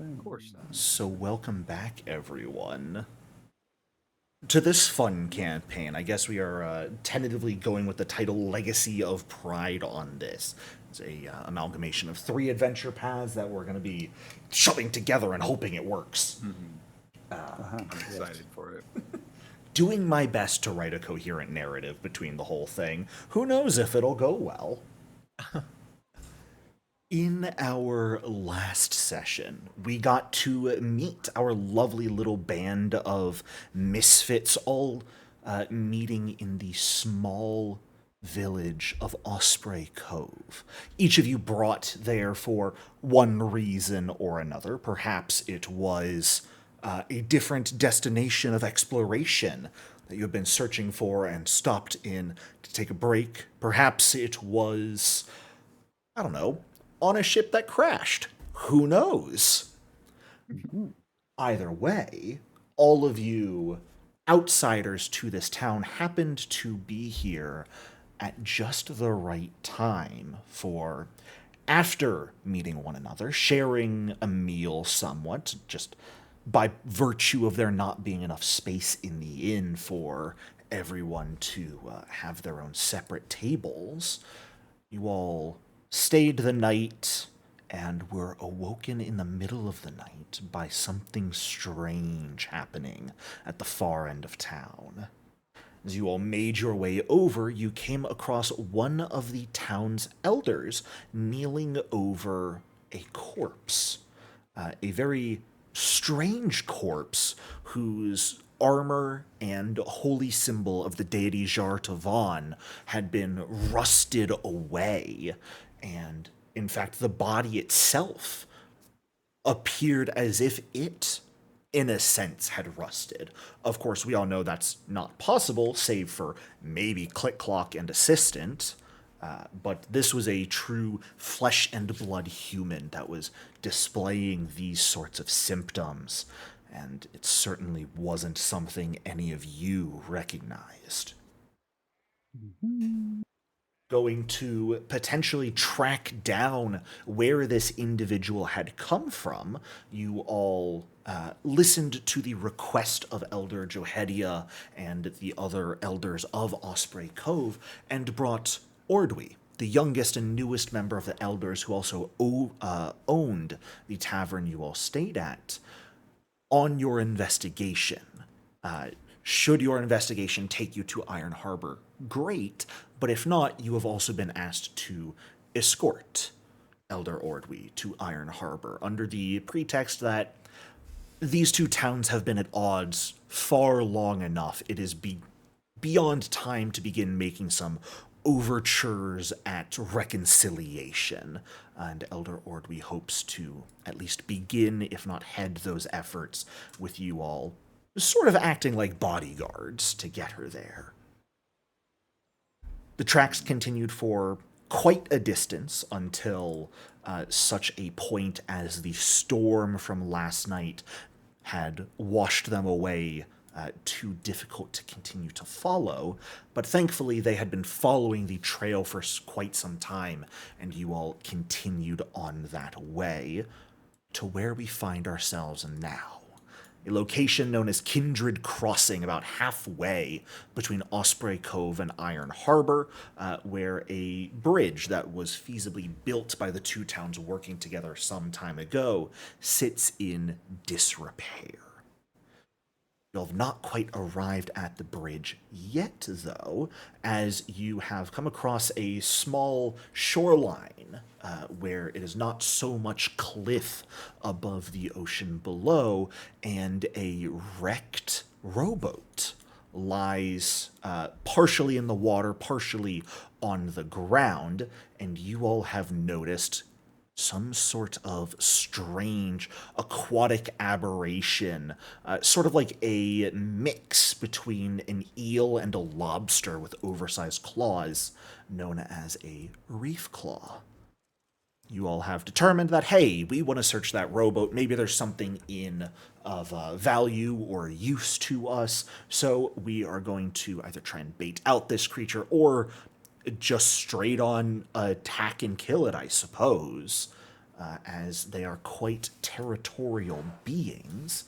Of course. So welcome back, everyone, to this fun campaign. I guess we are tentatively going with the title Legacy of Pride on this. It's a amalgamation of three adventure paths that we're going to be shoving together and hoping it works. I'm excited for it. Doing my best to write a coherent narrative between the whole thing. Who knows if it'll go well? In our last session, we got to meet our lovely little band of misfits, all meeting in the small village of Osprey Cove. Each of you brought there for one reason or another. Perhaps it was a different destination of exploration that you have been searching for and stopped in to take a break. Perhaps it was, I don't know, on a ship that crashed. Who knows? Either way, all of you outsiders to this town happened to be here at just the right time for, after meeting one another, sharing a meal somewhat, just by virtue of there not being enough space in the inn for everyone to have their own separate tables. You all stayed the night and were awoken in the middle of the night by something strange happening at the far end of town. As you all made your way over, you came across one of the town's elders kneeling over a corpse. A very strange corpse whose armor and holy symbol of the deity Jar Tavan had been rusted away, and in fact, the body itself appeared as if it, in a sense, had rusted. Of course, we all know that's not possible, save for maybe Click Clock and Assistant. But this was a true flesh and blood human that was displaying these sorts of symptoms, and it certainly wasn't something any of you recognized. Going to potentially track down where this individual had come from, you all listened to the request of Elder Johedia and the other elders of Osprey Cove and brought Ordwi, the youngest and newest member of the elders who also owned the tavern you all stayed at, on your investigation. Should your investigation take you to Iron Harbor, great, but if not, you have also been asked to escort Elder Ordwi to Iron Harbor under the pretext that these two towns have been at odds far long enough. It is beyond time to begin making some overtures at reconciliation, and Elder Ordwi hopes to at least begin, if not head those efforts, with you all sort of acting like bodyguards to get her there. The tracks continued for quite a distance until such a point as the storm from last night had washed them away, too difficult to continue to follow. But thankfully, they had been following the trail for quite some time, and you all continued on that way to where we find ourselves now. A location known as Kindred Crossing, about halfway between Osprey Cove and Iron Harbor, where a bridge that was feasibly built by the two towns working together some time ago sits in disrepair. You have not quite arrived at the bridge yet, though, as you have come across a small shoreline where it is not so much cliff above the ocean below, and a wrecked rowboat lies partially in the water, partially on the ground, and you all have noticed some sort of strange aquatic aberration, sort of like a mix between an eel and a lobster with oversized claws, known as a reef claw. You all have determined that, hey, we want to search that rowboat. Maybe there's something in of value or use to us, so we are going to either try and bait out this creature or just straight on attack and kill it, I suppose. as they are quite territorial beings.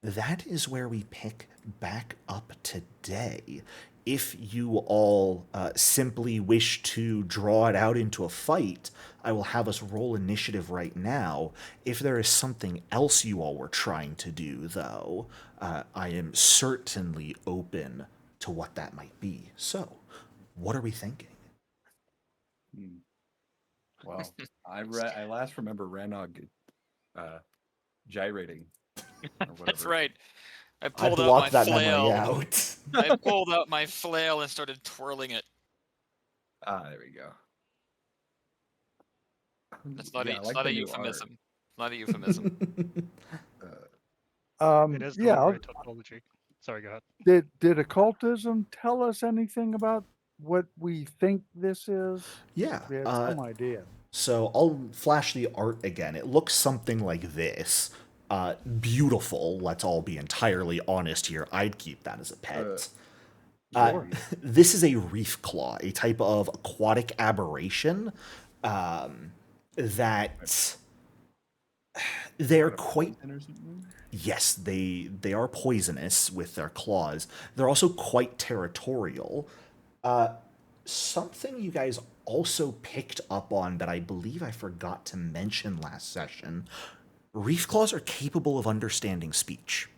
That is where we pick back up today. If you all simply wish to draw it out into a fight, I will have us roll initiative right now. If there is something else you all were trying to do, though, I am certainly open to what that might be. So, what are we thinking? Well, I last remember Ranog gyrating or whatever. That's right. I I pulled out my blocked that memory flail. out. I pulled out my flail and started twirling it. There we go. That's not, Yeah, I it's like not the a new euphemism. Not a euphemism. It is the right tautology. Sorry, go ahead. Did occultism tell us anything about what we think this is? Yeah. We have some idea. So I'll flash the art again. It looks something like this. Beautiful. Let's all be entirely honest here. I'd keep that as a pet. Sure. This is a reef claw, a type of aquatic aberration that they're quite... Yes, they are poisonous with their claws. They're also quite territorial. Something you guys also picked up on that I believe I forgot to mention last session. Reef claws are capable of understanding speech.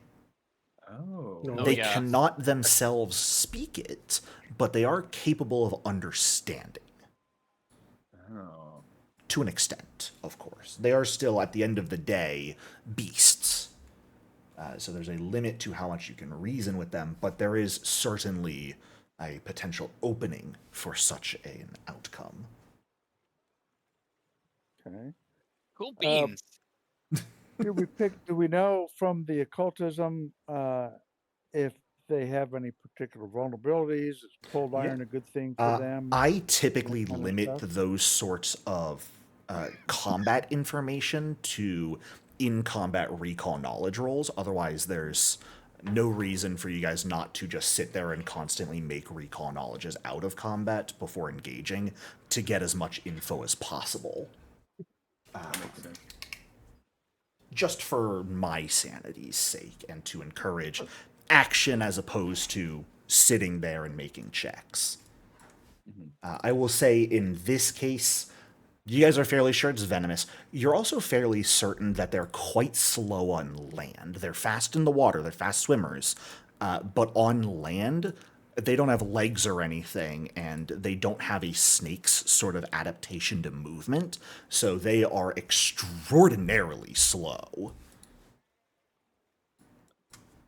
Oh. They yeah. cannot themselves speak it, but they are capable of understanding. Oh. To an extent, of course. They are still, at the end of the day, beasts. So there's a limit to how much you can reason with them, but there is certainly a potential opening for such an outcome. Okay. Cool beans. Do we know from the occultism if they have any particular vulnerabilities? Is cold iron a good thing for them? I typically That kind of limit stuff? those sorts of combat information to in-combat recall knowledge rolls. Otherwise, there's no reason for you guys not to just sit there and constantly make recall knowledges out of combat before engaging to get as much info as possible. Makes sense. Just for my sanity's sake and to encourage action as opposed to sitting there and making checks. I will say in this case, you guys are fairly sure it's venomous. You're also fairly certain that they're quite slow on land. They're fast in the water, they're fast swimmers, but on land, they don't have legs or anything, and they don't have a snake's sort of adaptation to movement, so they are extraordinarily slow.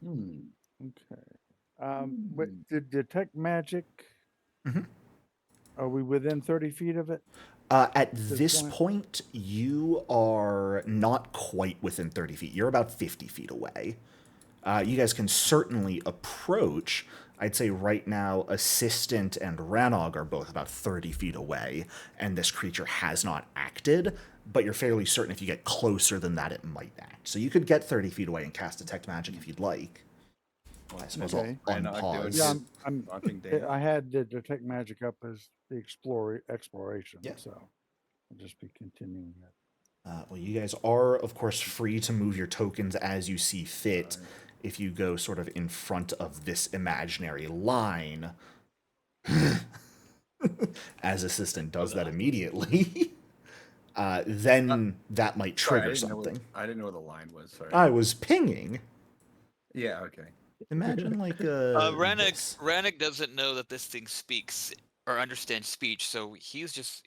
Okay. Did detect magic? Mhm. Are we within 30 feet of it? At this this point? point, you are not quite within 30 feet. You're about 50 feet away. You guys can certainly approach. I'd say right now, Assistant and Ranog are both about 30 feet away, and this creature has not acted, but you're fairly certain if you get closer than that, it might act. So you could get 30 feet away and cast Detect Magic if you'd like. I suppose Okay. I'll Ranog doing unpause. Yeah, his haunting damage. I had the detect magic up as the exploration, Yeah. so I'll just be continuing that. Well, you guys are, of course, free to move your tokens as you see fit. If you go sort of in front of this imaginary line, as Assistant does that immediately, then that might trigger something. I didn't know what the line was. Sorry. I was pinging. Yeah. Okay. Imagine like Rannick this. doesn't know that this thing speaks or understands speech, so he's just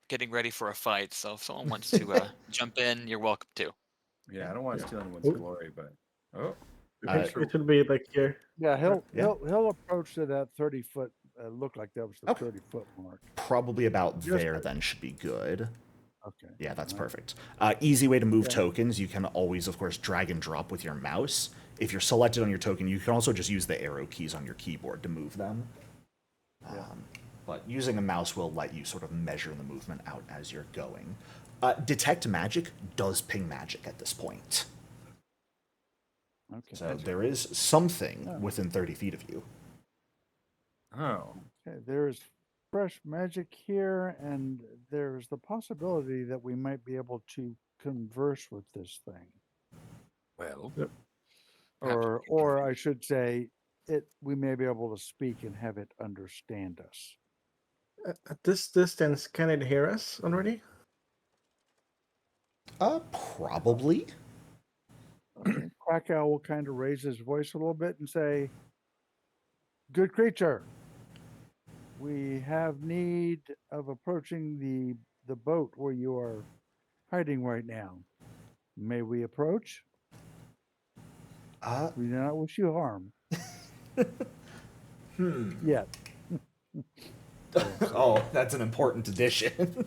getting ready for a fight. So if someone wants to jump in, you're welcome to. Yeah. I don't want to steal anyone's glory, but It should be like here. Yeah, Yeah. he'll approach to that 30-foot. Look like that was the Okay. 30-foot mark. Probably about Just- there then should be good. Okay. Yeah, that's All right. perfect. Easy way to move Yeah. tokens. You can always, of course, drag and drop with your mouse. If you're selected on your token, you can also just use the arrow keys on your keyboard to move them. But using a mouse will let you sort of measure the movement out as you're going. Detect Magic does ping magic at this point. Okay. So there is something within 30 feet of you. oh, Okay, there's fresh magic here, and there's the possibility that we might be able to converse with this thing. Well, Yep. Or I should say, we may be able to speak and have it understand us. At this distance, can it hear us already? Probably. Okay. Krakow will kind of raise his voice a little bit and say, "Good creature, we have need of approaching the boat where you are hiding right now. May we approach? We do not wish you harm." Yet. Oh, that's an important addition.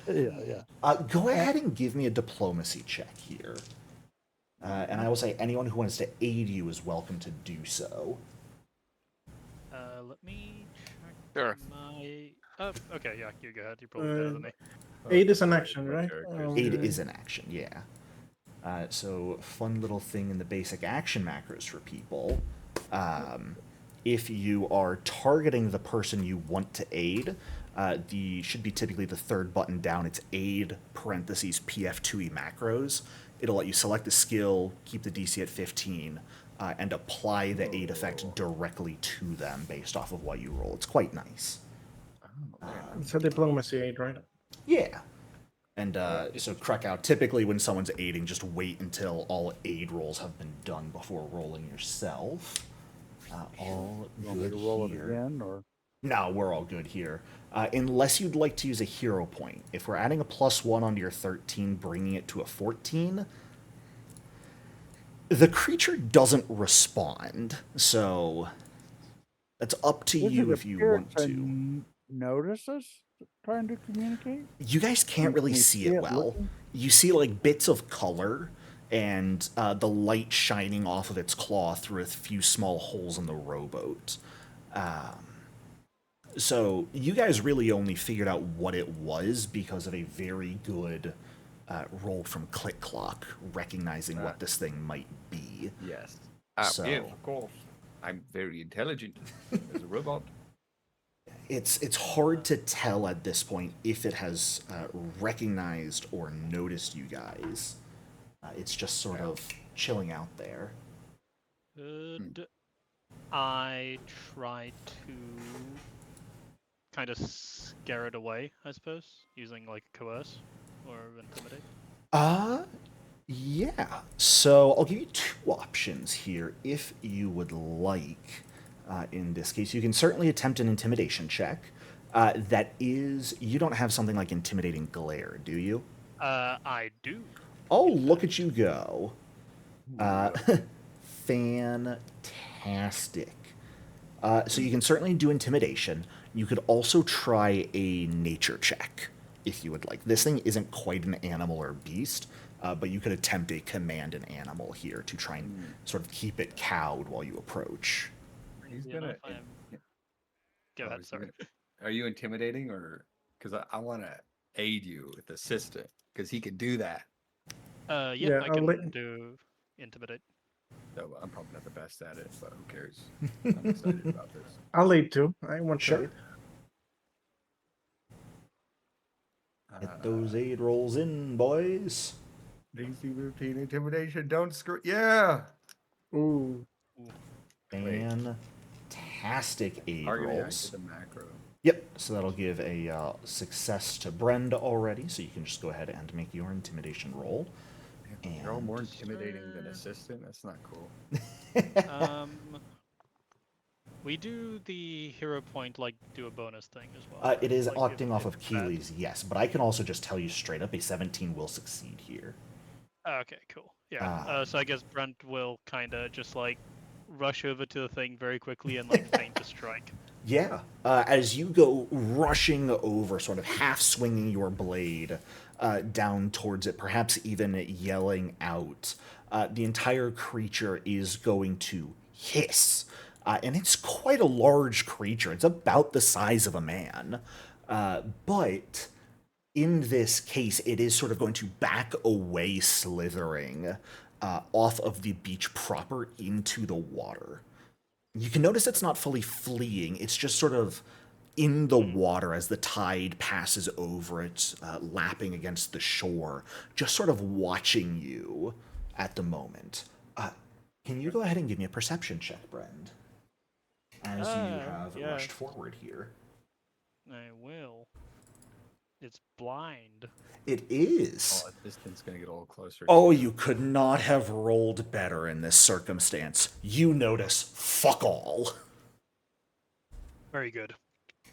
Yeah. Go ahead and give me a diplomacy check here. And I will say anyone who wants to aid you is welcome to do so. Let me check Sure. my... Oh, okay, yeah, you go ahead. You're probably better than me. Aid is an action, right? Aid is an action, yeah. So, fun little thing in the basic action macros for people. If you are targeting the person you want to aid, should be typically the third button down. It's aid parentheses PF2E macros. It'll let you select a skill, keep the DC at 15, and apply the aid effect directly to them based off of what you roll. It's quite nice. It's a diplomacy aid, right? Yeah. And so Krakow, typically when someone's aiding, just wait until all aid rolls have been done before rolling yourself. All good roll it here. again, or No, we're all good here. Unless you'd like to use a hero point. If we're adding a +1 onto your 13, bringing it to a 14, the creature doesn't respond. So that's up to you if you want to. Notice us trying to communicate? You guys can't really see it well. looking? You see like bits of color and the light shining off of its claw through a few small holes in the rowboat. So you guys really only figured out what it was because of a very good roll from Click Clock, recognizing what this thing might be. yes. So- Yeah, of course. I'm very intelligent as a robot. It's hard to tell at this point if it has recognized or noticed you guys. It's just sort of chilling out there. Could I try to kind of scare it away, I suppose, using like coerce or intimidate? Yeah. So I'll give you two options here if you would like. In this case, you can certainly attempt an intimidation check. That is, you don't have something like intimidating glare, do you? I do. Oh, look at you go. Fantastic. So you can certainly do intimidation. You could also try a nature check, if you would like. This thing isn't quite an animal or beast, but you could attempt a command an animal here to try and sort of keep it cowed while you approach. He's Yeah, no, gonna. if I'm- Go Oh, ahead, he's sorry. Are you intimidating, or because I want to aid you with assistant because he can do that. Yeah, Yeah, I I'll can let- do intimidate. So I'm probably not the best at it, but who cares? I'm excited about this. I'll aid too. I want Sure. to aid. Get those aid rolls in, boys. DC 15 intimidation. Don't screw. Yeah. Ooh. Fantastic aid Targeting, I rolls. did the macro. Yep, so that'll give a success to Brenda already, so you can just go ahead and make your intimidation roll. You're all And- more intimidating than assistant. That's not cool. We do the hero point, like, do a bonus thing as well. It is like, opting off if of it's bad. Keeley's, yes, but I can also just tell you straight up a 17 will succeed here. Okay, cool. Yeah. So I guess Brent will kind of just like rush over to the thing very quickly and like feint a strike. Yeah, as you go rushing over, sort of half swinging your blade down towards it, perhaps even yelling out, the entire creature is going to hiss. And it's quite a large creature. It's about the size of a man. But in this case, it is sort of going to back away, slithering off of the beach proper into the water. You can notice it's not fully fleeing. It's just sort of in the water as the tide passes over it, lapping against the shore, just sort of watching you at the moment. Can you go ahead and give me a perception check, Brend? As you have yeah. rushed forward here. I will. It's blind. It is. Oh, this thing's gonna get a little closer. Oh, too. you could not have rolled better in this circumstance. You notice fuck all. Very good.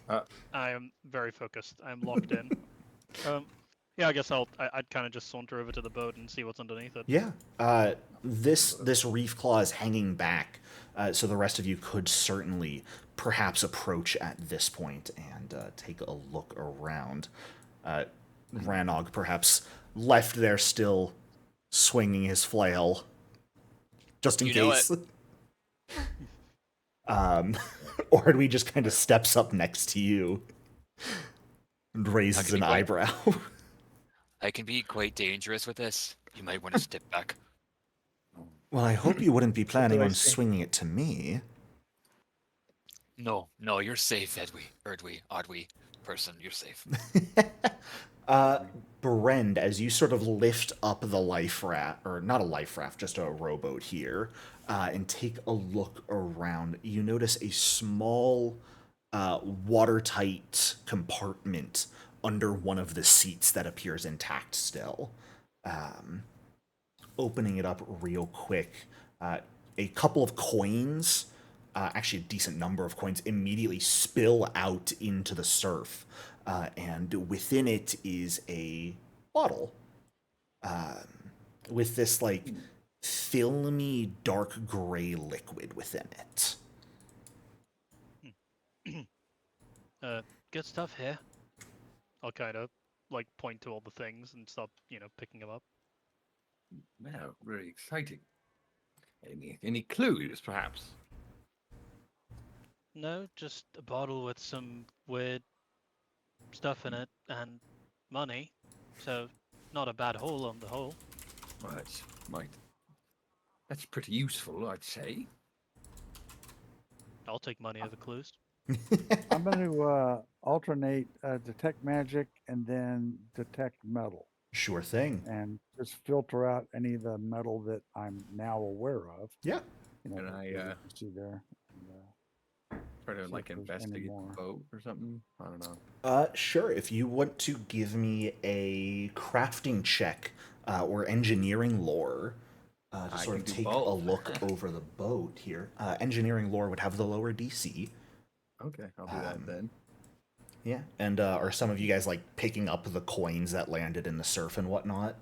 Uh. I am very focused. I'm locked in. Yeah, I guess I'd kind of just saunter over to the boat and see what's underneath it. Yeah. This reef claw is hanging back, so the rest of you could certainly perhaps approach at this point and take a look around. Ranog perhaps left there still swinging his flail, just in You know case. Ordwi just kind of steps up next to you and raises an eyebrow. I can be quite dangerous with this. You might want to step back. Well, I hope you wouldn't be planning I on say? swinging it to me. No, you're safe, Ordwi, person, you're safe. Brend, as you sort of lift up the life raft, or not a life raft, just a rowboat here, and take a look around, you notice a small, watertight compartment under one of the seats that appears intact still. Opening it up real quick, a couple of coins, actually a decent number of coins, immediately spill out into the surf. And within it is a bottle with this, like, filmy dark gray liquid within it. Good stuff here. I'll kind of like point to all the things and start, picking them up. Wow, very exciting. Any clues, perhaps? No, just a bottle with some weird stuff in it and money. So not a bad haul on the whole. Well, that's pretty useful, I'd say. I'll take money over clues. I'm going to alternate detect magic and then detect metal, Sure thing. and just filter out any of the metal that I'm now aware of. Yeah. You know, And that I, you can see there. And, Try to See like if there's any investigate more. the boat or something. I don't know. Sure. If you want to give me a crafting check or engineering lore to I sort can of do take a both. look over the boat here. Engineering lore would have the lower DC. Okay, I'll do that then. Yeah. And are some of you guys like picking up the coins that landed in the surf and whatnot?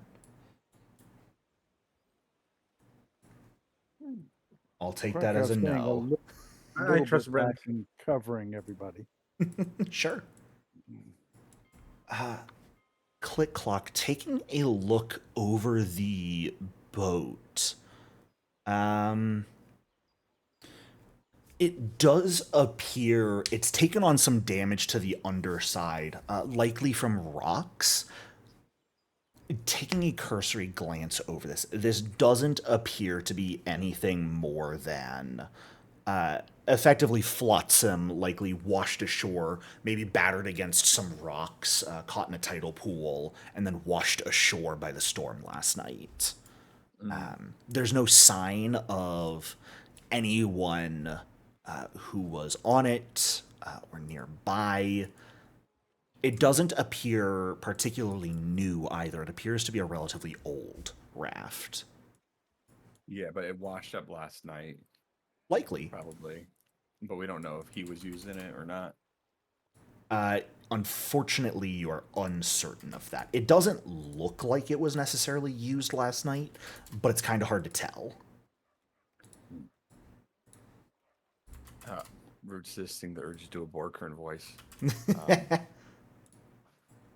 I'll take that as a Krakow's getting no. little trust bit Brent. back in covering everybody. Sure. Click Clock, taking a look over the boat. It does appear it's taken on some damage to the underside, likely from rocks. Taking a cursory glance over this doesn't appear to be anything more than effectively flotsam, likely washed ashore, maybe battered against some rocks, caught in a tidal pool, and then washed ashore by the storm last night. There's no sign of anyone who was on it or nearby. It doesn't appear particularly new either. It appears to be a relatively old raft. Yeah, but it washed up last night, Likely. probably. But we don't know if he was using it or not. Unfortunately, you are uncertain of that. It doesn't look like it was necessarily used last night, but it's kind of hard to tell. Resisting the urge to do a Borkern voice.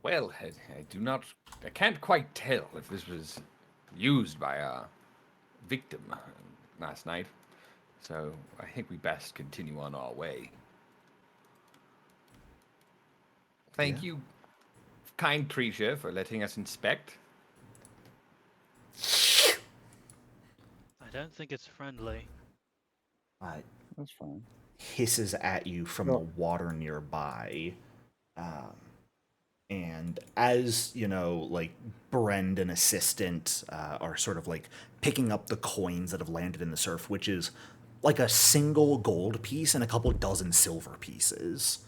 Well, I can't quite tell if this was used by a victim last night. So I think we best continue on our way. Thank you, kind creature, for letting us inspect. I don't think it's friendly. That's fine. hisses at you from the water nearby. And as, like Brend and assistant are sort of like picking up the coins that have landed in the surf, which is like a single gold piece and a couple dozen silver pieces.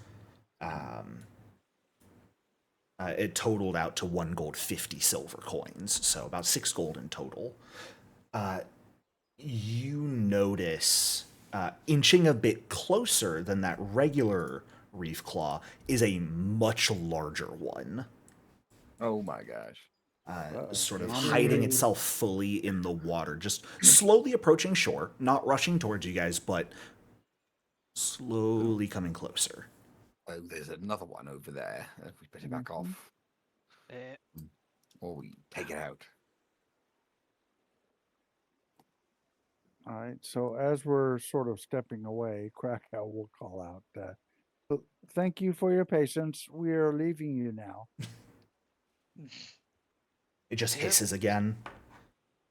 It totaled out to 1 gold, 50 silver coins, so about 6 gold in total. You notice, inching a bit closer than that regular reef claw, is a much larger one. Oh my gosh. Sort of hiding itself fully in the water, just slowly approaching shore, not rushing towards you guys, but slowly coming closer. Oh, there's another one over there. We better back off. Or we take it out. All right. So as we're sort of stepping away, Krakow will call out, thank you for your patience. We are leaving you now. It just hisses again.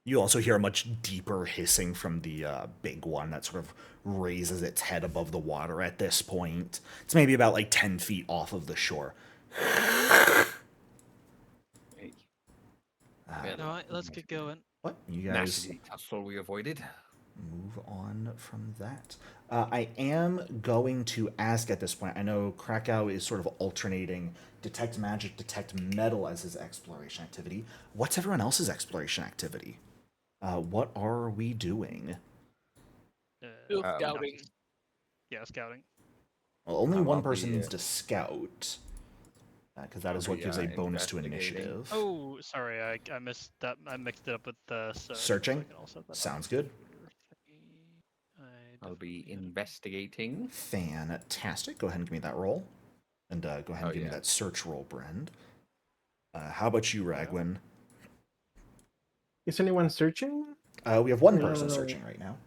You also hear a much deeper hissing from the big one that sort of raises its head above the water at this point. It's maybe about like 10 feet off of the shore. Hey. All right, let's get going. What? You guys Nasty tussle we avoided. move on from that. I am going to ask at this point, I know Krakow is sort of alternating detect magic, detect metal as his exploration activity. What's everyone else's exploration activity? What are we doing? Scouting. Yeah, scouting. Well, only I'll one be, person needs to scout, because that is what gives a bonus to investigating. initiative. Oh, sorry, I missed that. I mixed it up with the Searching? so I can also have that Sounds on. good. I'll be definitely gotta- investigating. Fantastic. Go ahead and give me that roll. And go ahead and give me yeah. that search roll, Brand. How about you, Ragwin? Is anyone searching? We have one No, person no, no. searching right now.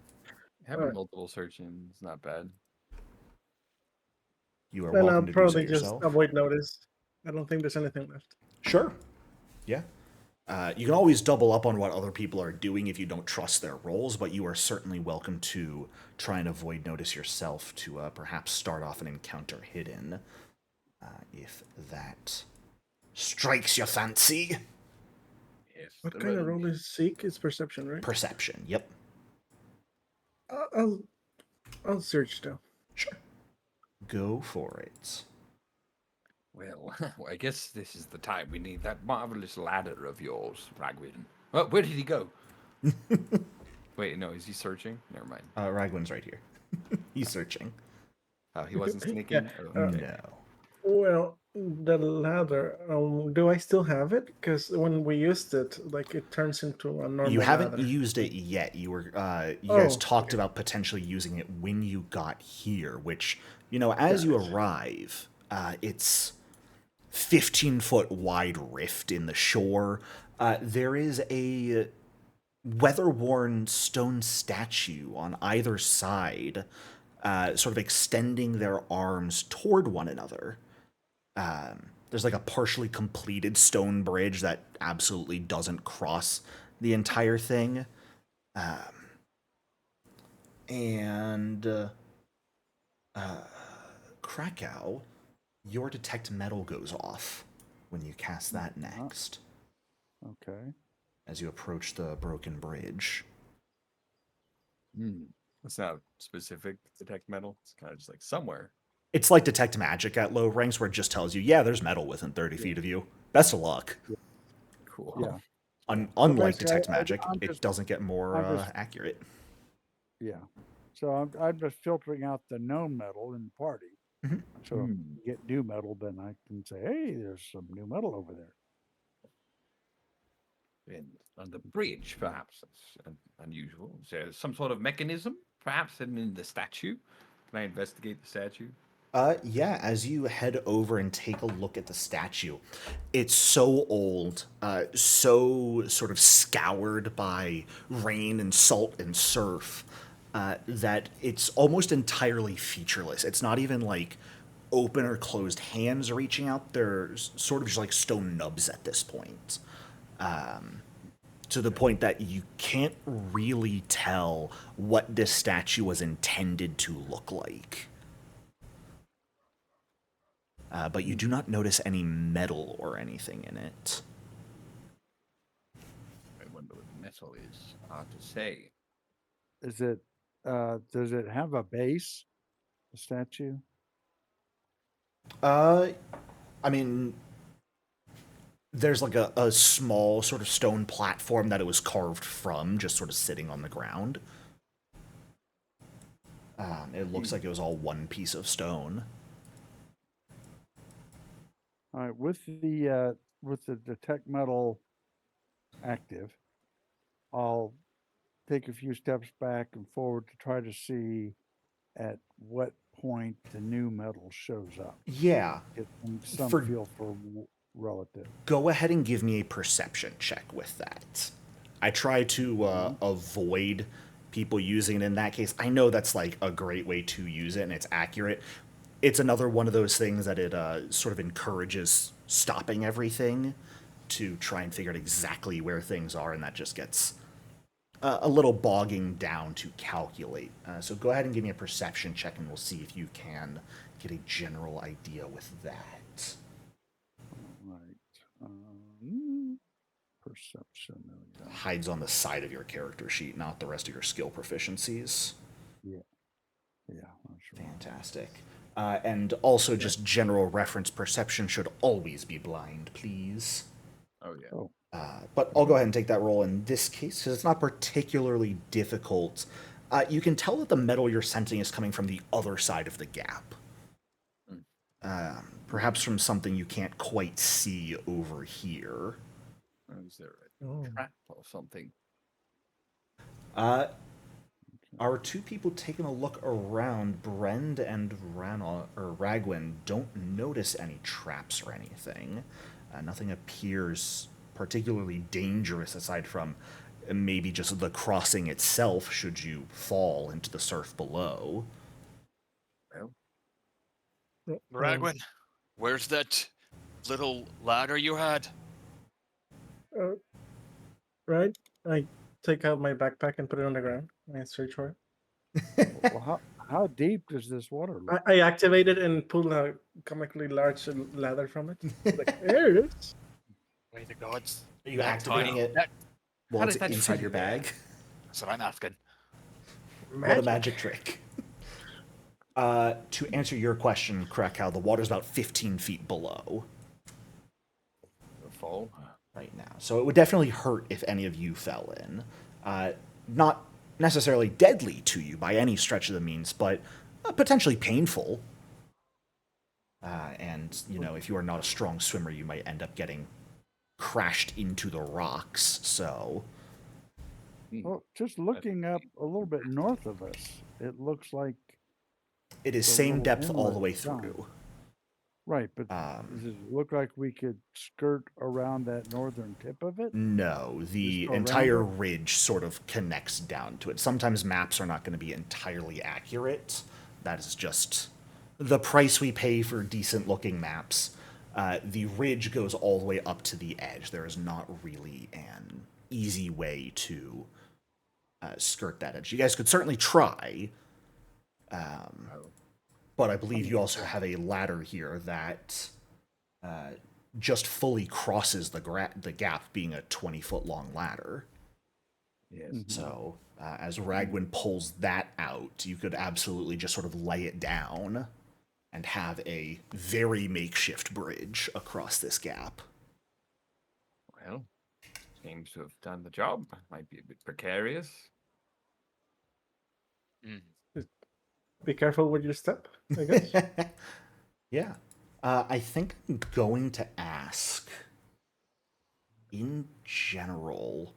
Having Alright. multiple searching is not bad. You are Then I'll welcome to do so probably just yourself. avoid notice. I don't think there's anything left. Sure. Yeah. You can always double up on what other people are doing if you don't trust their roles, but you are certainly welcome to try and avoid notice yourself to perhaps start off an encounter hidden, if that strikes your fancy. Yes. What kind of roll is seek? It's perception, right? Perception. Yep. I'll search though. Sure. Go for it. Well, I guess this is the time we need that marvelous ladder of yours, Ragwin. Oh, where did he go? Wait, no, is he searching? Never mind. Ragwin's right here. He's searching. Oh, he wasn't sneaking? Yeah, Oh, okay. No. Well, the ladder. Do I still have it? Because when we used it, like it turns into a normal. You haven't ladder. used it yet. You were you guys Oh, talked about potentially using it when you got here, which, as you arrive, it's 15-foot wide rift in the shore. There is a weather-worn stone statue on either side, sort of extending their arms toward one another. There's like a partially completed stone bridge that absolutely doesn't cross the entire thing. Krakow, your detect metal goes off when you cast that next, Okay. as you approach the broken bridge. It's not specific detect metal. It's kind of just like somewhere. It's like detect magic at low ranks, where it just tells you, yeah, there's metal within 30 feet of you. Best of luck. Cool. Yeah. Unlike basically, detect I'm magic, it just- doesn't get more I'm just- accurate. Yeah. So I'm just filtering out the known metal in the party. Mhm. So if you get new metal, then I can say, hey, there's some new metal over there. And on the bridge, perhaps. That's unusual. Is there some sort of mechanism, perhaps, hidden in the statue? Can I investigate the statue? Yeah, as you head over and take a look at the statue, it's so old, so sort of scoured by rain and salt and surf, that it's almost entirely featureless. It's not even like open or closed hands reaching out. They're sort of just like stone nubs at this point. to the point that you can't really tell what this statue was intended to look like. But you do not notice any metal or anything in it. I wonder what metal is. Hard to say. Is it? Does it have a base? The statue? I mean, there's like a small sort of stone platform that it was carved from, just sort of sitting on the ground. It looks like it was all one piece of stone. All right. With the detect metal active, I'll take a few steps back and forward to try to see at what point the new metal shows up. Yeah. Get some For- feel for relative. Go ahead and give me a perception check with that. I try to avoid people using it in that case. I know that's like a great way to use it and it's accurate. It's another one of those things that it sort of encourages stopping everything to try and figure out exactly where things are, and that just gets a little bogging down to calculate. So go ahead and give me a perception check and we'll see if you can get a general idea with that. Right. Perception. There we go. Hides on the side of your character sheet, not the rest of your skill proficiencies. Yeah. That's right. Fantastic. And also just general reference, perception should always be blind, please. Oh yeah. Oh, But I'll go ahead and take that roll in this case because it's not particularly difficult. You can tell that the metal you're sensing is coming from the other side of the gap. Perhaps from something you can't quite see over here. Is there a trap or something? Our two people taking a look around, Brend and Ragwin, don't notice any traps or anything. Nothing appears particularly dangerous aside from maybe just the crossing itself should you fall into the surf below. Well, Ragwin, where's that little ladder you had? Right? I take out my backpack and put it on the ground. I search for it. well, how deep does this water look? I activate it and pull a comically large ladder from it. Like, there it is. Way to go! It's Are you that activating tiny. it That, while how it's did that inside fit your in there? bag? that's what I'm asking. What a magic trick. To answer your question, Krakow, the water's about 15 feet below The fall. right now. So it would definitely hurt if any of you fell in. Not necessarily deadly to you by any stretch of the means, but potentially painful. And, you know, if you are not a strong swimmer, you might end up getting crashed into the rocks, so... Well, just looking up a little bit north of us, it looks like It is the same little depth all the inlet way is gone. through. right, but does it look like we could skirt around that northern tip of it? No, the Just around entire it? ridge sort of connects down to it. Sometimes maps are not going to be entirely accurate. That is just the price we pay for decent looking maps. The ridge goes all the way up to the edge. There is not really an easy way to skirt that edge. You guys could certainly try, but I believe you also have a ladder here that just fully crosses the gap, being a 20-foot long ladder. Yes. So as Ragwin pulls that out, you could absolutely just sort of lay it down and have a very makeshift bridge across this gap. Well, seems to have done the job. Might be a bit precarious. Be careful with your step, I guess. Yeah. I think I'm going to ask, in general,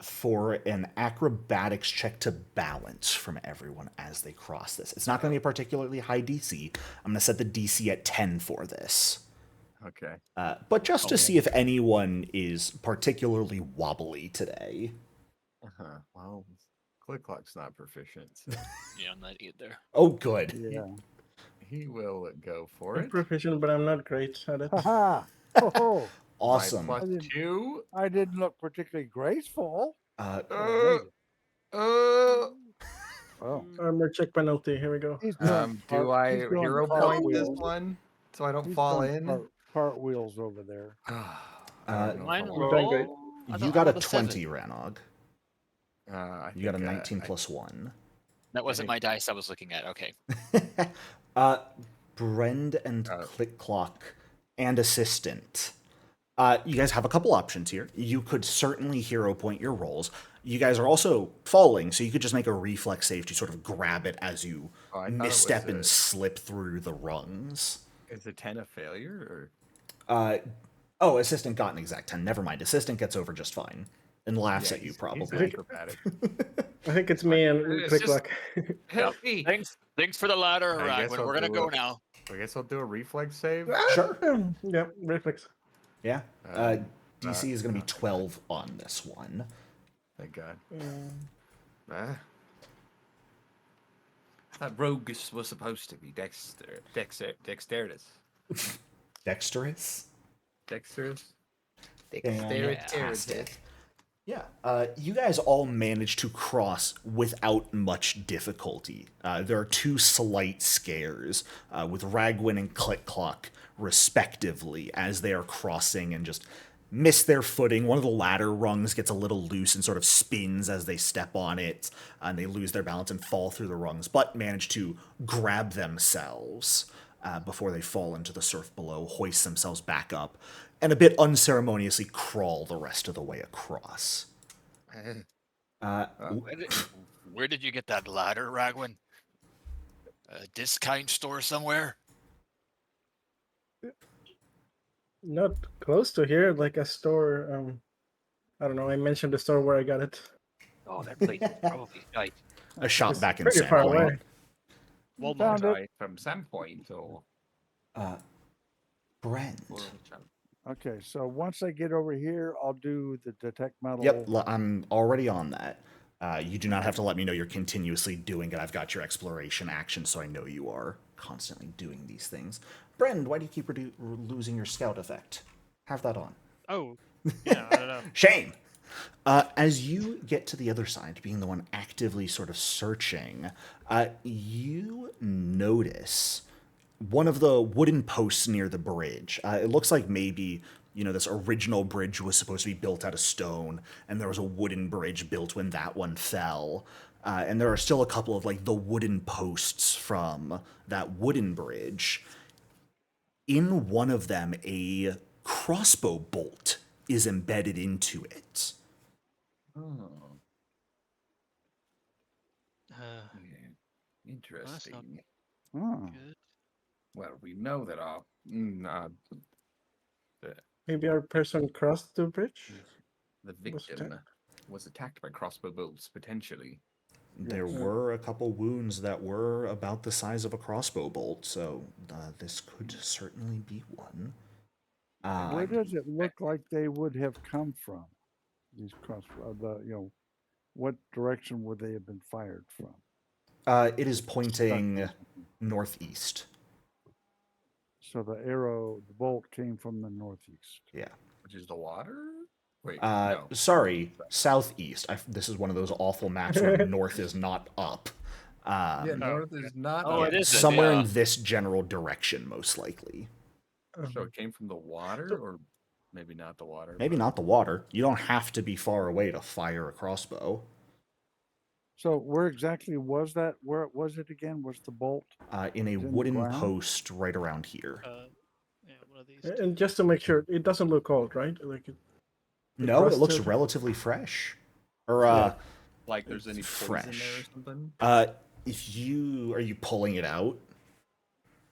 for an acrobatics check to balance from everyone as they cross this. It's not going to be a particularly high DC. I'm going to set the DC at 10 for this. Okay. But just to see if anyone is particularly wobbly today. Well, Click-Clock's not proficient, so Yeah, I'm not either. Oh, good. Yeah. he will go for I'm it. proficient, but I'm not great at it. Haha! Oh, Awesome. My I didn't- +2. I didn't look particularly graceful. Uh, but amazing. Oh, Armor check penalty. Here we go. he's doing Do I he's doing hero point this cartwheels. one so I don't He's fall doing in? cartwheels over there. I don't know if Mine I You're want- doing great. roll. I you thought got I a rolled 7. 20, Ranog. I You got a think, 19 plus 1. That wasn't think- my dice I was looking at. Okay. Brend and Oh. Click Clock and Assistant. You guys have a couple options here. You could certainly hero point your rolls. You guys are also falling, so you could just make a reflex save to sort of grab it as you Oh, I thought it misstep was and slip through the rungs. Is a 10 a failure? Oh, Assistant got an exact 10. Never mind. Assistant gets over just fine and laughs at you, He's probably. acrobatic. I think it's me and It's Click just- Clock. Help me! Thanks for the ladder, I guess Ragwin. I'll We're gonna do go it. now. I guess I'll do a reflex save. Sure. Yeah, reflex. Yeah. DC is going to be not 12 on this one. Thank God. Uh, That rogue was supposed to be dexterous. Dexterous? Dexterous? Fantastic. Yeah, you guys all managed to cross without much difficulty. There are 2 slight scares with Ragwin and Click Clock, respectively, as they are crossing and just miss their footing. One of the ladder rungs gets a little loose and sort of spins as they step on it, and they lose their balance and fall through the rungs, but manage to grab themselves before they fall into the surf below, hoist themselves back up, and a bit unceremoniously crawl the rest of the way across. Where did you get that ladder, Ragwin? A discount store somewhere? not close to here, like a store. I don't know. I mentioned the store where I got it. Oh, that place is probably tight. A shop It's back in pretty far Sandpoint. away. Walmart. Found it. Right, from Sandpoint or Brent. Okay, so once I get over here, I'll do the detect metal. Yep, I'm already on that. You do not have to let me know you're continuously doing it. I've got your exploration action, so I know you are constantly doing these things. Brend, why do you keep losing your scout effect? Have that on. Oh, yeah, I don't know. Shame! As you get to the other side, being the one actively sort of searching, you notice one of the wooden posts near the bridge. It looks like maybe, this original bridge was supposed to be built out of stone, and there was a wooden bridge built when that one fell. And there are still a couple of, the wooden posts from that wooden bridge. In one of them, a crossbow bolt is embedded into it. Oh, Uh, yeah. Interesting. Oh, good. Well, we know that our Maybe our person crossed the bridge. the Was victim attacked. was attacked by crossbow bolts, potentially. There were a couple wounds that were about the size of a crossbow bolt, so this could certainly be one. where does it look like they would have come from? These what direction would they have been fired from? It is pointing northeast. So the bolt came from the northeast. Yeah. Which is the water? Wait, no. Sorry, southeast. This is one of those awful maps where north is not up. Yeah, north is not. Oh, up. it is. Somewhere yeah. in this general direction, most likely. So it came from the water, or maybe not the water. Maybe but- not the water. You don't have to be far away to fire a crossbow. So where exactly was that? Where was it again? Was the bolt? In a Is it in the wooden ground? post right around here. Yeah, one of these. And just to make sure, it doesn't look old, right? Like it No, it looks crusted? relatively fresh. Or Like there's any poison there or fresh. something? are you pulling it out?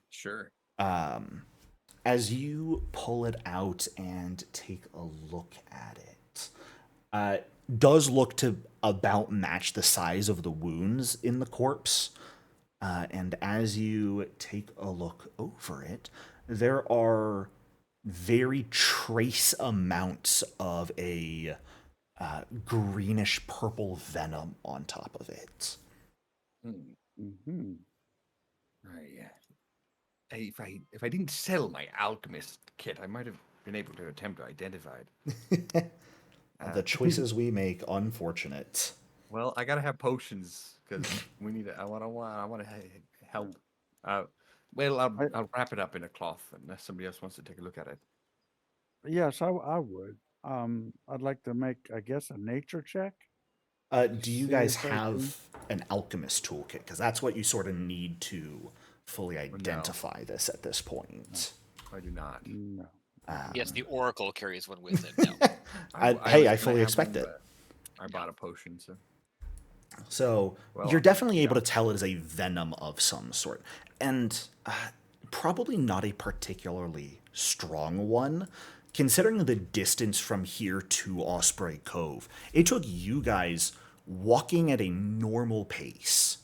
Sure. As you pull it out and take a look at it, does look to about match the size of the wounds in the corpse. And as you take a look over it, there are very trace amounts of a greenish purple venom on top of it. Mm-hmm. Right. Yeah. Hey, if I didn't sell my alchemist kit, I might have been able to attempt to identify it. The choices we make, unfortunate. Well, I gotta have potions because we need. I want to help. Well, I'll wrap it up in a cloth unless somebody else wants to take a look at it. Yes, I would. I'd like to make, I guess, a nature check. Do you See guys if I have can- an alchemist toolkit? Because that's what you sort of need to fully identify this at this point. I do not. No. Yes, the Oracle carries one with it. No. Hey, I was fully gonna have expect one, it. but I bought a potion, so So Well, you're definitely able to tell it is a venom of some sort, and probably not a particularly strong one. Considering the distance from here to Osprey Cove, it took you guys walking at a normal pace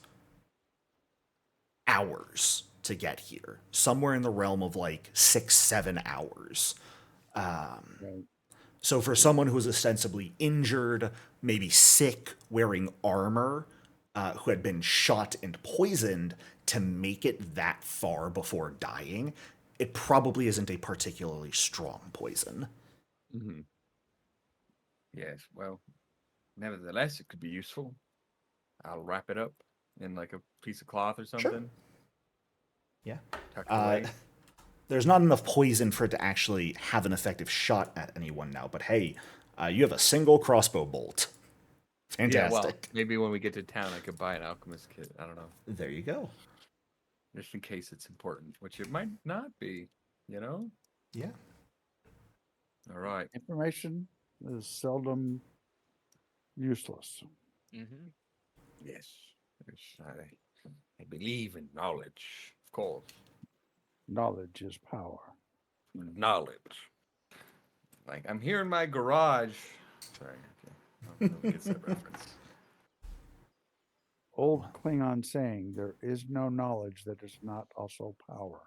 hours to get here, somewhere in the realm of like 6-7 hours. Right. So for someone who was ostensibly injured, maybe sick, wearing armor, who had been shot and poisoned, to make it that far before dying, it probably isn't a particularly strong poison. Mm-hmm. Yes. Well, nevertheless, it could be useful. I'll wrap it up in like a piece of cloth or something. Yeah. Tuck it away. There's not enough poison for it to actually have an effective shot at anyone now, but hey, you have a single crossbow bolt. Fantastic. Yeah, well, maybe when we get to town, I could buy an alchemist kit. I don't know, There you go. just in case it's important, which it might not be. You know. Yeah. All right. Information is seldom useless. Mm-hmm. Yes. I believe in knowledge, of course. Knowledge is power. Knowledge. Like I'm here in my garage. Sorry. Okay. I don't know if gets that reference. Old Klingon saying, there is no knowledge that is not also power.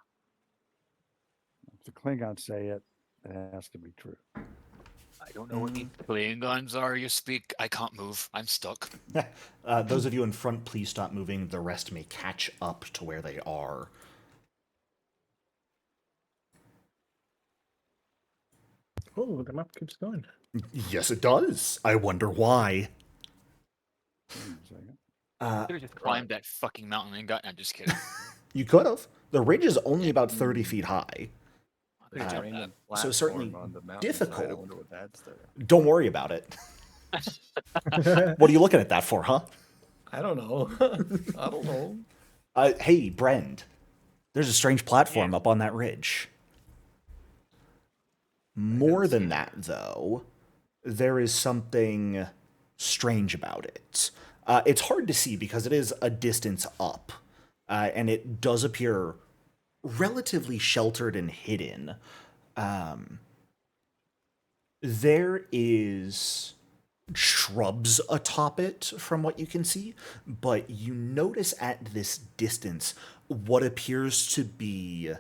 If the Klingons say it, it has to be true. I don't know what the Klingons are you speak. I can't move. I'm stuck. Those of you in front, please stop moving. The rest may catch up to where they are. Oh, the map keeps going. Yes, it does. I wonder why. Hang on a second. I could have just climbed that fucking mountain and got. I'm just kidding. You could have. The ridge is only about 30 feet high. I could have jumped that. So certainly Platform on the mountainside. difficult. I wonder what that's there. Don't worry about it. What are you looking at that for, huh? I don't know. I don't know. Hey, Brend. There's a strange platform up on that ridge. More than that, though, there is something strange about it. It's hard to see because it is a distance up, and it does appear relatively sheltered and hidden. There is shrubs atop it from what you can see, but you notice at this distance what appears to be,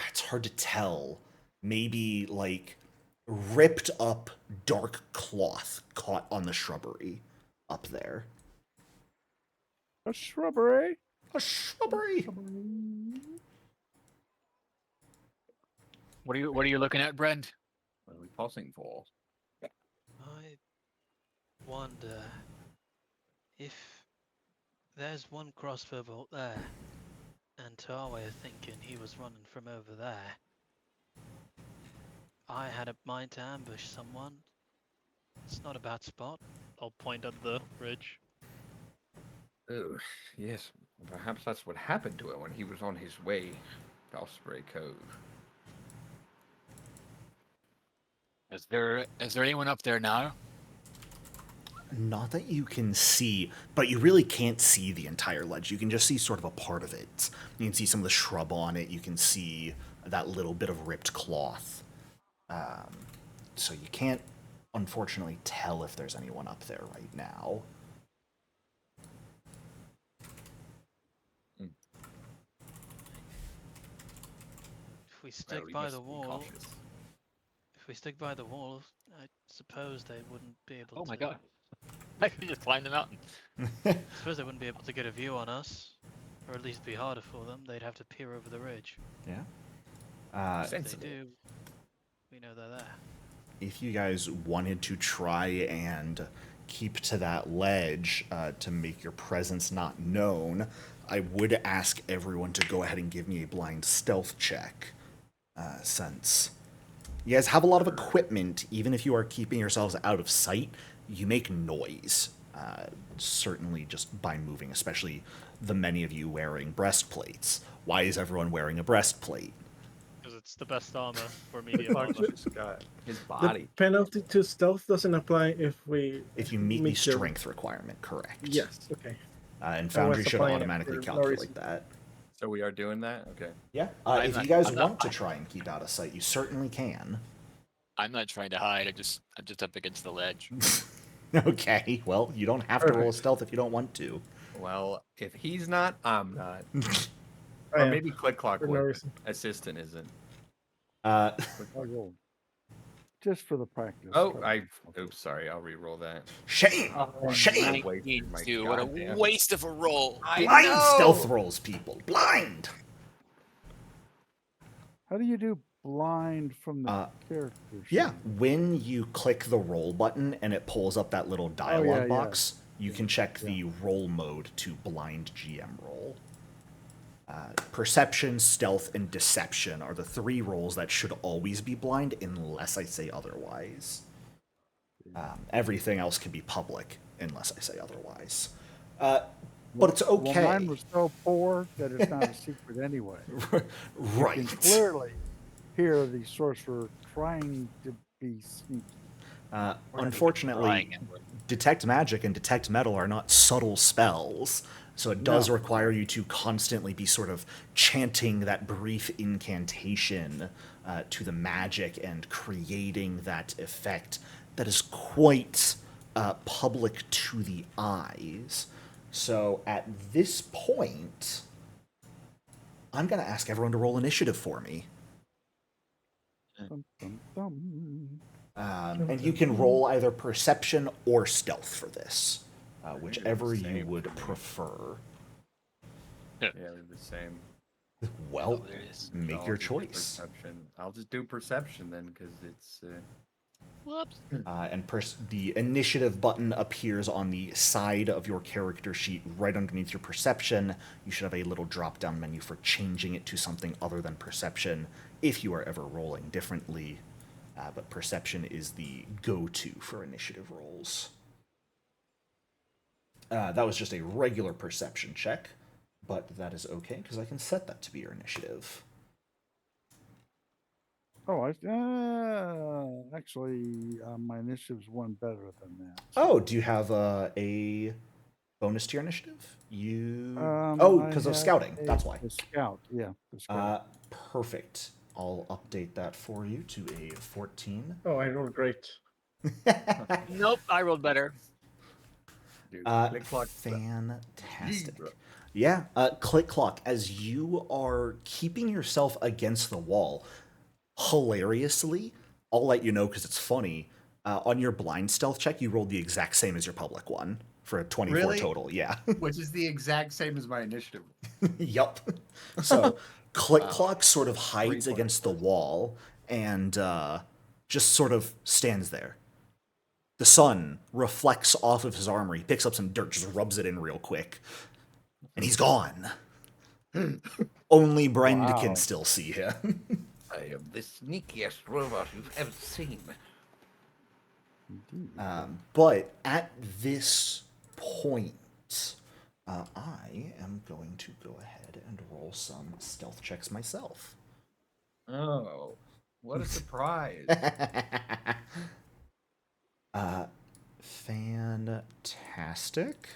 it's hard to tell, maybe like ripped up dark cloth caught on the shrubbery up there. A shrubbery. A shrubbery. What are you looking at, Brent? What are we pausing for? I wonder if there's one crossbow bolt there, and to our way of thinking, he was running from over there. I had a mind to ambush someone. It's not a bad spot. I'll point at the ridge. Oh, yes. Perhaps that's what happened to him when he was on his way to Osprey Cove. Is there anyone up there now? Not that you can see, but you really can't see the entire ledge. You can just see sort of a part of it. You can see some of the shrub on it. You can see that little bit of ripped cloth. So you can't, unfortunately, tell if there's anyone up there right now. If we stick we by must the be wall, cautious. if we stick by the wall, I suppose they wouldn't be able to. Oh my god! I could just climb the mountain. I suppose they wouldn't be able to get a view on us, or at least be harder for them. They'd have to peer over the ridge. Yeah. If they Sensible. do, we know they're there. If you guys wanted to try and keep to that ledge to make your presence not known, I would ask everyone to go ahead and give me a blind stealth check, since you guys have a lot of equipment. Even if you are keeping yourselves out of sight, you make noise, certainly just by moving, especially the many of you wearing breastplates. Why is everyone wearing a breastplate? Because it's the best armor for medium armor. Just got his The body. penalty to stealth doesn't apply if If you meet the your- strength requirement, correct. Yes. Okay. And was Foundry should applying it automatically for no calculate reason. that. So we are doing that? Okay. Yeah. I'm If not- you guys I'm not- want to try and keep out of sight, you certainly can. I'm not trying to hide. I'm just up against the ledge. Okay, well, you don't have to roll a stealth if you don't want to. Well, if he's not, I'm not. I Or am, maybe Click Clock for no would. reason. Assistant isn't. Uh, I'll go. Just for the practice. Oh, oops, sorry. I'll re-roll that. shame! Shame! Wasted my 92. What a goddamn- waste of a roll. Blind stealth rolls, people. Blind! How do you do blind from the character sheet? Yeah, when you click the roll button and it pulls up that little dialog yeah, yeah. box, you can check the roll mode to blind GM roll. Perception, stealth, and deception are the 3 rolls that should always be blind unless I say otherwise. Everything else can be public unless I say otherwise. But it's okay. Well, mine was so poor that it's not a secret anyway. You Right. can clearly hear the sorcerer trying to be sneaky. Unfortunately, Lying. Detect Magic and Detect Metal are not subtle spells, so it does require you to constantly be sort of chanting that brief incantation to the magic and creating that effect that is quite public to the eyes. So at this point, I'm going to ask everyone to roll initiative for me. Dum, dum, dum. And you can roll either perception or stealth for this, whichever you same would for me. prefer. Yeah, they're the same. Well, there it is. make I'll your just do choice. Perception. I'll just do perception then, because it's. Whoops. And the initiative button appears on the side of your character sheet right underneath your perception. You should have a little drop-down menu for changing it to something other than perception if you are ever rolling differently. But perception is the go-to for initiative rolls. That was just a regular perception check, but that is okay because I can set that to be your initiative. Oh, actually, my initiative's one better than that. Oh, do you have a bonus to your initiative? I Because of have scouting. That's why. The scout, yeah. The scout. Perfect. I'll update that for you to a 14. Oh, I rolled great. Nope, I rolled better. Dude, Uh, Click Clock. Fantastic. Zebra. Yeah, Click Clock, as you are keeping yourself against the wall, hilariously, I'll let you know because it's funny, on your blind stealth check, you rolled the exact same as your public one for a 24 Really? total. Yeah. Which is the exact same as my initiative. Yup. So Click Wow. Clock sort of hides 3 against the wall and just sort of stands there. The sun reflects off of his armor. He picks up some dirt, just rubs it in real quick, and he's gone. Only Brend Wow. can still see him. I am the sneakiest robot you've ever seen. But at this point, I am going to go ahead and roll some stealth checks myself. Oh, what a surprise. Fantastic.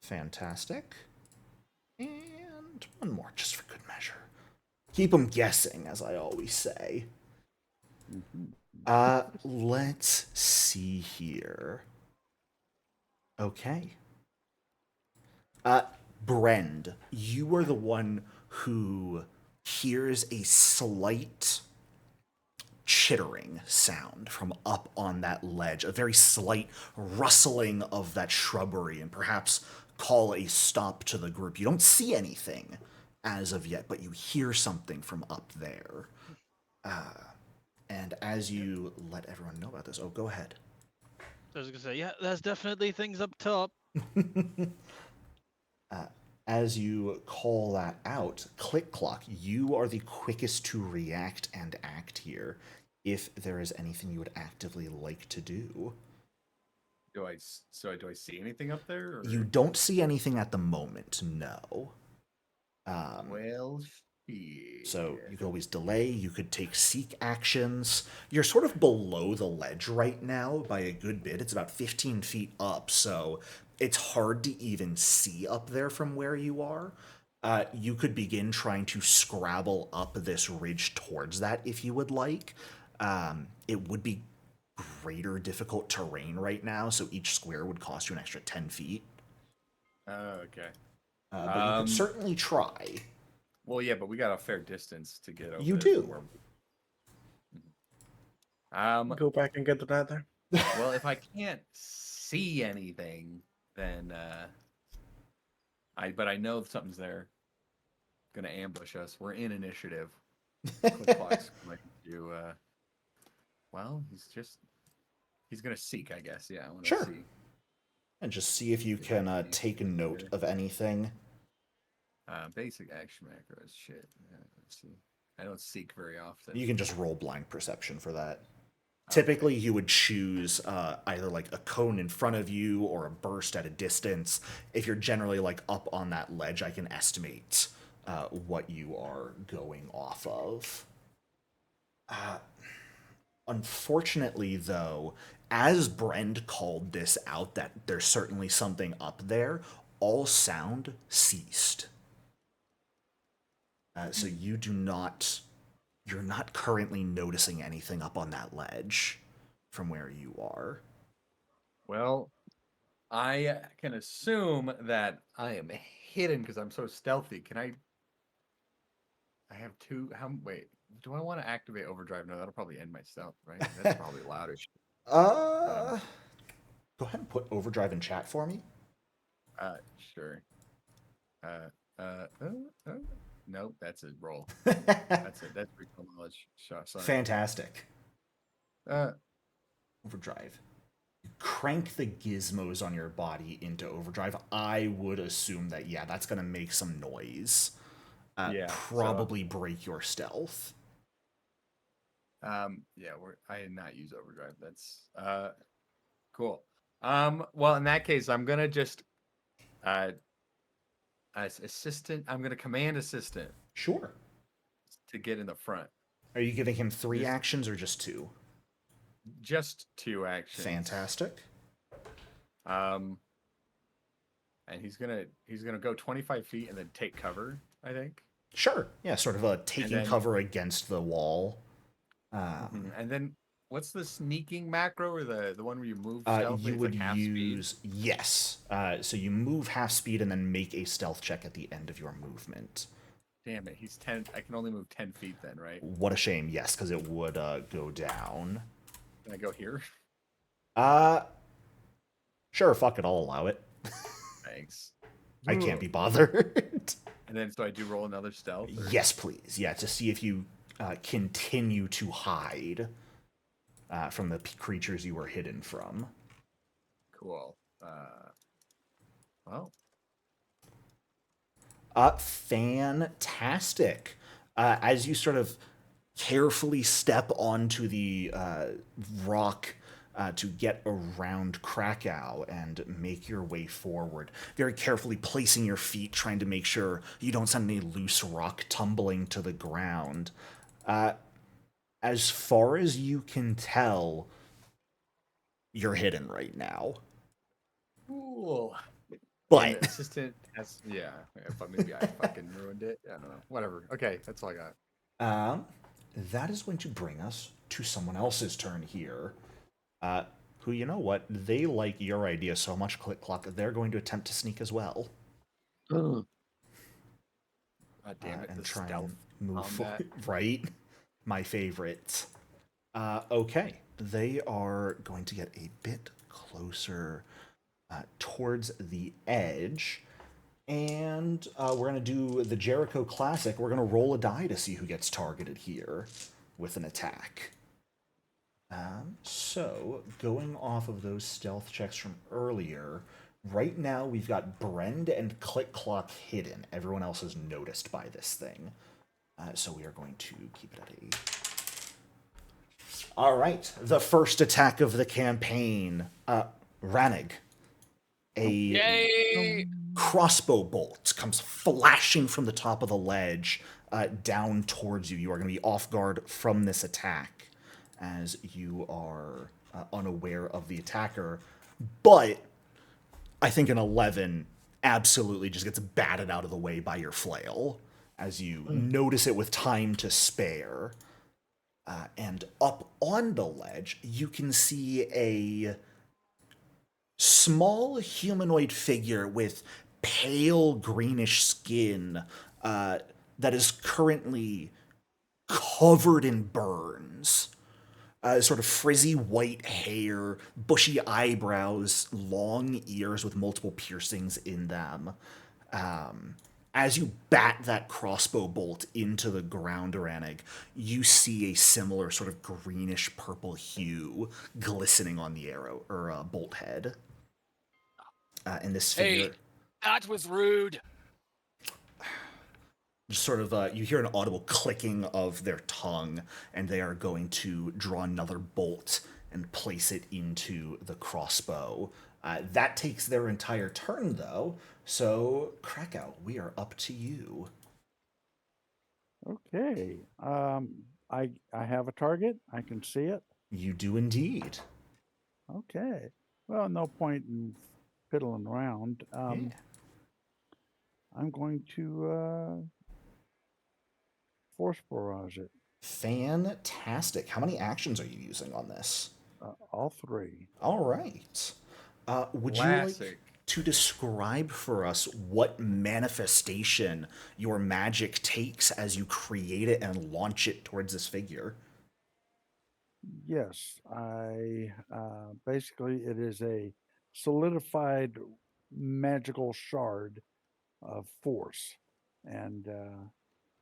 Fantastic. And one more, just for good measure. Keep them guessing, as I always say. Let's see here. Okay. Brend, you are the one who hears a slight chittering sound from up on that ledge, a very slight rustling of that shrubbery, and perhaps call a stop to the group. You don't see anything as of yet, but you hear something from up there. And as you let everyone know about this, oh, go ahead. I was gonna say, yeah, there's definitely things up top. As you call that out, Click Clock, you are the quickest to react and act here. If there is anything you would actively like to do, Do I see anything up there? Or? you don't see anything at the moment. No. Well, shit. So you could always delay. You could take seek actions. You're sort of below the ledge right now by a good bit. It's about 15 feet up, so it's hard to even see up there from where you are. You could begin trying to scrabble up this ridge towards that if you would like. It would be greater difficult terrain right now, so each square would cost you an extra 10 feet. Oh, okay. But you could certainly try. Well, yeah, but we got a fair distance to get over. You there do. from where Go back and get the ladder. well, if I can't see anything, then but I know something's there. Gonna ambush us. We're in initiative. Click Clock's going to well, he's gonna seek, I guess. Yeah, I want to Sure. see. And just see if you can take note of anything. Basic action macros. Shit. Let's see. I don't seek very often. You can just roll blind perception for that. Typically, you would choose either like a cone in front of you or a burst at a distance. If you're generally like up on that ledge, I can estimate what you are going off of. Unfortunately, though, as Brend called this out, that there's certainly something up there, all sound ceased. So you're not currently noticing anything up on that ledge from where you are. Well, I can assume that I am hidden because I'm so stealthy. Can I have two. Wait, do I want to activate overdrive? No, that'll probably end my stealth, right? That's probably loud as shit. Go ahead and put overdrive in chat for me. Sure. Nope, that's a roll. That's it. That's recall knowledge. Sorry. Fantastic. Overdrive. You crank the gizmos on your body into overdrive. I would assume that, yeah, that's going to make some noise. Probably break your stealth. I did not use overdrive. That's cool. Well, in that case, I'm gonna just as assistant, I'm gonna command assistant. Sure. To get in the front. Are you giving him 3 actions or just 2? Just 2 actions. Fantastic. And he's gonna go 25 feet and then take cover, I think. Sure. Yeah, sort of taking cover against the wall. And then what's the sneaking macro or the one where you move stealthily? You would like use speed? Yes. So you move half speed and then make a stealth check at the end of your movement. Damn it, he's 10. I can only move 10 feet then, right? What a shame. Yes, because it would go down. Can I go here? Sure. Fuck it. I'll allow it. Thanks. I can't be bothered. And then so I do roll another stealth. Or? Yes, please. Yeah, to see if you continue to hide from the creatures you were hidden from. Cool. Well. Fantastic. As you sort of carefully step onto the rock to get around Krakow and make your way forward, very carefully placing your feet, trying to make sure you don't send any loose rock tumbling to the ground. As far as you can tell, you're hidden right now. Cool. But the assistant has, maybe I fucking ruined it. I don't know. Whatever. Okay, that's all I got. That is going to bring us to someone else's turn here. Who, you know what? They like your idea so much, Click Clock, they're going to attempt to sneak as well. God damn it. And the try stealth and move combat. forward. Right? My favorite. Okay. They are going to get a bit closer towards the edge. And we're going to do the Jericho Classic. We're going to roll a die to see who gets targeted here with an attack. So, going off of those stealth checks from earlier, right now we've got Brend and Click Clock hidden. Everyone else is noticed by this thing. So we are going to keep it at a... All right, the first attack of the campaign. Ranig. Yay! Crossbow bolt comes flashing from the top of the ledge down towards you. You are going to be off guard from this attack as you are unaware of the attacker. But I think an 11 absolutely just gets batted out of the way by your flail as you notice it with time to spare. And up on the ledge, you can see a small humanoid figure with pale greenish skin that is currently covered in burns. Sort of frizzy white hair, bushy eyebrows, long ears with multiple piercings in them. As you bat that crossbow bolt into the ground, Ranig, you see a similar sort of greenish purple hue glistening on the arrow or bolt head. And this figure, Hey, that was rude. just sort of, you hear an audible clicking of their tongue, and they are going to draw another bolt and place it into the crossbow. That takes their entire turn, though. So, Krakow, we are up to you. Okay. I have a target. I can see it. You do indeed. Okay. Well, no point in fiddling around. Yeah. I'm going to force barrage it. Fantastic. How many actions are you using on this? All three. All right. Would you like to describe for us what manifestation your magic takes as you create it and launch it towards this figure? Yes, I basically it is a solidified magical shard of force, and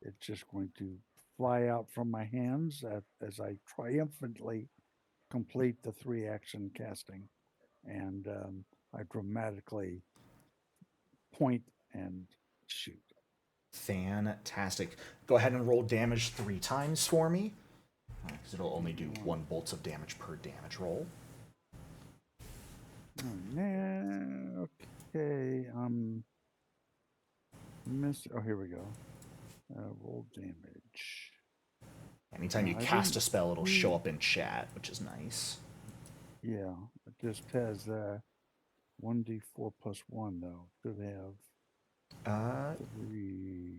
it's just going to fly out from my hands as I triumphantly complete the 3-action casting, and I dramatically point and shoot. Fantastic. Go ahead and roll damage 3 times for me, because it'll only do 1 bolt of damage per damage roll. Okay, oh, here we go. Roll damage. Anytime you I cast a didn't spell, it'll see- show up in chat, which is nice. Yeah, it just has 1d4 plus 1 though. Could have 3.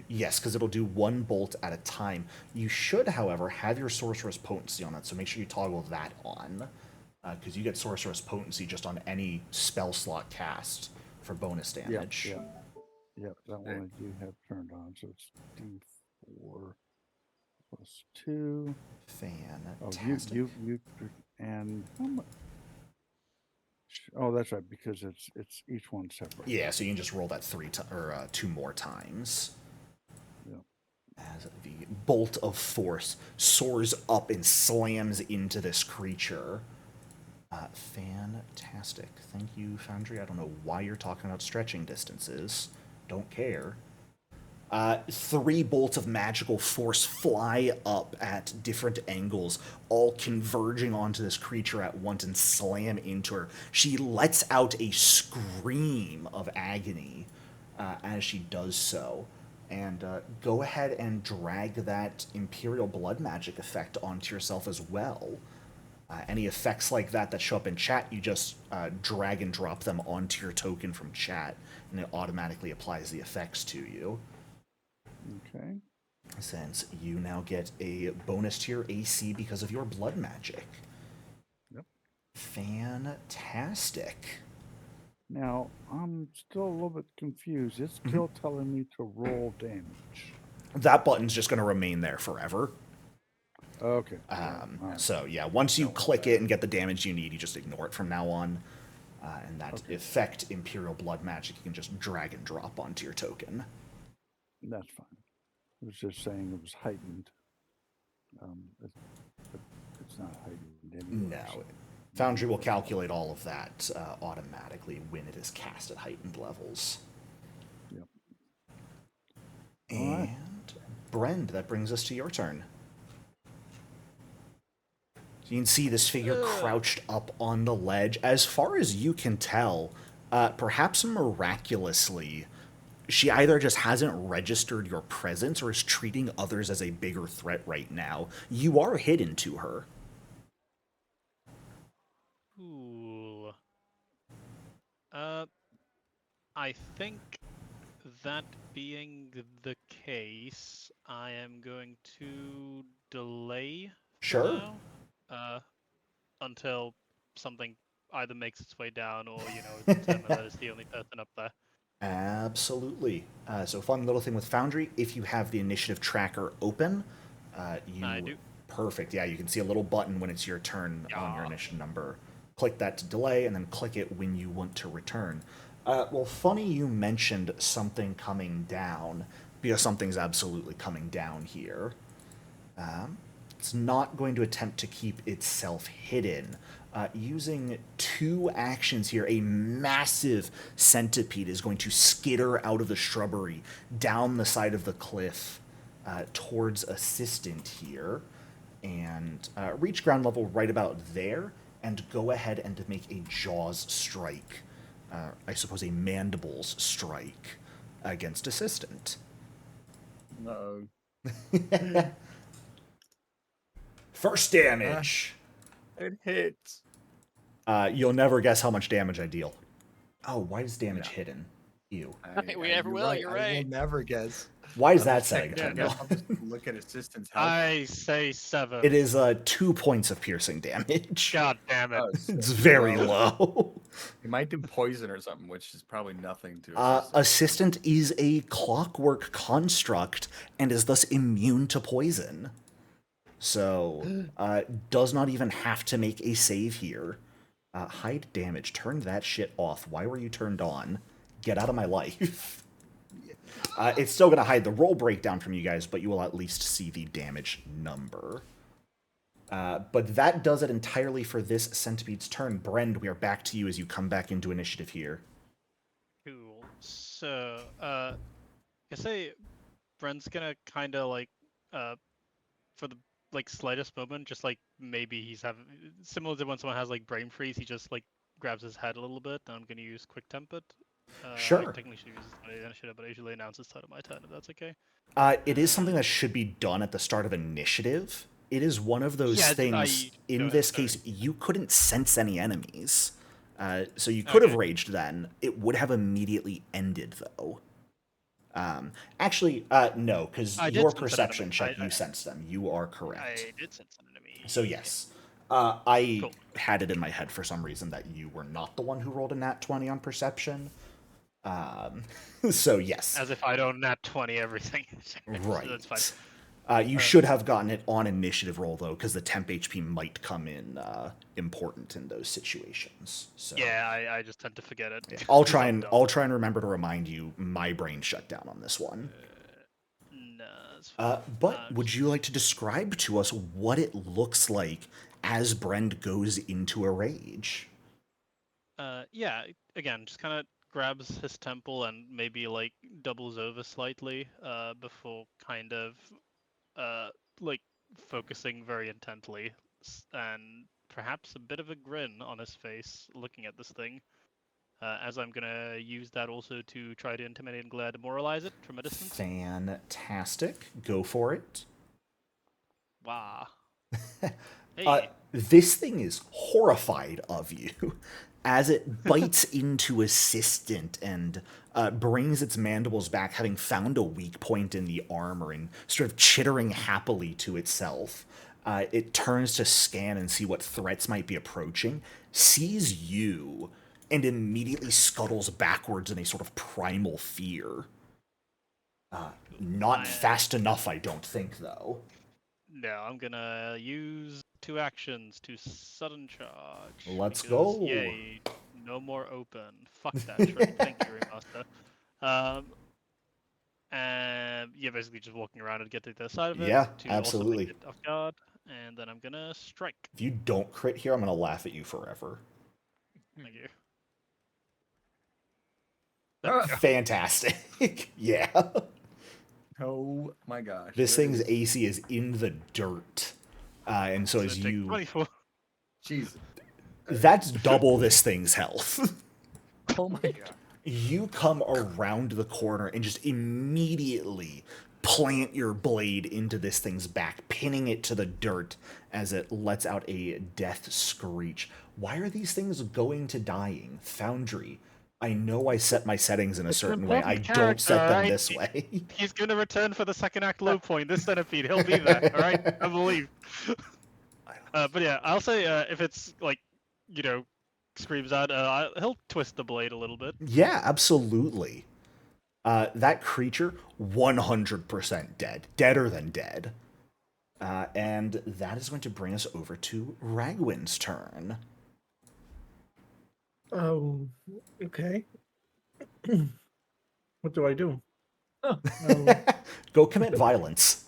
Yes, because it'll do 1 bolt at a time. You should, however, have your Sorcerer's Potency on that, so make sure you toggle that on, because you get Sorcerer's Potency just on any spell slot cast for bonus damage. Yeah, that one I do have turned on, so it's d4 plus 2. Fantastic. You and how much? Oh, that's right, because it's each one separate. Yeah, so you can just roll that 2 more times. Yeah. As the bolt of force soars up and slams into this creature. Fantastic. Thank you, Foundry. I don't know why you're talking about stretching distances. Don't care. 3 bolts of magical force fly up at different angles, all converging onto this creature at once and slam into her. She lets out a scream of agony as she does so. And go ahead and drag that Imperial Blood Magic effect onto yourself as well. Any effects like that show up in chat, you just drag and drop them onto your token from chat, and it automatically applies the effects to you. Okay. Since you now get a bonus to your AC because of your blood magic. Yep. Fantastic. Now, I'm still a little bit confused. It's still telling me to roll damage. That button's just going to remain there forever. Okay. So, yeah, once you click it and get the damage you need, you just ignore it from now on. And that Okay. effect, Imperial Blood Magic, you can just drag and drop onto your token. That's fine. It was just saying it was heightened. But it's not heightened anyway. No. so- Foundry will calculate all of that automatically when it is cast at heightened levels. Yep. And All right. Brend, that brings us to your turn. So you can see this figure crouched up on the ledge. As far as you can tell, perhaps miraculously, she either just hasn't registered your presence or is treating others as a bigger threat right now. You are hidden to her. Cool. I think that being the case, I am going to delay for Sure. now, until something either makes its way down or, determine that it's the only person up there. Absolutely. So fun little thing with Foundry, if you have the initiative tracker open, you... I do. Perfect. Yeah, you can see a little button when it's your turn on your Yeah. initiative number. Click that to delay, and then click it when you want to return. Well, funny you mentioned something coming down, because something's absolutely coming down here. It's not going to attempt to keep itself hidden. Using 2 actions here, a massive centipede is going to skitter out of the shrubbery, down the side of the cliff, towards Assistant here, and reach ground level right about there, and go ahead and make a Jaws strike. I suppose a Mandibles strike against Assistant. No. First damage. It hits. You'll never guess how much damage I deal. Oh, why is damage hidden? Ew. We never will, you're I right. will never guess. Why is I'll that just setting check turned it. on? I'll just look at assistant's health. I say 7. It is 2 points of piercing damage. God damn it. Oh, It's very low. He might do poison or something, which is probably nothing to Assistant is a clockwork construct and is thus immune to poison. So, does not even have to make a save here. Hide damage. Turn that shit off. Why were you turned on? Get out of my life. It's still going to hide the roll breakdown from you guys, but you will at least see the damage number. But that does it entirely for this centipede's turn. Brend, we are back to you as you come back into initiative here. Cool. So, I say Brent's gonna kind of for the slightest moment, just maybe he's having similar to when someone has brain freeze. He just grabs his head a little bit. And I'm gonna use quick tempered. Sure. I technically should use this initiative, but I usually announce the start of my turn if that's okay. It is something that should be done at the start of initiative. It is one of those Yeah, things. In go this ahead, case, you couldn't sense any enemies. So you could Okay. have raged then. It would have immediately ended, though. Actually, no, because I did your sense an perception enemy. check, you sensed them. You are correct. I did sense an enemy. So yes. I Cool. had it in my head for some reason that you were not the one who rolled a nat 20 on perception. So yes. As if I don't nat 20 everything. Right. That's fine. You should have gotten it on initiative roll, though, because the temp HP might come in important in those situations. So Yeah, I just tend to forget it. yeah. I'll try and remember to remind you. My brain shut down on this one. No, it's fine. But would you like to describe to us what it looks like as Brend goes into a rage? Yeah, again, just kind of grabs his temple and maybe doubles over slightly before kind of focusing very intently and perhaps a bit of a grin on his face looking at this thing. As I'm gonna use that also to try to intimidate and glare demoralize it from a distance. Fantastic. Go for it. Wow. Hey. This thing is horrified of you as it bites into Assistant and brings its mandibles back, having found a weak point in the armor and sort of chittering happily to itself. It turns to scan and see what threats might be approaching, sees you, and immediately scuttles backwards in a sort of primal fear. Not fast enough, I don't think, though. No, I'm gonna use 2 actions to sudden charge. Let's because, go. Yay, No more open. Fuck that trick. Thank you, Remaster. And yeah, basically just walking around and get to the side of it Yeah, to absolutely. also make it off guard, and then I'm gonna strike. If you don't crit here, I'm gonna laugh at you forever. Thank you. Ah, There we go. Fantastic. Yeah. Oh my gosh. This there thing's is- AC is in the dirt. And so So as take you... 24. Jesus. That's double this thing's health. Oh my god. You come around the corner and just immediately plant your blade into this thing's back, pinning it to the dirt as it lets out a death screech. Why are these things going to dying? Foundry, I know I set my settings in a It's an certain way. I important don't set character, them alright? this way. He's gonna return for the second act low point. This centipede, he'll be there. All right, I believe. But yeah, I'll say if it's like, screams out, he'll twist the blade a little bit. Yeah, absolutely. That creature, 100% dead. Deader than dead. And that is going to bring us over to Ragwin's turn. Okay. What do I do? Go commit violence.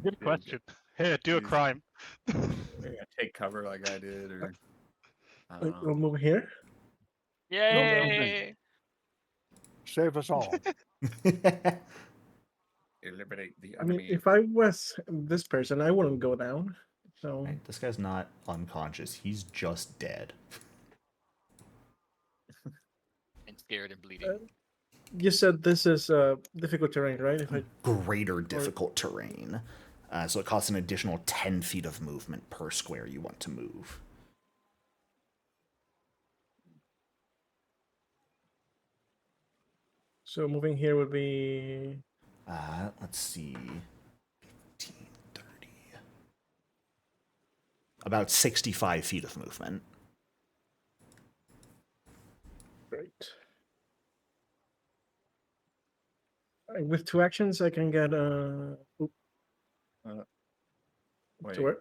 Good question. Here, do a crime. Maybe I take cover like I did, or I don't I'll know. move here. Yay! Save us all. Eliminate the I mean, enemy. if I was this person, I wouldn't go down. So Right, this guy's not unconscious. He's just dead. And scared and bleeding. you said this is difficult terrain, right? If I Greater difficult terrain. So it costs an additional 10 feet of movement per square you want to move. so moving here would be Let's see. 15, 30. About 65 feet of movement. great. With 2 actions, I can get Wait. to where?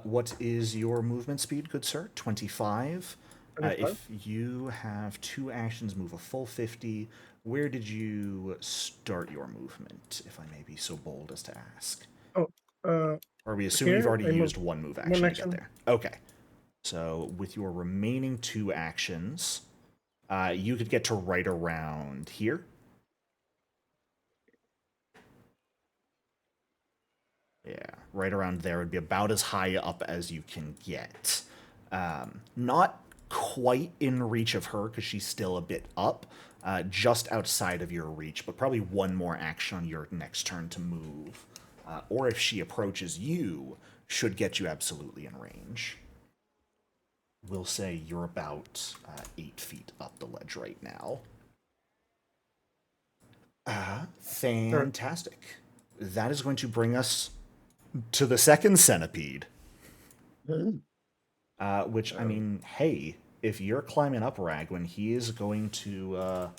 What is your movement speed, good sir? 25. 25? If you have 2 actions, move a full 50. Where did you start your movement, if I may be so bold as to ask? Uh, Or we assume you've here, already I used moved one move one action to action. get there. Okay. So with your remaining 2 actions, you could get to right around here. Yeah, right around there would be about as high up as you can get. Not quite in reach of her because she's still a bit up, just outside of your reach, but probably one more action on your next turn to move. Or if she approaches you, should get you absolutely in range. We'll say you're about 8 feet up the ledge right now. Fantastic. That is going to bring us to the second centipede. Which, I mean, hey, if you're climbing up Ragwin, he is going to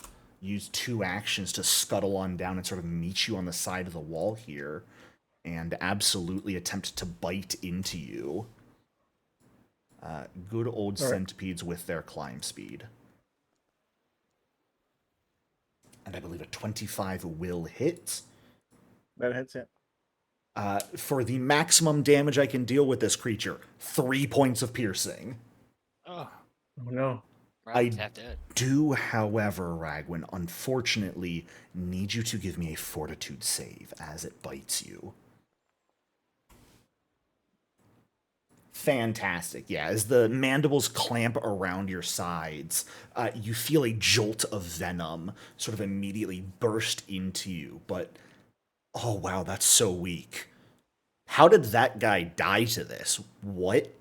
use 2 actions to scuttle on down and sort of meet you on the side of the wall here and absolutely attempt to bite into you. Good old centipedes with their climb speed. And I believe a 25 will hit. That hits it. For the maximum damage I can deal with this creature, 3 points of piercing. Oh, Oh no. I tapped out. do, however, Ragwin, unfortunately, need you to give me a fortitude save as it bites you. Fantastic. Yeah, as the mandibles clamp around your sides, you feel a jolt of venom sort of immediately burst into you, but oh wow, that's so weak. How did that guy die to this? What?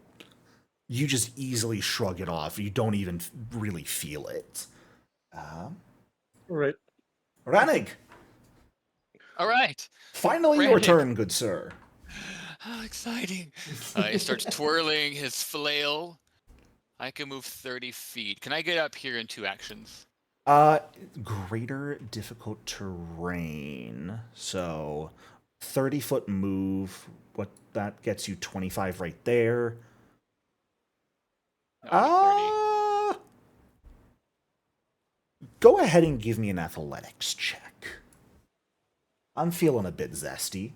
You just easily shrug it off. You don't even really feel it. Right. Ranig, All right. finally your Ranig. turn, good sir. How exciting. He starts twirling his flail. I can move 30 feet. Can I get up here in 2 actions? Greater difficult terrain. So 30-foot move. What that gets you 25 right there. No, Go ahead and give me an athletics check. I'm feeling a bit zesty.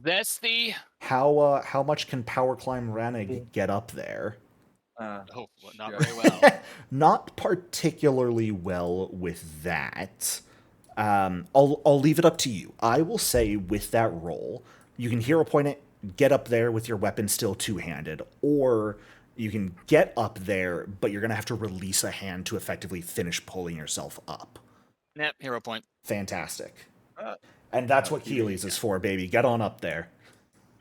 Zesty. How much can Power Climb Reneg get up there? Oh, well, not yeah. very well. Not particularly well with that. I'll leave it up to you. I will say with that roll, you can hero point it, get up there with your weapon still two-handed, or you can get up there, but you're gonna have to release a hand to effectively finish pulling yourself up. Yep, hero point. Fantastic. Uh, And that's no, what Keeley's is for, baby. Get on up there.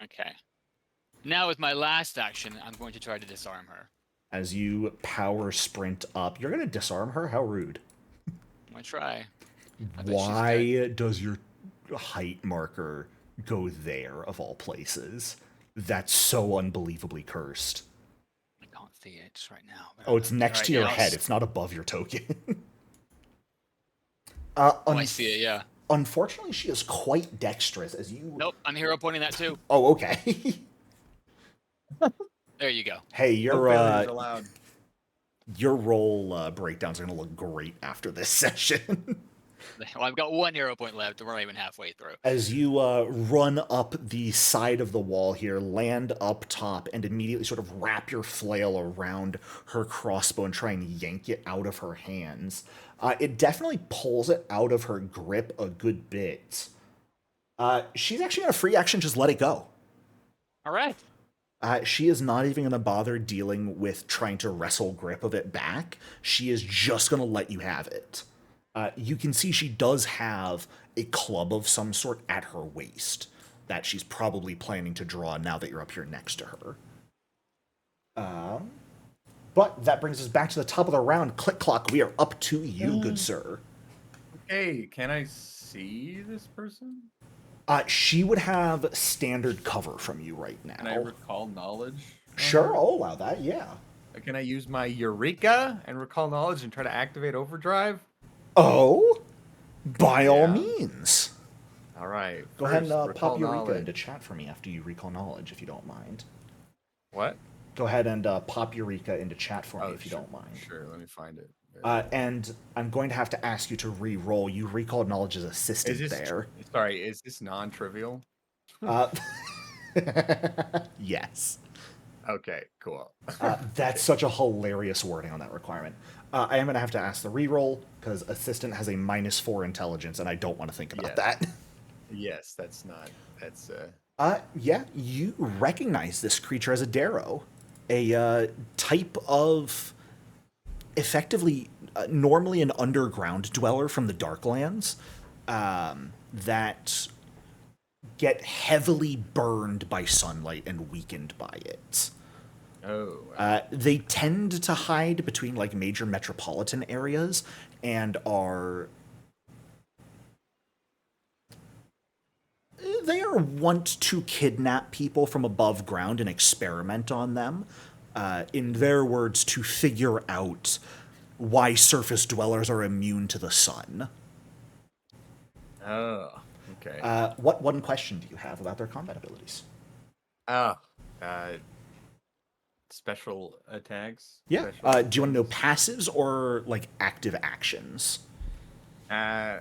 Okay. Now with my last action, I'm going to try to disarm her. As you power sprint up, you're gonna disarm her? How rude. I'm gonna try. I bet she's Why does your height marker go there, of all places? That's so unbelievably cursed. I can't see it right now. but Oh, it's I'm- next alright, to your yeah, I'll head. s- It's not above your token. Oh, I see it, yeah. Unfortunately, she is quite dexterous as you... Nope, I'm hero pointing that too. Oh, okay. There you go. Hey, No failures allowed. your roll breakdowns are going to look great after this session. Well, I've got one hero point left, and we're not even halfway through. As you run up the side of the wall here, land up top, and immediately sort of wrap your flail around her crossbow and try and yank it out of her hands, it definitely pulls it out of her grip a good bit. She's actually going to free action just let it go. All right. She is not even going to bother dealing with trying to wrestle grip of it back. She is just going to let you have it. You can see she does have a club of some sort at her waist that she's probably planning to draw now that you're up here next to her. But that brings us back to the top of the round. Click clock, we are up to you, good sir. Okay, can I see this person? She would have standard cover from you right Can I now. recall knowledge? on Sure, her? I'll allow that, yeah. Can I use my Eureka and recall knowledge and try to activate overdrive? Oh, by all Yeah. means. All right. Go ahead first, and recall pop Eureka knowledge. into chat for me after you recall knowledge, if you don't mind. What? Go ahead and pop Eureka into chat for me Oh, if you sure, don't mind. Sure, let me find it. And I'm going to have to ask you to re-roll. You recalled knowledge as assistant is this there. Sorry, is this non-trivial? Uh, yes. Okay, cool. That's such a hilarious wording on that requirement. I am going to have to ask the re-roll because assistant has a -4 intelligence, and I don't want to think about that. Yes, that's not. That's Yeah, you recognize this creature as a Darrow, a type of effectively normally an underground dweller from the Darklands that get heavily burned by sunlight and weakened by it. They tend to hide between like major metropolitan areas and they are wont to kidnap people from above ground and experiment on them. In their words, to figure out why surface dwellers are immune to the sun. Oh, okay. What one question do you have about their combat abilities? Special attacks. Yeah. Special Do you want to know things? passives or like active actions? I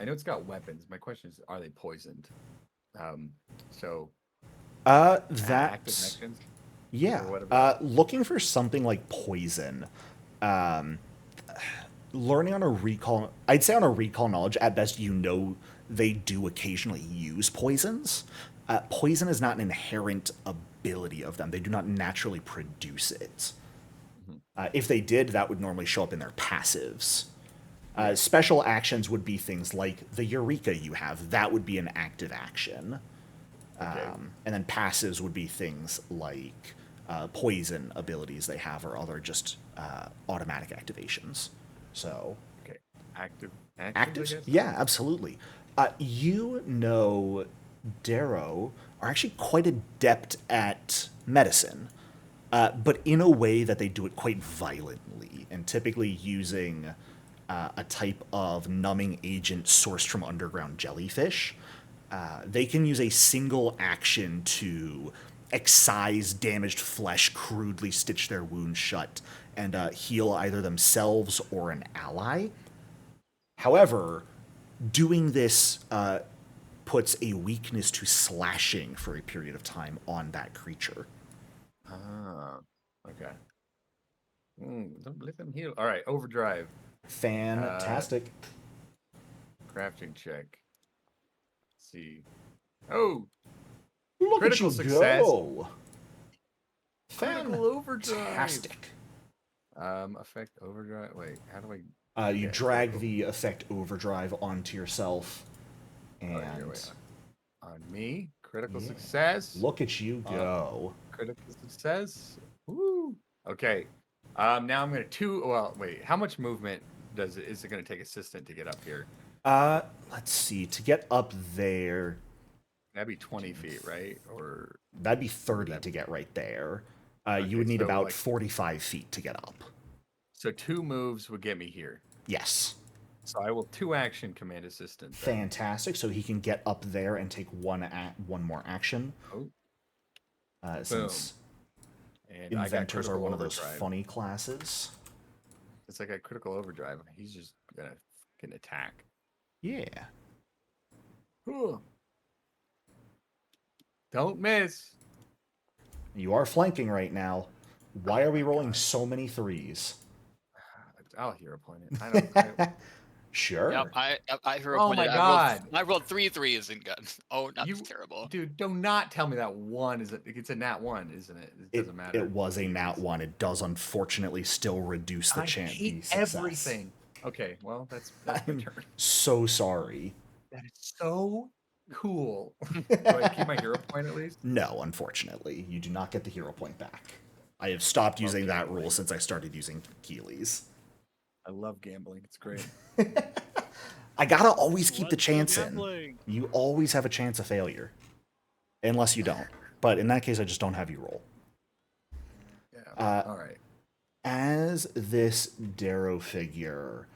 know it's got weapons. My question is, are they poisoned? So active That's actions. yeah. Or what about- Looking for something like poison. Learning on a recall, I'd say on a recall knowledge, at best you know they do occasionally use poisons. Poison is not an inherent ability of them. They do not naturally produce it. If they did, that would normally show up in their passives. Special actions would be things like the Eureka you have. That would be an active action. Okay. And then passives would be things like poison abilities they have or other just automatic activations. So Okay. Active. I actives? guess? Yeah, absolutely. You know Darrow are actually quite adept at medicine, but in a way that they do it quite violently, and typically using a type of numbing agent sourced from underground jellyfish. They can use a single action to excise damaged flesh, crudely stitch their wounds shut, and heal either themselves or an ally. However, doing this puts a weakness to slashing for a period of time on that creature. Ah, okay. Don't let them heal. All right, overdrive. Fantastic. Crafting check. Let's see. Oh, Look critical at you success. go. Critical overdrive. Fantastic. Effect overdrive. Wait, how do I? You Yeah, drag critical. the effect overdrive onto yourself, and Oh, here, wait. On me, critical Yeah. success. look at you go. Critical success. Woo. Okay. Now I'm gonna Well, wait. How much movement is it gonna take assistant to get up here? Let's see. To get up there, That'd be 20 feet, right? Or that'd be 30 to get right there. Okay, You would need so, about like- 45 feet to get up. so 2 moves would get me here. Yes. So I will 2 action command assistant. then. Fantastic. So he can get up there and take one more action. Oh, Since and I got inventors are critical one of those overdrive. funny classes. It's like a critical overdrive. He's just gonna fucking attack. Yeah. Ooh. Don't miss. You are flanking right now. Why are we rolling so many threes? I'll hero point it. I don't. Sure. Yep, I hero Oh pointed. my God. I rolled 3 threes and got. Oh, that's You- terrible. Dude, do not tell me that one is it's a nat 1, isn't it? It doesn't matter. It was a nat 1. It does unfortunately still reduce the I chance. hate everything. Okay, well that's my I'm turn. so sorry. That is so cool. Do I keep my hero point at least? No, unfortunately, you do not get the hero point back. I have stopped using Okay, that wait. rule since I started using Keeley's. I love gambling. It's great. I gotta always keep the Let's go chance in. gambling. You always have a chance of failure. Unless you don't. But in that case, I just don't have you roll. Yeah. All right. As this Darrow figure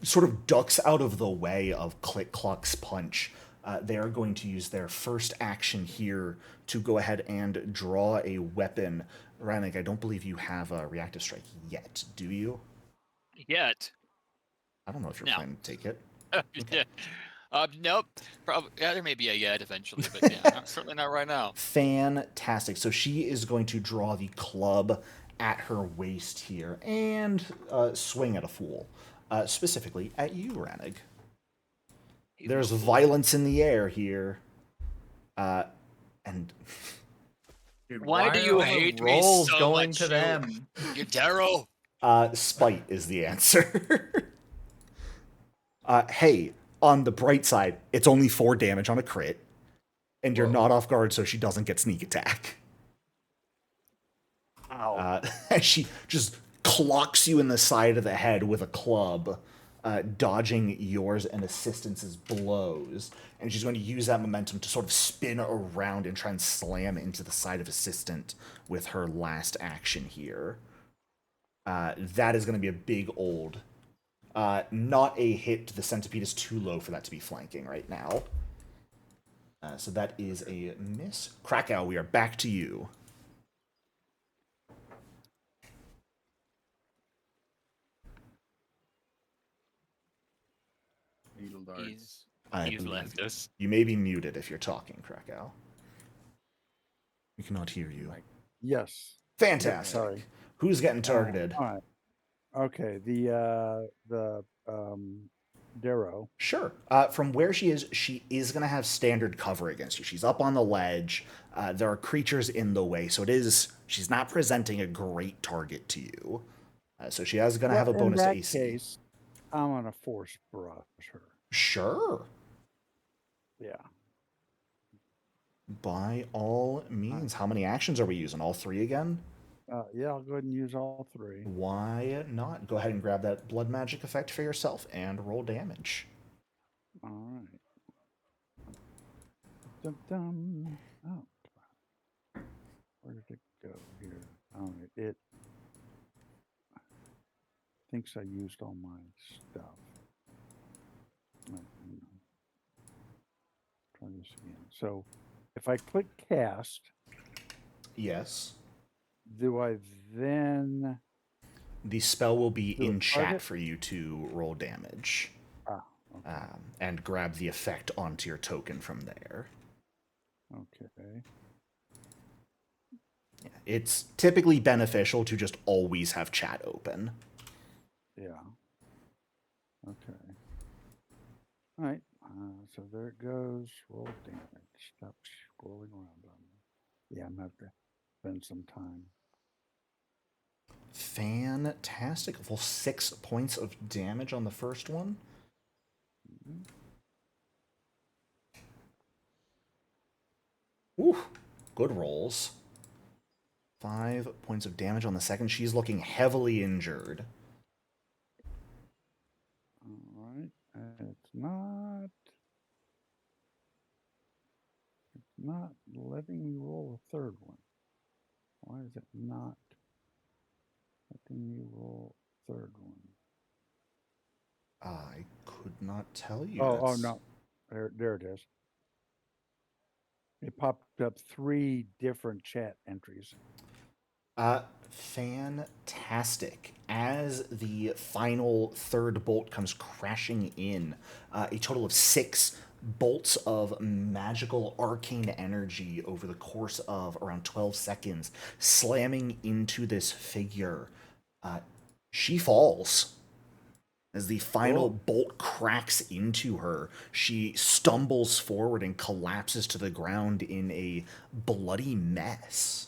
sort of ducks out of the way of Click Cluck's punch, they are going to use their first action here to go ahead and draw a weapon. Rannick, I don't believe you have a reactive strike yet, do you? Yet. I don't know if you're No. planning to take it. Yeah. Nope. Probably. Yeah, there may be a yet eventually, but yeah, certainly not right now. Fantastic. So she is going to draw the club at her waist here and swing at a fool. Specifically at you, Rannig. There's violence in the air here. And Dude, Why do are you all the hate me rolls so going much, to you- them? You're Darrow. spite is the answer. Hey, on the bright side, it's only 4 damage on a crit. And you're Whoa. not off guard, so she doesn't get sneak attack. Ow. She just clocks you in the side of the head with a club, dodging yours and Assistance's blows. And she's going to use that momentum to sort of spin around and try and slam into the side of Assistant with her last action here. That is going to be a big old. Not a hit. The centipede is too low for that to be flanking right now. So that is a miss. Krakow, we are back to you. Needle darts. I He's believe left us. you may be muted if you're talking, Krakow. We cannot hear you. Yes. Fantastic. Sorry. Who's getting targeted? All right. Okay. The Darrow. Sure. From where she is going to have standard cover against you. She's up on the ledge. There are creatures in the way, so she's not presenting a great target to you. So she is going to have a bonus in that AC. case, I'm gonna force brush her. Sure. Yeah. By all means. How many actions are we using? All 3 again? Yeah, I'll go ahead and use all 3. Why not? Go ahead and grab that blood magic effect for yourself and roll damage. All right. Dum, dum. Oh, where did it go here? All right, it thinks I used all my stuff. Hang on. Try this again. So, if I click cast, Yes. Do I then? The spell will be Do it in chat private? for you to roll damage Okay. and grab the effect onto your token from there. Okay. Yeah. It's typically beneficial to just always have chat open. Yeah. Okay. All right. So there it goes. Roll damage. Stop scrolling around on me. Yeah, I'm gonna have to spend some time. Fantastic. Full 6 points of damage on the first one. Mhm. Ooh, good rolls. 5 points of damage on the second. She's looking heavily injured. All right. It's not letting me roll a third one. Why is it not letting me roll a third one? I could not tell you. Oh no. There it is. It popped up 3 different chat entries. Fantastic. As the final third bolt comes crashing in, a total of 6 bolts of magical arcane energy over the course of around 12 seconds, slamming into this figure. She falls. As the final bolt cracks into her, she stumbles forward and collapses to the ground in a bloody mess.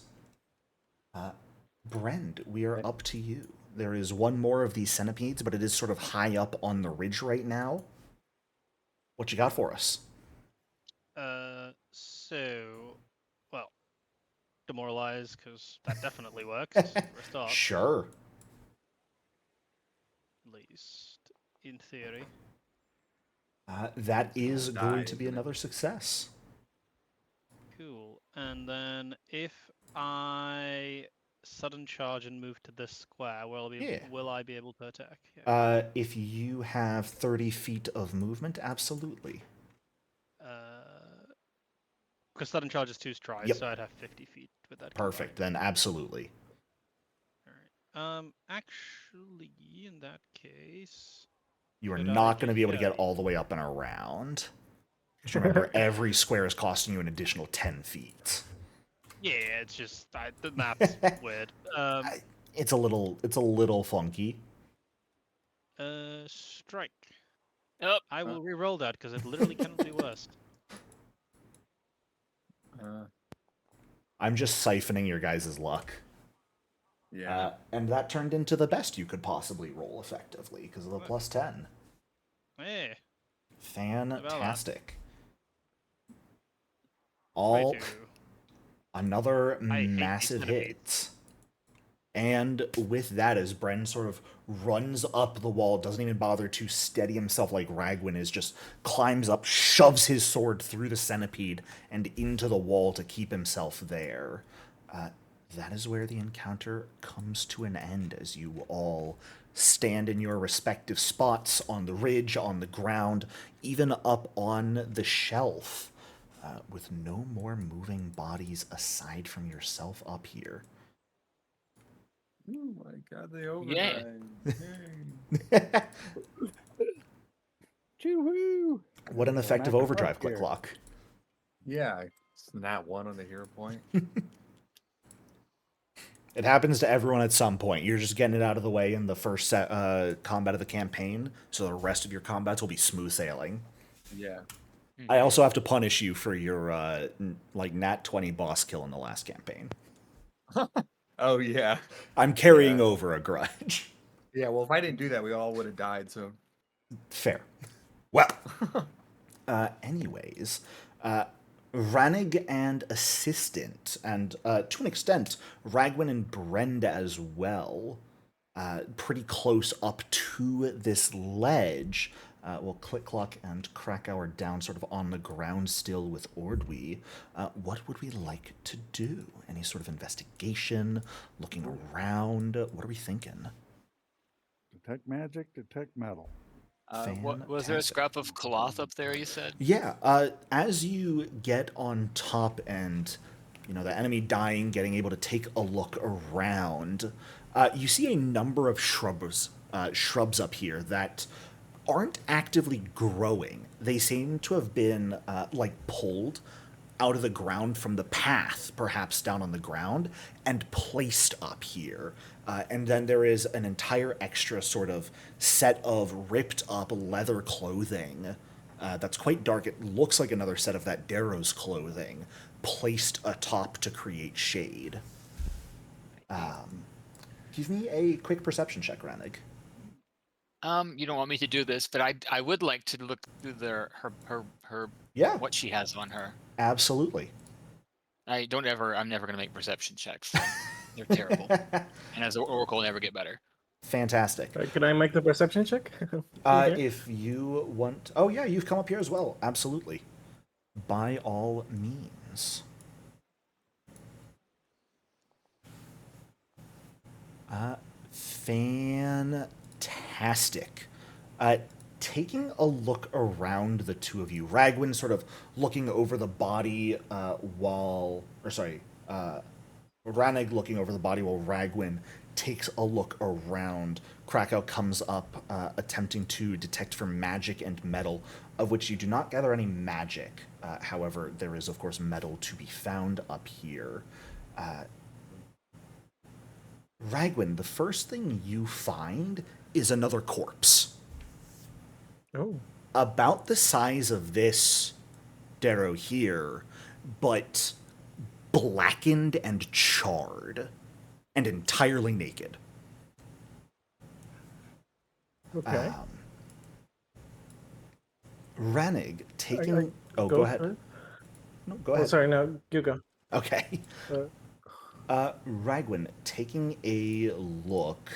Brend, we are up to you. There is one more of these centipedes, but it is sort of high up on the ridge right now. What you got for us? Well, demoralize, because that definitely works for a start, Sure. at least in theory. That is Die, going to be isn't it? another success. Cool. And then if I sudden charge and move to this square, will I be able to attack? Yeah. If you have 30 feet of movement, absolutely. Because sudden charge is 2 strides, Yep. so I'd have 50 feet with that. Perfect, then absolutely. All right. Actually, in that case, You are could I not going to do be able to get 30? all the way up and around. Just remember, every square is costing you an additional 10 feet. Yeah, it's just the map's weird. It's a little funky. Strike. Oh, I will re-roll that because it literally cannot be worse. I'm just siphoning your guys' luck. Yeah. And that turned into the best you could possibly roll effectively because of the plus 10. Yeah. Fantastic. Another massive hit. And with that, as Bren sort of runs up the wall, doesn't even bother to steady himself like Ragwin is, just climbs up, shoves his sword through the centipede and into the wall to keep himself there. That is where the encounter comes to an end as you all stand in your respective spots on the ridge, on the ground, even up on the shelf, with no more moving bodies aside from yourself up here. Oh my god, they overdrive. Choo-hoo! What an effective Mac overdrive, Clock here. Click Clock. Yeah, it's not 1 on the hero point. It happens to everyone at some point. You're just getting it out of the way in the first combat of the campaign, so the rest of your combats will be smooth sailing. Yeah. I also have to punish you for your nat 20 boss kill in the last campaign. Oh yeah. I'm carrying over a grudge. Yeah, well, if I didn't do that, we all would have died. So fair. Well, anyways, Ranig and Assistant, and to an extent, Ragwin and Brenda as well, pretty close up to this ledge. We'll Click Clock and Krakauer down sort of on the ground still with Ordwi. What would we like to do? Any sort of investigation? Looking around? What are we thinking? Detect magic, detect metal. Was there a scrap of cloth up there, you said? Yeah, as you get on top and the enemy dying, getting able to take a look around, you see a number of shrubs up here that aren't actively growing. They seem to have been pulled out of the ground from the path, perhaps down on the ground, and placed up here. And then there is an entire extra sort of set of ripped up leather clothing that's quite dark. It looks like another set of that Darrow's clothing placed atop to create shade. Give me a quick perception check, Ranig. You don't want me to do this, but I would like to look through her Yeah, what she has on her. absolutely. I'm never gonna make perception checks. They're terrible. And as an oracle, I'll never get better. Fantastic. Can I make the perception check? Okay. If you want... Oh, yeah, you've come up here as well. Absolutely. By all means. Fantastic. Taking a look around the two of you, Ragwin sort of looking over the body Ranig looking over the body while Ragwin takes a look around. Krakow comes up, attempting to detect for magic and metal, of which you do not gather any magic. However, there is, of course, metal to be found up here. Ragwin, the first thing you find is another corpse. Oh. About the size of this Darrow here, but blackened and charred, and entirely naked. Okay. Ranig taking... go ahead. No, go ahead. Oh, sorry, no, you go. Okay. Ragwin, taking a look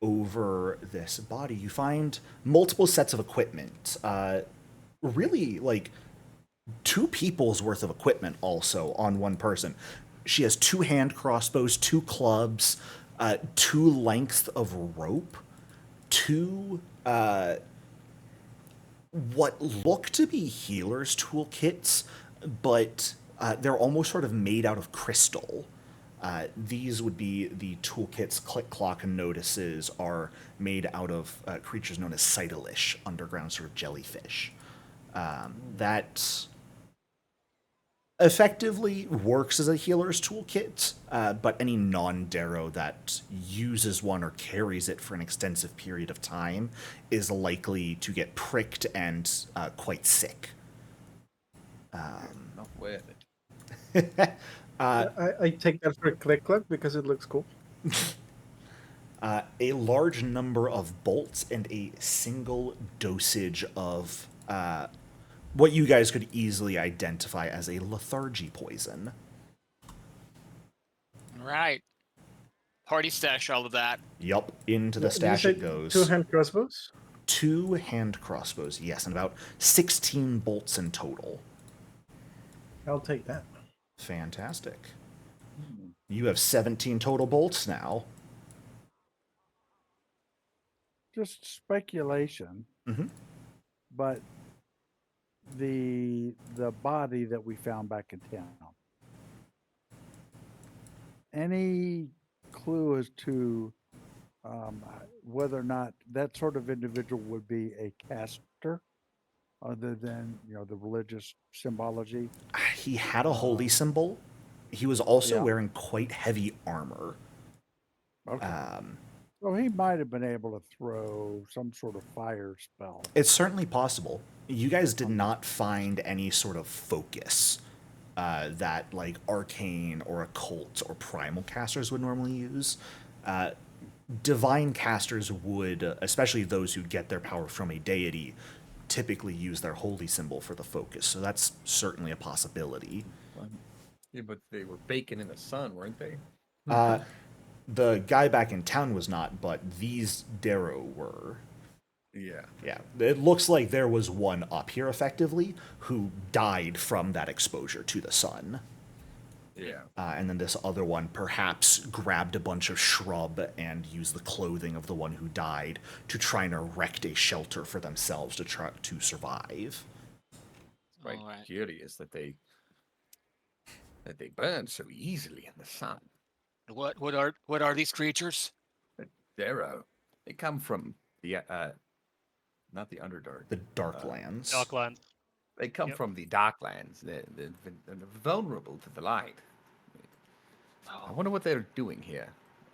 over this body, you find multiple sets of equipment. Really, like, 2 people's worth of equipment also on one person. She has 2 hand crossbows, 2 clubs, 2 lengths of rope, 2 what look to be healer's toolkits, but they're almost sort of made out of crystal. These would be the toolkits. Click Clock notices are made out of creatures known as Cytilish, underground sort of jellyfish. That effectively works as a healer's toolkit, but any non-Darrow that uses one or carries it for an extensive period of time is likely to get pricked and quite sick. Not worth it. I take that for a click because it looks cool. A large number of bolts and a single dosage of what you guys could easily identify as a lethargy poison. Right. Party stash all of that. Yup, into the Did you stash say it goes. 2 hand crossbows? 2 hand crossbows, yes, and about 16 bolts in total. I'll take that. Fantastic. You have 17 total bolts now. Just speculation, but the body that we found back in town. Any clue as to whether or not that sort of individual would be a caster, other than the religious symbology? He had a holy symbol. He was also Yeah. wearing quite heavy armor. Okay. So he might have been able to throw some sort of fire spell. It's certainly possible. You guys did not find any sort of focus that like arcane or occult or primal casters would normally use. Divine casters would, especially those who get their power from a deity, typically use their holy symbol for the focus. So that's certainly a possibility. Yeah, but they were baking in the sun, weren't they? The guy back in town was not, but these Darrow were. Yeah. Yeah, it looks like there was one up here, effectively, who died from that exposure to the sun. Yeah. And then this other one perhaps grabbed a bunch of shrub and used the clothing of the one who died to try and erect a shelter for themselves to try to survive. It's quite Alright. curious that they that they burn so easily in the sun. What are these creatures? They come from the not the Underdark. The Darklands. Docklands. They come Yep. from the Darklands. They're vulnerable to the light. I wonder what they're doing here.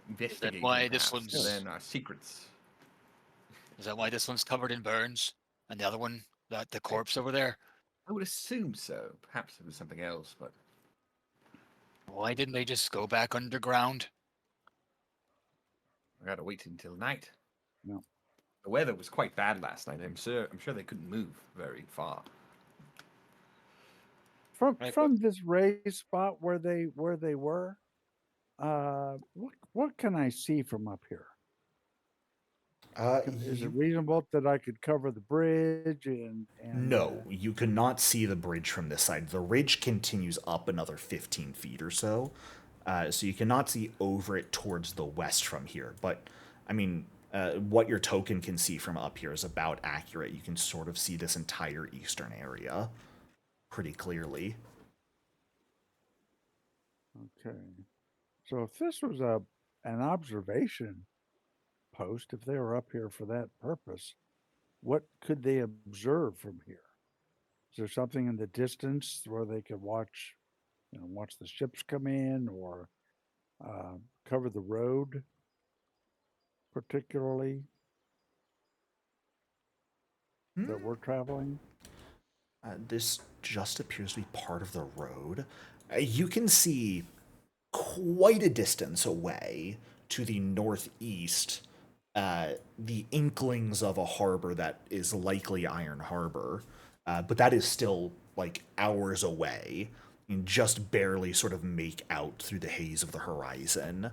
Investigating why this perhaps, one's- then our secrets. Is that why this one's covered in burns, and the other one, the corpse over there? I would assume so. Perhaps it was something else, but Why didn't they just go back underground? I gotta wait until night. No. The weather was quite bad last night. I'm sure they couldn't move very far. From this raised spot where they were, what can I see from up here? Is it reasonable that I could cover the bridge and No, you cannot see the bridge from this side. The ridge continues up another 15 feet or so, so you cannot see over it towards the west from here. But, I mean, what your token can see from up here is about accurate. You can sort of see this entire eastern area pretty clearly. Okay. So if this was an observation post, if they were up here for that purpose, what could they observe from here? Is there something in the distance where they could watch the ships come in, or cover the road particularly that we're traveling? This just appears to be part of the road. You can see quite a distance away to the northeast the inklings of a harbor that is likely Iron Harbor, but that is still like hours away. You can just barely sort of make out through the haze of the horizon.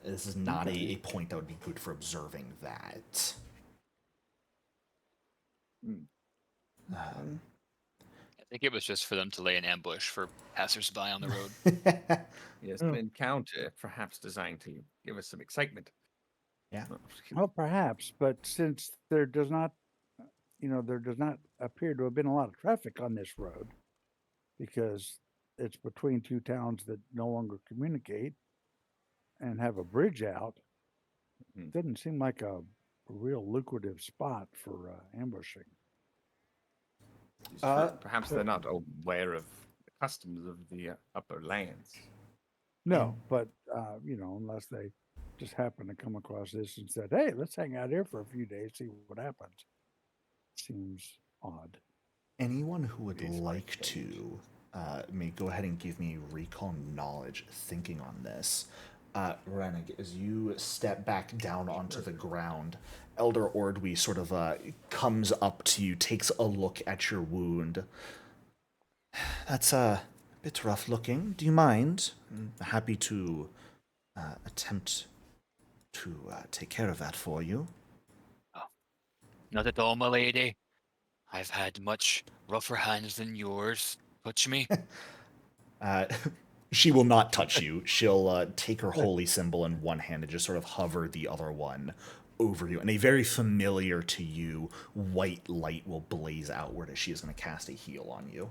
This is not a point that would be good for observing that. I think it was just for them to lay an ambush for passersby on the road. Yes, an encounter, perhaps designed to give us some excitement. Yeah. Well, perhaps, but since there does not appear to have been a lot of traffic on this road, because it's between two towns that no longer communicate and have a bridge out, it doesn't seem like a real lucrative spot for ambushing. Perhaps they're not aware of the customs of the upper lands. No, but unless they just happen to come across this and said, "Hey, let's hang out here for a few days, see what happens." Seems odd. Anyone who would like to may go ahead and give me recon knowledge thinking on this. Reneg, as you step back down onto the ground, Elder Ordwi sort of comes up to you, takes a look at your wound. That's a bit rough looking. Do you mind? I'm happy to attempt to take care of that for you. Not at all, my lady. I've had much rougher hands than yours. Touch me. She will not touch you. She'll take her holy symbol in one hand and just sort of hover the other one over you. And a very familiar to you white light will blaze outward as she is going to cast a heal on you.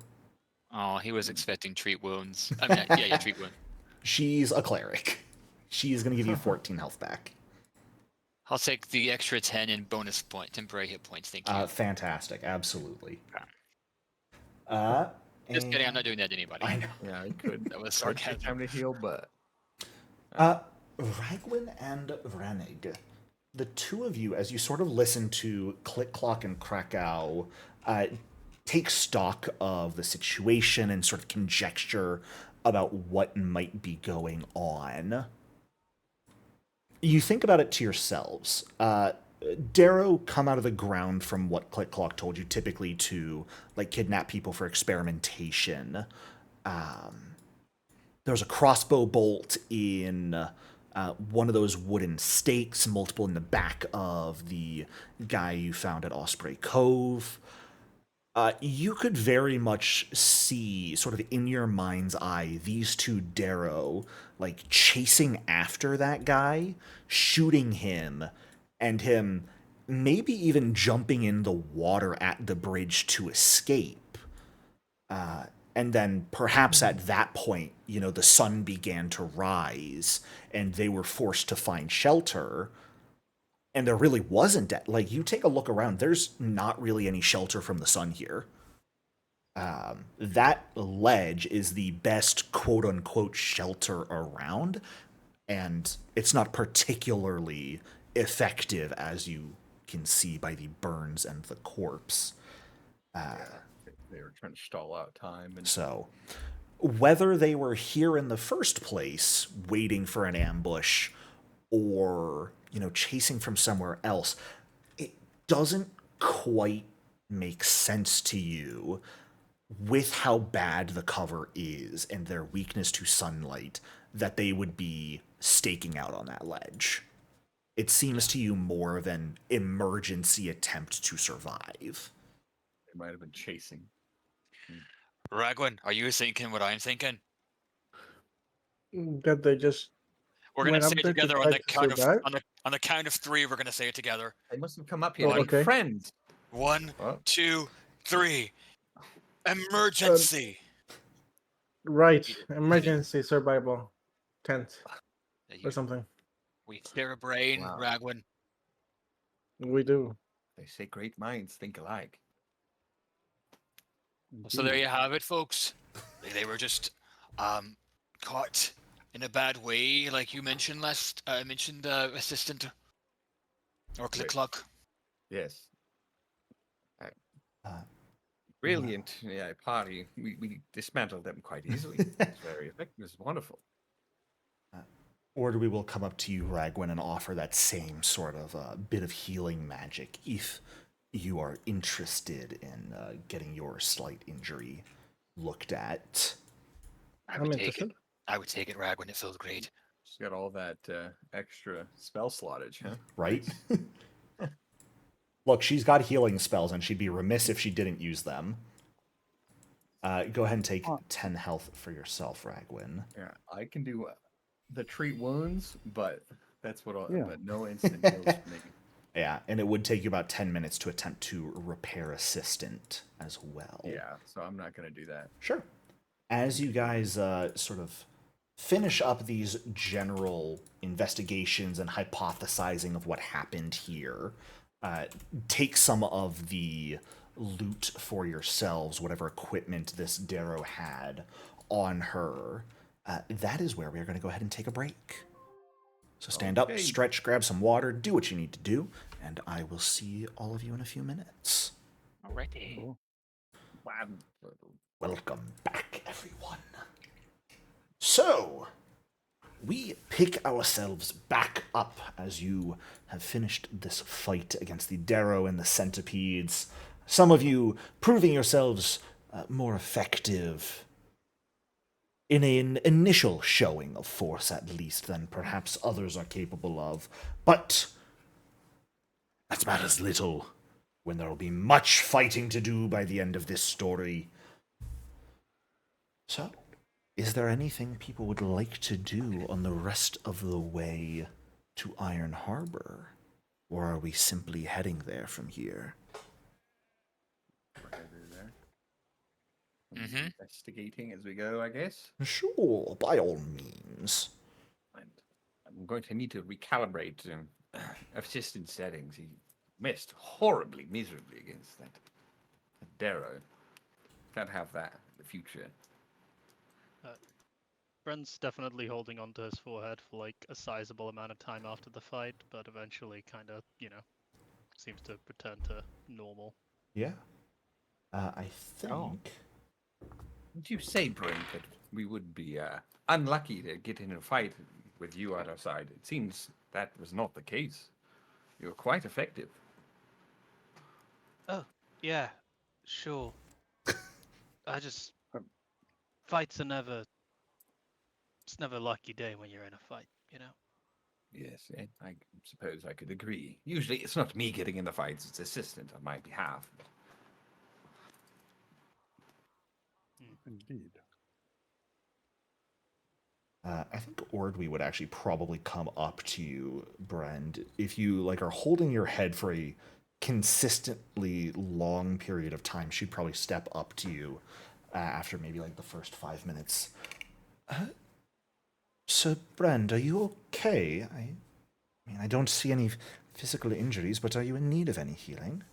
Oh, he was expecting treat wounds. I mean, yeah, treat wound. She's a cleric. She's going to give you 14 health back. I'll take the extra 10 in bonus temporary hit points. Thank you. Fantastic. Absolutely. Just kidding. I'm not doing that to anybody. I know. Yeah, I could. That was Hard to take sarcasm. time to heal, but Ragwin and Reneg, the two of you, as you sort of listen to Click Clock and Krakow take stock of the situation and sort of conjecture about what might be going on, you think about it to yourselves. Darrow come out of the ground from what Click Clock told you, typically to like kidnap people for experimentation. There's a crossbow bolt in one of those wooden stakes, multiple in the back of the guy you found at Osprey Cove. You could very much see, sort of in your mind's eye, these two Darrow, like, chasing after that guy, shooting him, and him maybe even jumping in the water at the bridge to escape. And then perhaps at that point, the sun began to rise and they were forced to find shelter. And there really wasn't, like, you take a look around, there's not really any shelter from the sun here. That ledge is the best quote unquote shelter around, and it's not particularly effective, as you can see by the burns and the corpse. They were trying to stall out time. And So, whether they were here in the first place, waiting for an ambush, or, chasing from somewhere else, it doesn't quite make sense to you with how bad the cover is and their weakness to sunlight that they would be staking out on that ledge. It seems to you more of an emergency attempt to survive. they might have been chasing. Ragwin, are you thinking what I'm thinking? That they just We're gonna went say up it there to together on try the to count of survive? on the count of 3. We're gonna say it together. They must have come up here Oh, like okay. friends. 1, What? 2, 3. Emergency. Right. Emergency survival tent There or you- something. We share a brain, Wow. Ragwin. We do. They say great minds think alike. So there you have it, folks. They were just caught in a bad way, like you mentioned last. I mentioned assistant or click Wait. clock. Yes. Uh, Brilliant. Yeah, party. We dismantled them quite easily. It's very effective. It's wonderful. Ordwi will come up to you, Ragwin, and offer that same sort of bit of healing magic if you are interested in getting your slight injury looked at. I I'm would take interested. it. I would take it, Ragwin. It feels great. She's got all that extra spell slottage, huh? Right? Look, she's got healing spells, and she'd be remiss if she didn't use them. Go ahead and take 10 health for yourself, Ragwin. Yeah, I can do the treat wounds, but that's what I'll, Yeah. but no instant heals for me. Yeah, and it would take you about 10 minutes to attempt to repair assistant as well. Yeah, so I'm not going to do that. Sure. As you guys sort of finish up these general investigations and hypothesizing of what happened here, take some of the loot for yourselves, whatever equipment this Darrow had on her. That is where we are going to go ahead and take a break. So stand up, Okay. stretch, grab some water, do what you need to do, and I will see all of you in a few minutes. Alrighty. Cool. Wow. Welcome back, everyone. So, we pick ourselves back up as you have finished this fight against the Darrow and the Centipedes. Some of you proving yourselves more effective in an initial showing of force, at least, than perhaps others are capable of. But that matters little when there will be much fighting to do by the end of this story. So, is there anything people would like to do on the rest of the way to Iron Harbor? Or are we simply heading there from here? Mhm. Investigating as we go, I guess. Sure, by all means. And I'm going to need to recalibrate assistant settings. He missed horribly, miserably against that Darrow. Can't have that in the future. Bren's definitely holding onto his forehead for like a sizable amount of time after the fight, but eventually kind of, seems to return to normal. Yeah. I think... Oh. Did you say, Brent, that we would be unlucky to get in a fight with you at our side? It seems that was not the case. You were quite effective. Oh, yeah, sure. I just fights are never. It's never a lucky day when you're in a fight, Yes, I suppose I could agree. Usually it's not me getting in the fights, it's assistant on my behalf. Indeed. I think Ordwi would actually probably come up to you, Brend, if you are holding your head for a consistently long period of time. She'd probably step up to you after maybe like the first 5 minutes. Sir Brand, are you okay? I mean, I don't see any physical injuries, but are you in need of any healing?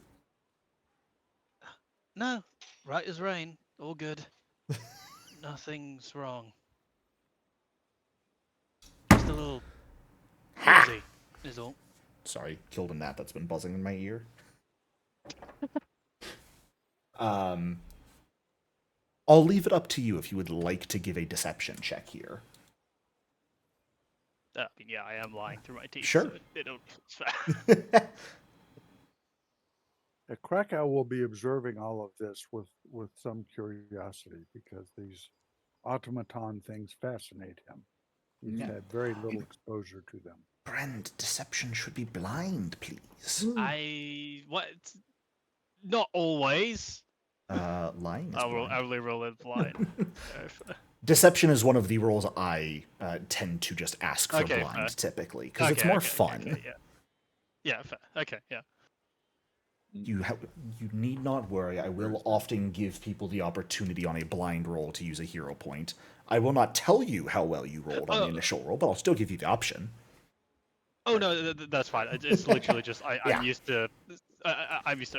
No, right as rain. All good. Nothing's wrong. Just a little woozy is all. Sorry, killed a gnat that's been buzzing in my ear. I'll leave it up to you if you would like to give a deception check here. I mean, yeah, I am lying through my teeth. Sure. So it's fair. The Krakow will be observing all of this with some curiosity because these automaton things fascinate him. He's Yeah. had very little exposure to them. Brand, deception should be blind, please. What? Not always. Lying is blind. I will roll it blind. Deception is one of the roles I tend to just ask for Okay, blind, fair. typically, because it's more fun. Okay, yeah. Yeah, fair. Okay, yeah. You need not worry. I will often give people the opportunity on a blind roll to use a hero point. I will not tell you how well you rolled on the initial roll, but I'll still give you the option. Oh no, that's fine. It's literally just Yeah. I'm used to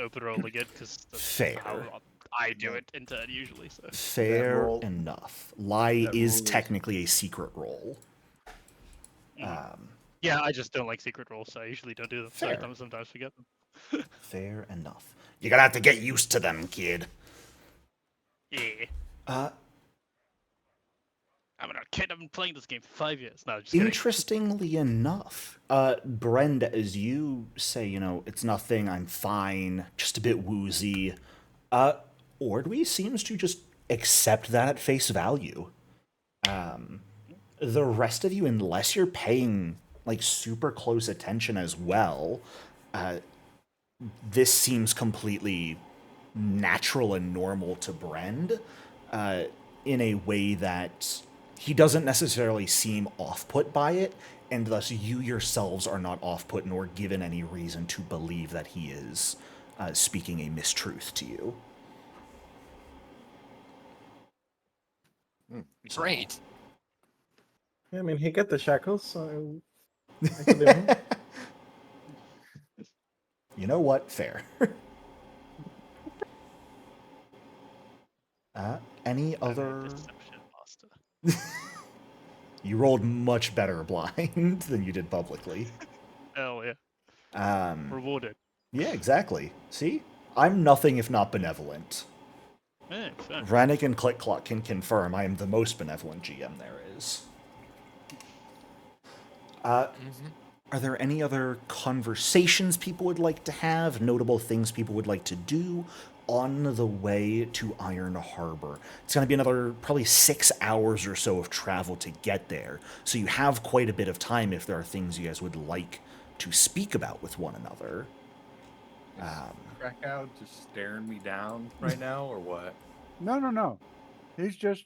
open rolling it because that's Fair. how I do it in turn usually. So Fair roll- enough. Lie that is roll is- technically a secret roll. yeah, I just don't like secret rolls, so I usually don't do them. Fair. Sometimes forget them. Fair enough. You're gonna have to get used to them, kid. Yeah. Uh, I'm not kidding. I've been playing this game for 5 years. No, just kidding. Interestingly enough, Brenda, as you say, it's nothing, I'm fine, just a bit woozy, Ordwi seems to just accept that at face value. The rest of you, unless you're paying, like, super close attention as well, this seems completely natural and normal to Brend, in a way that he doesn't necessarily seem off-put by it, and thus you yourselves are not off-put nor given any reason to believe that he is speaking a mistruth to you. Great. Yeah, I mean, he got the shackles, so I can leave him. You know what? Fair. Any other... Deception master. You rolled much better blind than you did publicly. Hell yeah. Rewarded. Yeah, exactly. See? I'm nothing if not benevolent. Yeah, fair. Rannick and Click-Clock can confirm I am the most benevolent GM there is. Are there any other conversations people would like to have, notable things people would like to do on the way to Iron Harbor? It's going to be another probably 6 hours or so of travel to get there, so you have quite a bit of time if there are things you guys would like to speak about with one another. Krakow just staring me down right now, or what? No. He's just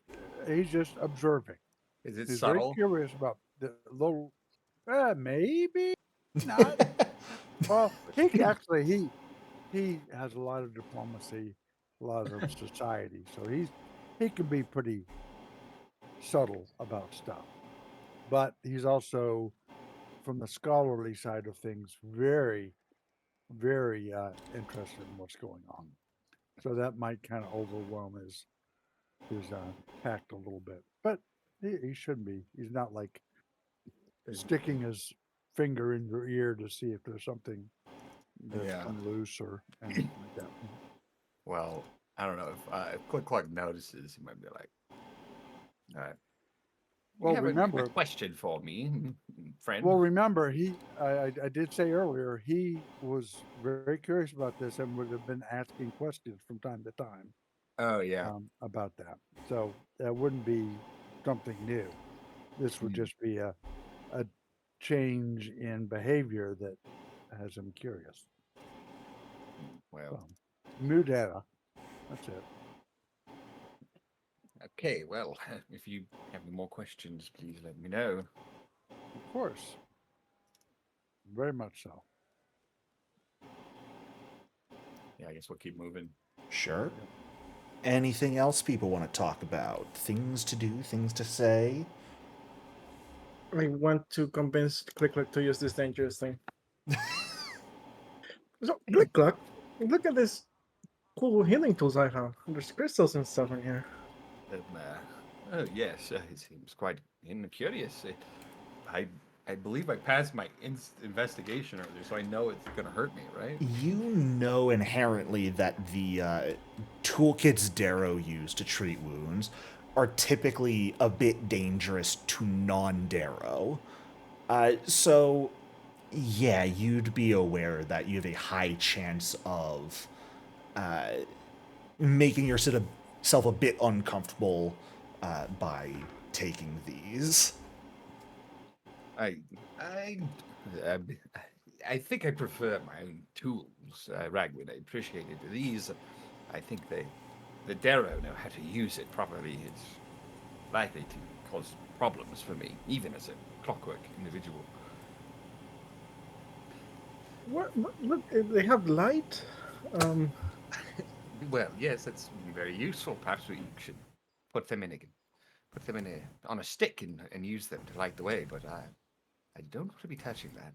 observing. Is it He's subtle? very curious about the little. Maybe not. Well, he actually he has a lot of diplomacy, a lot of society, so he can be pretty subtle about stuff. But he's also, from the scholarly side of things, very, very interested in what's going on. So that might kind of overwhelm his tact a little bit. But he shouldn't be. He's not like sticking his finger in your ear to see if there's something that's come loose or anything like that. Well, I don't know if Click Clock notices, he might be like, "All right, Well, you have remember- a question for me, friend." Well, remember, I did say earlier, he was very curious about this and would have been asking questions from time to time Oh yeah. about that. So that wouldn't be something new. This would just be a change in behavior that has him curious. Well, New data. That's it. okay. Well, if you have any more questions, please let me know. Of course. Very much so. Yeah, I guess we'll keep moving. Sure. Anything else people want to talk about? Things to do, things to say? I want to convince Click to use this dangerous thing. So, Click, look at this cool healing tools I have. There's crystals and stuff in here. Oh yes, it seems quite curious. I believe I passed my investigation earlier, so I know it's gonna hurt me, right? You know inherently that the toolkits Darrow used to treat wounds are typically a bit dangerous to non-Darrow. So, yeah, you'd be aware that you have a high chance of making yourself a bit uncomfortable by taking these. I I uh, I think I prefer my own tools, Ragwood. I appreciate it. These, I think the Darrow know how to use it properly. It's likely to cause problems for me, even as a clockwork individual. What? Look, they have light. Well, yes, that's very useful. Perhaps we should put them in a on a stick and use them to light the way. But I don't want to be touching that.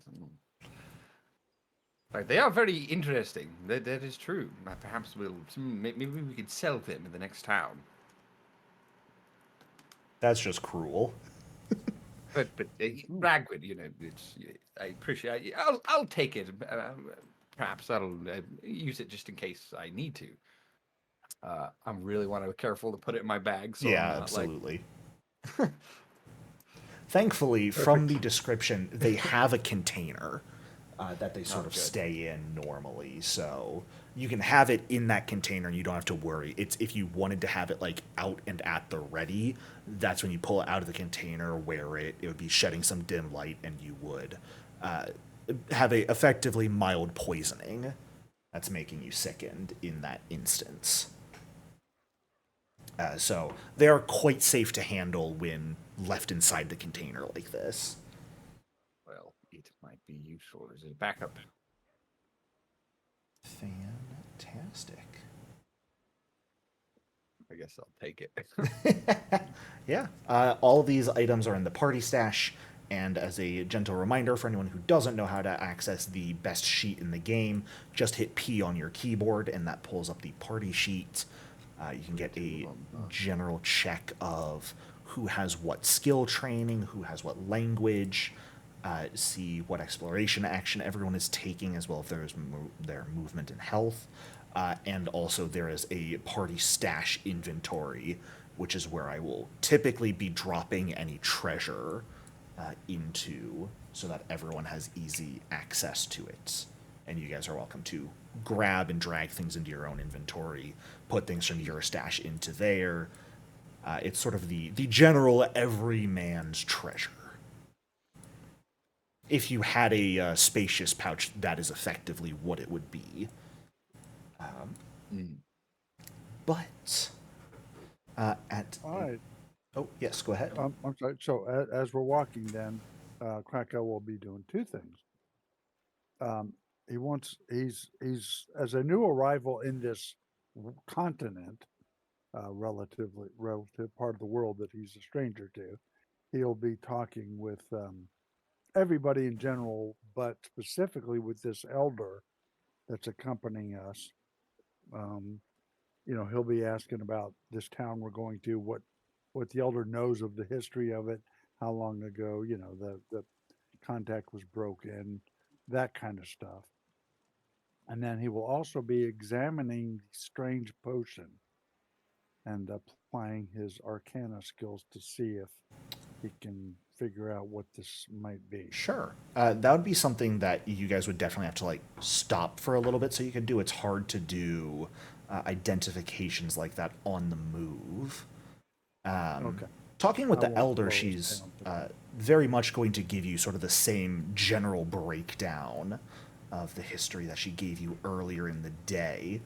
Right, they are very interesting. That is true. Perhaps maybe we could sell them in the next town. That's just cruel. But Ragwood, I appreciate. I'll take it. Perhaps I'll use it just in case I need to. I really want to be careful to put it in my bag. So Yeah, I'm not, absolutely. Thankfully, from the description, they have a container that they sort of good. stay in normally. So you can have it in that container and you don't have to worry. It's if you wanted to have it like out and at the ready, that's when you pull it out of the container, wear it. It would be shedding some dim light, and you would have a effectively mild poisoning that's making you sickened in that instance. So they are quite safe to handle when left inside the container like this. Well, it might be useful as a backup. Fantastic. I guess I'll take it. Yeah, all of these items are in the party stash, and as a gentle reminder for anyone who doesn't know how to access the best sheet in the game, just hit P on your keyboard and that pulls up the party sheet. You can get a general check of who has what skill training, who has what language, see what exploration action everyone is taking, as well as there's their movement and health. And also there is a party stash inventory, which is where I will typically be dropping any treasure into so that everyone has easy access to it. And you guys are welcome to grab and drag things into your own inventory, put things from your stash into there. It's sort of the general everyman's treasure. If you had a spacious pouch, that is effectively what it would be. But at... All right. Oh, yes, go ahead. I'm sorry. So as we're walking, then Krakow will be doing two things. He's as a new arrival in this continent, relative part of the world that he's a stranger to. He'll be talking with everybody in general, but specifically with this elder that's accompanying us. He'll be asking about this town we're going to, what the elder knows of the history of it, how long ago, the contact was broken, that kind of stuff. And then he will also be examining the strange potion and applying his arcana skills to see if he can figure out what this might be. Sure. That would be something that you guys would definitely have to like stop for a little bit so you could do. It's hard to do identifications like that on the move. Okay. Talking with I the won't elder, close she's down very much going to give you sort of the same general breakdown of the history that she gave you earlier in the day.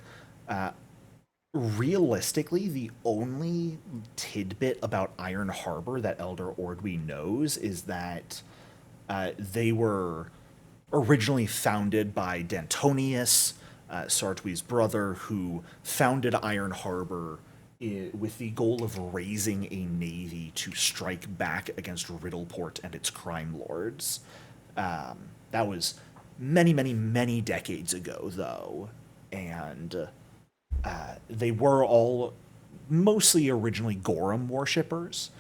Realistically, the only tidbit about Iron Harbor that Elder Ordwi knows is that they were originally founded by Dantonius, Sartwi's brother, who founded Iron Harbor with the goal of raising a navy to strike back against Riddleport and its crime lords. That was many, many, many decades ago, though, and they were all mostly originally Gorham worshippers,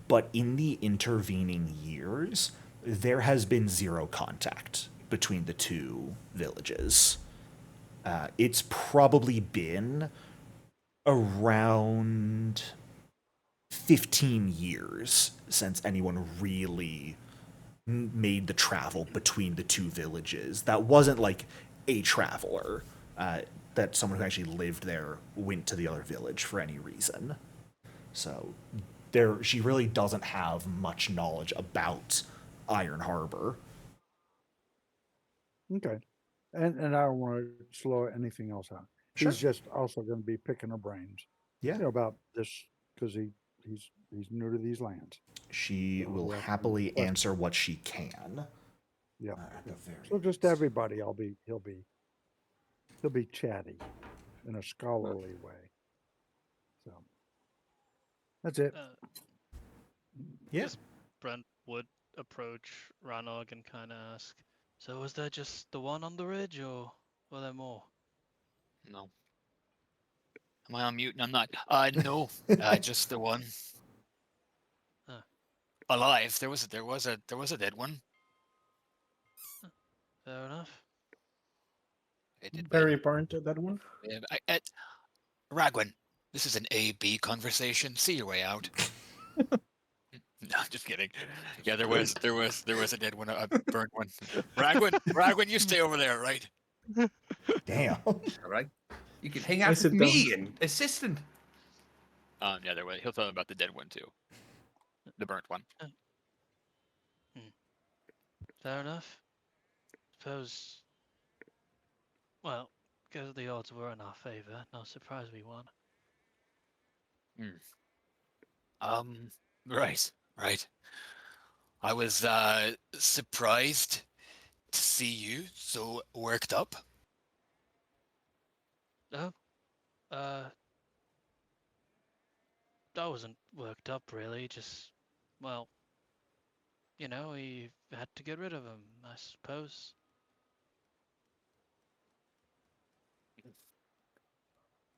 but in the intervening years, there has been zero contact between the two villages. It's probably been around 15 years since anyone really made the travel between the two villages. That wasn't like a traveler, that someone who actually lived there went to the other village for any reason. So she really doesn't have much knowledge about Iron Harbor. Okay. And I don't want to slow anything else out. Sure. He's just also going to be picking her brains, Yeah. about this because he's new to these lands. She will yeah. happily answer what she can. Yeah. At the very So just everybody, he'll be chatty in a scholarly way. So that's it. Yeah. Guess Brent would approach Ranog and kind of ask, "So was there just the one on the ridge, or were there more?" No. Am I on mute? I'm not. No. Just the one. Huh. Alive. There was a dead one. Fair enough. It did Very burnt that one. Ragwin, this is an A-B conversation. See your way out. No, I'm just kidding. Yeah, there was a dead one, a burnt one. Ragwin, you stay over there, right? Damn. All right. You can hang out I with sit me down. and assistant. Yeah, there was. He'll tell him about the dead one too. The burnt one. Fair enough. Suppose. Well, because the odds were in our favor, no surprise we won. Right. I was surprised to see you so worked up. Oh, I wasn't worked up really. Just, well, we had to get rid of him, I suppose.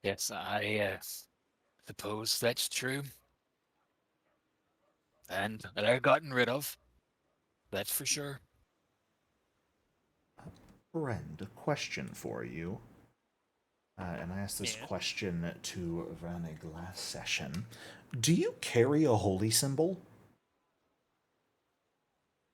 Yes, I suppose that's true. And they're gotten rid of. That's for sure. Brend, a question for you. And I asked this Yeah. question to Vranig last session. Do you carry a holy symbol?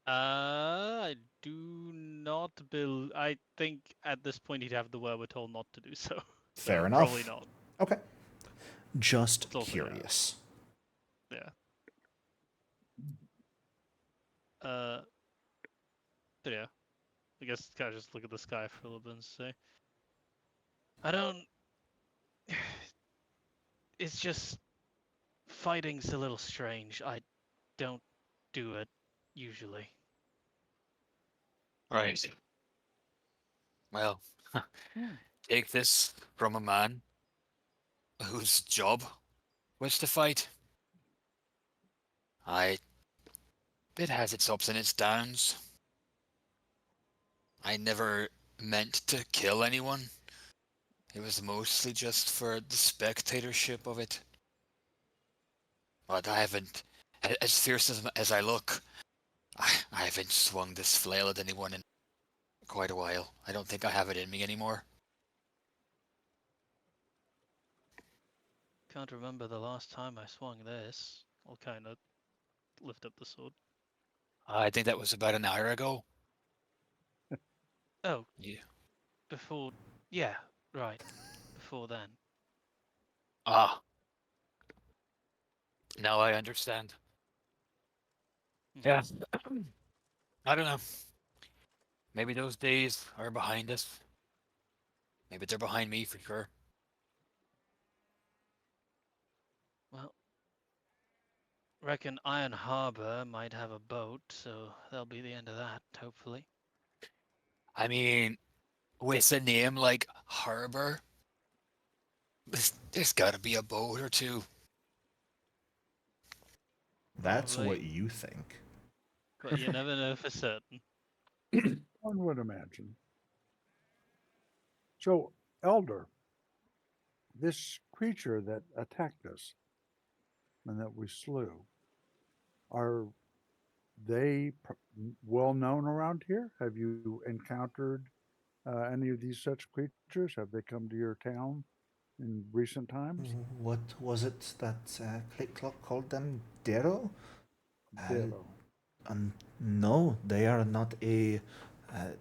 I do not build. I think at this point he'd have the wherewithal not to do so. Fair So enough. Probably not. Okay. Just It's also, curious. Yeah. So yeah. I guess kind of just look at the sky for a little bit and say, I don't. It's just fighting's a little strange. I don't do it usually. Right. Well, take this from a man whose job was to fight. It has its ups and its downs. I never meant to kill anyone. It was mostly just for the spectatorship of it. But I haven't, as fierce as I look, I haven't swung this flail at anyone in quite a while. I don't think I have it in me anymore. Can't remember the last time I swung this. I'll kind of lift up the sword. I think that was about an hour ago. Oh, Yeah. before. Yeah, right. Before then. Ah. Now I understand. Yeah. I don't know. Maybe those days are behind us. Maybe they're behind me for sure. Well, reckon Iron Harbor might have a boat, so that'll be the end of that, hopefully. I mean, with a name like Harbor, There's got to be a boat or two. That's Probably. what you think. But you never know for certain. One would imagine. So, Elder, this creature that attacked us and that we slew, are they well known around here? Have you encountered any of these such creatures? Have they come to your town in recent times? What was it that Click Clock called them? Dero? Ditto. No, they are not a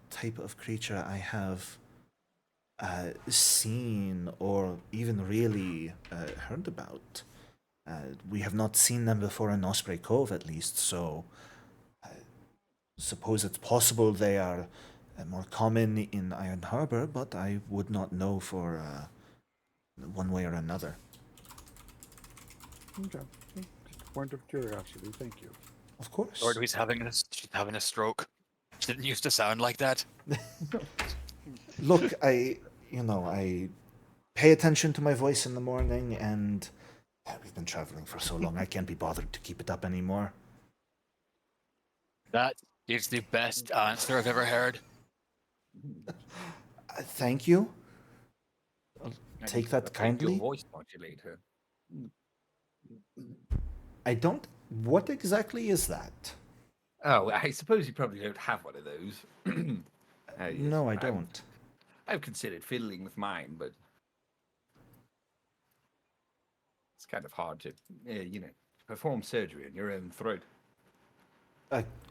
type of creature I have seen or even really heard about. We have not seen them before in Osprey Cove, at least, so I suppose it's possible they are more common in Iron Harbor, but I would not know for one way or another. Okay. Just a point of curiosity. Thank you. Of course. Ordwi's she's having a stroke. She didn't used to sound like that. Look, I pay attention to my voice in the morning, and we've been traveling for so long, I can't be bothered to keep it up anymore. That is the best answer I've ever heard. Thank you. I'll I take just that think kindly. Your voice modulator. I don't. What exactly is that? Oh, I suppose you probably don't have one of those. No, I don't. I've considered fiddling with mine, but it's kind of hard to, perform surgery on your own throat.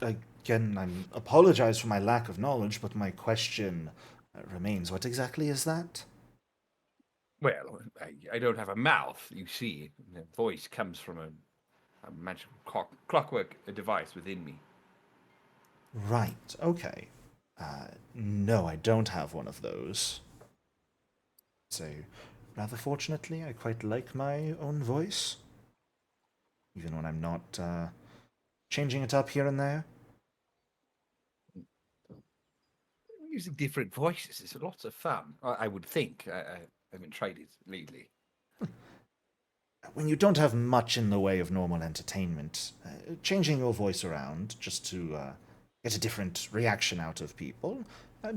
Again, I apologize for my lack of knowledge, but my question remains. What exactly is that? Well, I don't have a mouth, you see. The voice comes from a magical clockwork device within me. Right, okay. No, I don't have one of those. So, rather fortunately, I quite like my own voice. Even when I'm not changing it up here and there. Using different voices is lots of fun. I would think. I haven't tried it lately. When you don't have much in the way of normal entertainment, changing your voice around just to get a different reaction out of people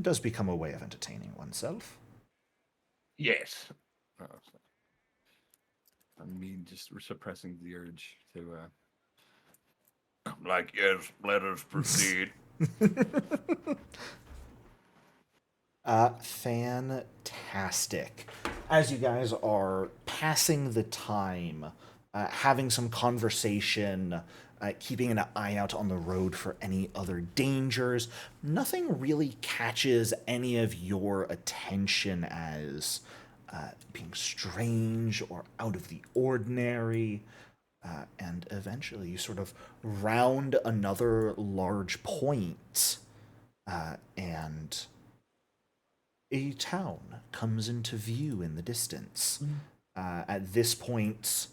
does become a way of entertaining oneself. Yes. Oh, I mean, just suppressing the urge to. Like, yes, let us proceed. Fantastic. As you guys are passing the time, having some conversation, keeping an eye out on the road for any other dangers, nothing really catches any of your attention as being strange or out of the ordinary. And eventually you sort of round another large point, and a town comes into view in the distance. At this point,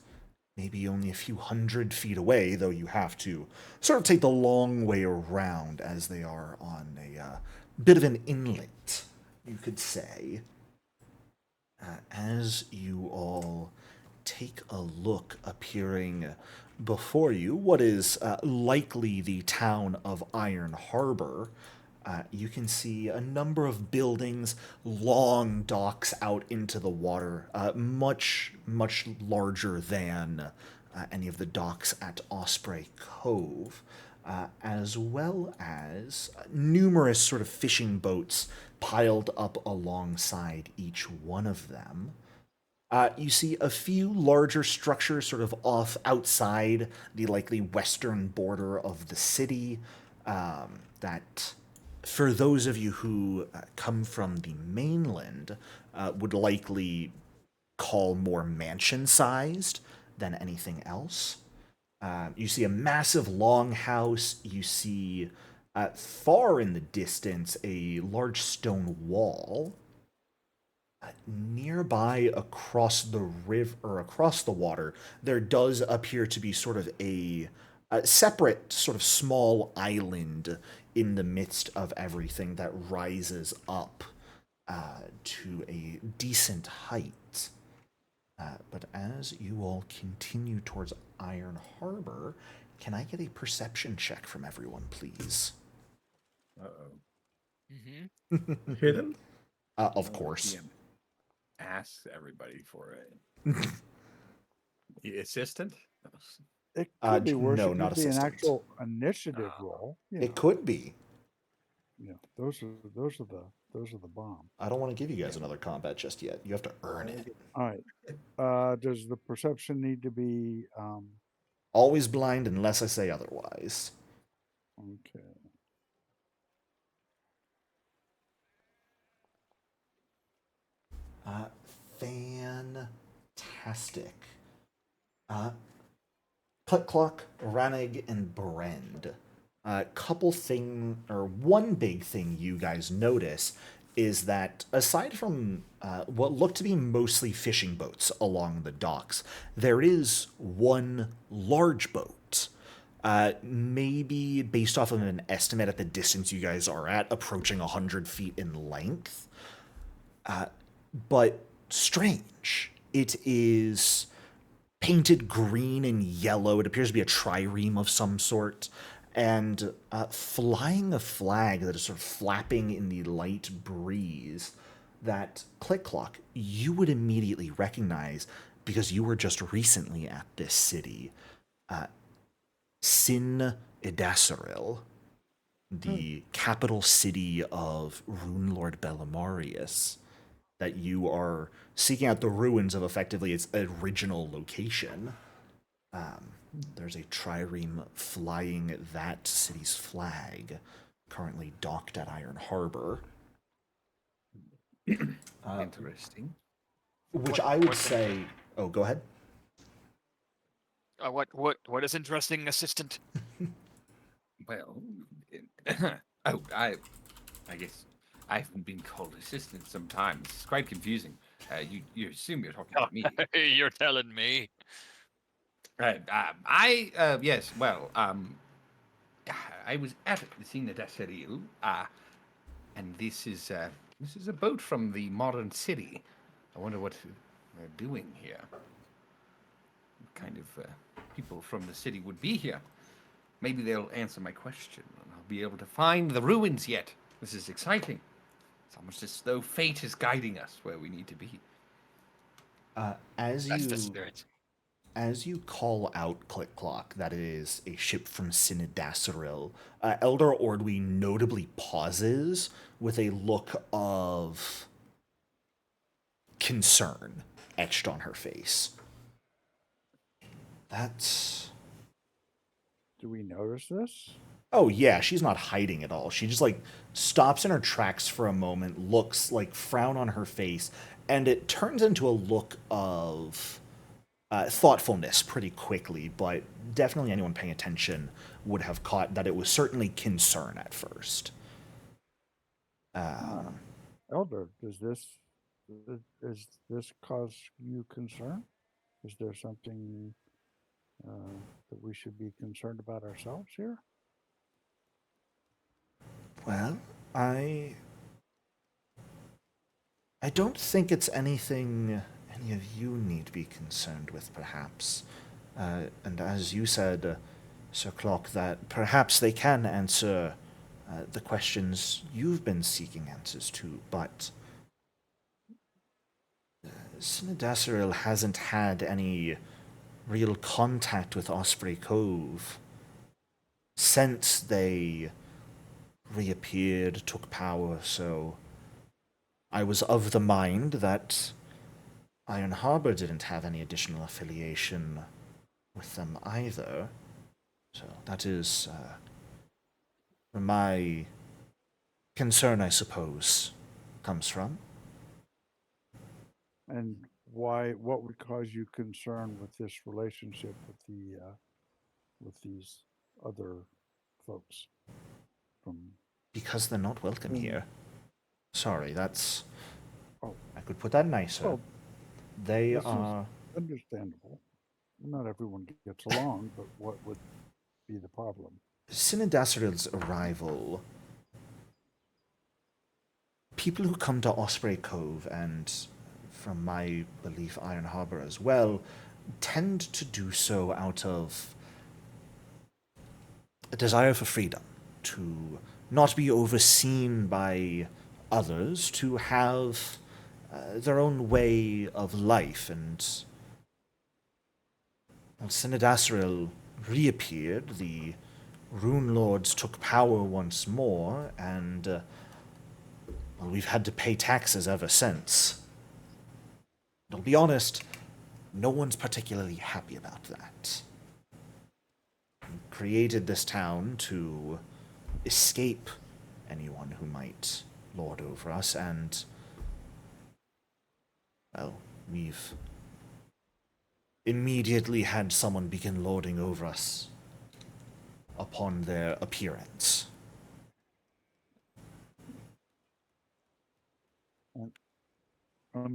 maybe only a few 100 feet away, though you have to sort of take the long way around as they are on a bit of an inlet, you could say. As you all take a look appearing before you, what is likely the town of Iron Harbor, you can see a number of buildings, long docks out into the water, much, much larger than any of the docks at Osprey Cove, as well as numerous sort of fishing boats piled up alongside each one of them. You see a few larger structures sort of off outside the likely western border of the city that, for those of you who come from the mainland, would likely call more mansion-sized than anything else. You see a massive longhouse. You see, far in the distance, a large stone wall. Nearby, across the river, or across the water, there does appear to be sort of a separate, sort of small island in the midst of everything that rises up to a decent height. But as you all continue towards Iron Harbor, can I get a perception check from everyone, please? Uh-oh. Mm-hmm. Hidden? Of course. DM asks everybody for it. The assistant? It could be worse. No, It not could be an assistant. actual initiative Ah. roll. It could be. Those are the bomb. I don't want to give you guys another combat just yet. You have to earn it. All right. Does the perception need to be Always blind unless I say otherwise. okay? Fantastic. Click-Clock, Rannig, and Brend. One big thing you guys notice is that aside from what look to be mostly fishing boats along the docks, there is one large boat. Maybe based off of an estimate at the distance you guys are at, approaching 100 feet in length. But strange. It is painted green and yellow. It appears to be a trireme of some sort. And flying a flag that is sort of flapping in the light breeze that Click-Clock you would immediately recognize because you were just recently at this city. Sin Edasaril, the capital city of Runelord Bellamarius, that you are seeking out the ruins of effectively its original location. There's a trireme flying that city's flag, currently docked at Iron Harbor. Interesting. Which I would say... Oh, go ahead. What is interesting, assistant? Well, I guess I haven't been called assistant sometimes. It's quite confusing. You assume you're talking to me. You're telling me. Yes, well, I was at the Sina Desiril, and this is a boat from the modern city. I wonder what they're doing here. What kind of people from the city would be here? Maybe they'll answer my question, and I'll be able to find the ruins yet. This is exciting. It's almost as though fate is guiding us where we need to be. That's the spirit. As you call out Click-Clock that it is a ship from Sinidasaril, Elder Ordwi notably pauses with a look of concern etched on her face. That's... Do we notice this? Oh yeah, she's not hiding at all. She just stops in her tracks for a moment, looks frown on her face, and it turns into a look of thoughtfulness pretty quickly, but definitely anyone paying attention would have caught that it was certainly concern at first. Elder, does this cause you concern? Is there something that we should be concerned about ourselves here? Well, I don't think it's anything any of you need to be concerned with, perhaps. And as you said, Sir Clock, that perhaps they can answer the questions you've been seeking answers to, but Sinidasaril hasn't had any real contact with Osprey Cove since they reappeared, took power, so I was of the mind that Iron Harbor didn't have any additional affiliation with them either. So that is where my concern, I suppose, comes from. And what would cause you concern with this relationship with these other folks from... Because they're not welcome here. Sorry, that's... Oh. I could put that nicer. Well, They this is are... understandable. Not everyone gets along, but what would be the problem? Sinidasaril's arrival... People who come to Osprey Cove and from my belief, Iron Harbor as well, tend to do so out of a desire for freedom, to not be overseen by others, to have their own way of life. And when Sinadasril reappeared, the Runelords took power once more, and well, we've had to pay taxes ever since. I'll be honest, no one's particularly happy about that. We created this town to escape anyone who might lord over us, and, well, we've immediately had someone begin lording over us upon their appearance.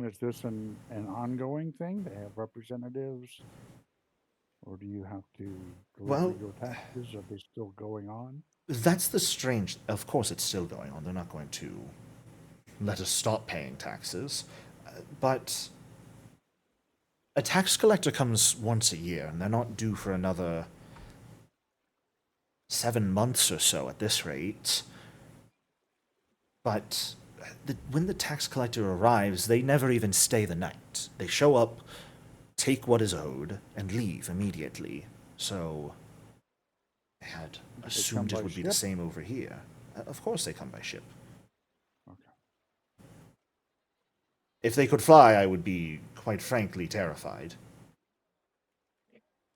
Is this an ongoing thing? They have representatives? Or do you have to deliver Well, your taxes? Are they still going on? That's the strange... Of course it's still going on. They're not going to let us stop paying taxes. But a tax collector comes once a year, and they're not due for another 7 months or so at this rate. But when the tax collector arrives, they never even stay the night. They show up, take what is owed, and leave immediately. So I had assumed it would be the same over here. Of course they come by ship. Okay. If they could fly, I would be, quite frankly, terrified.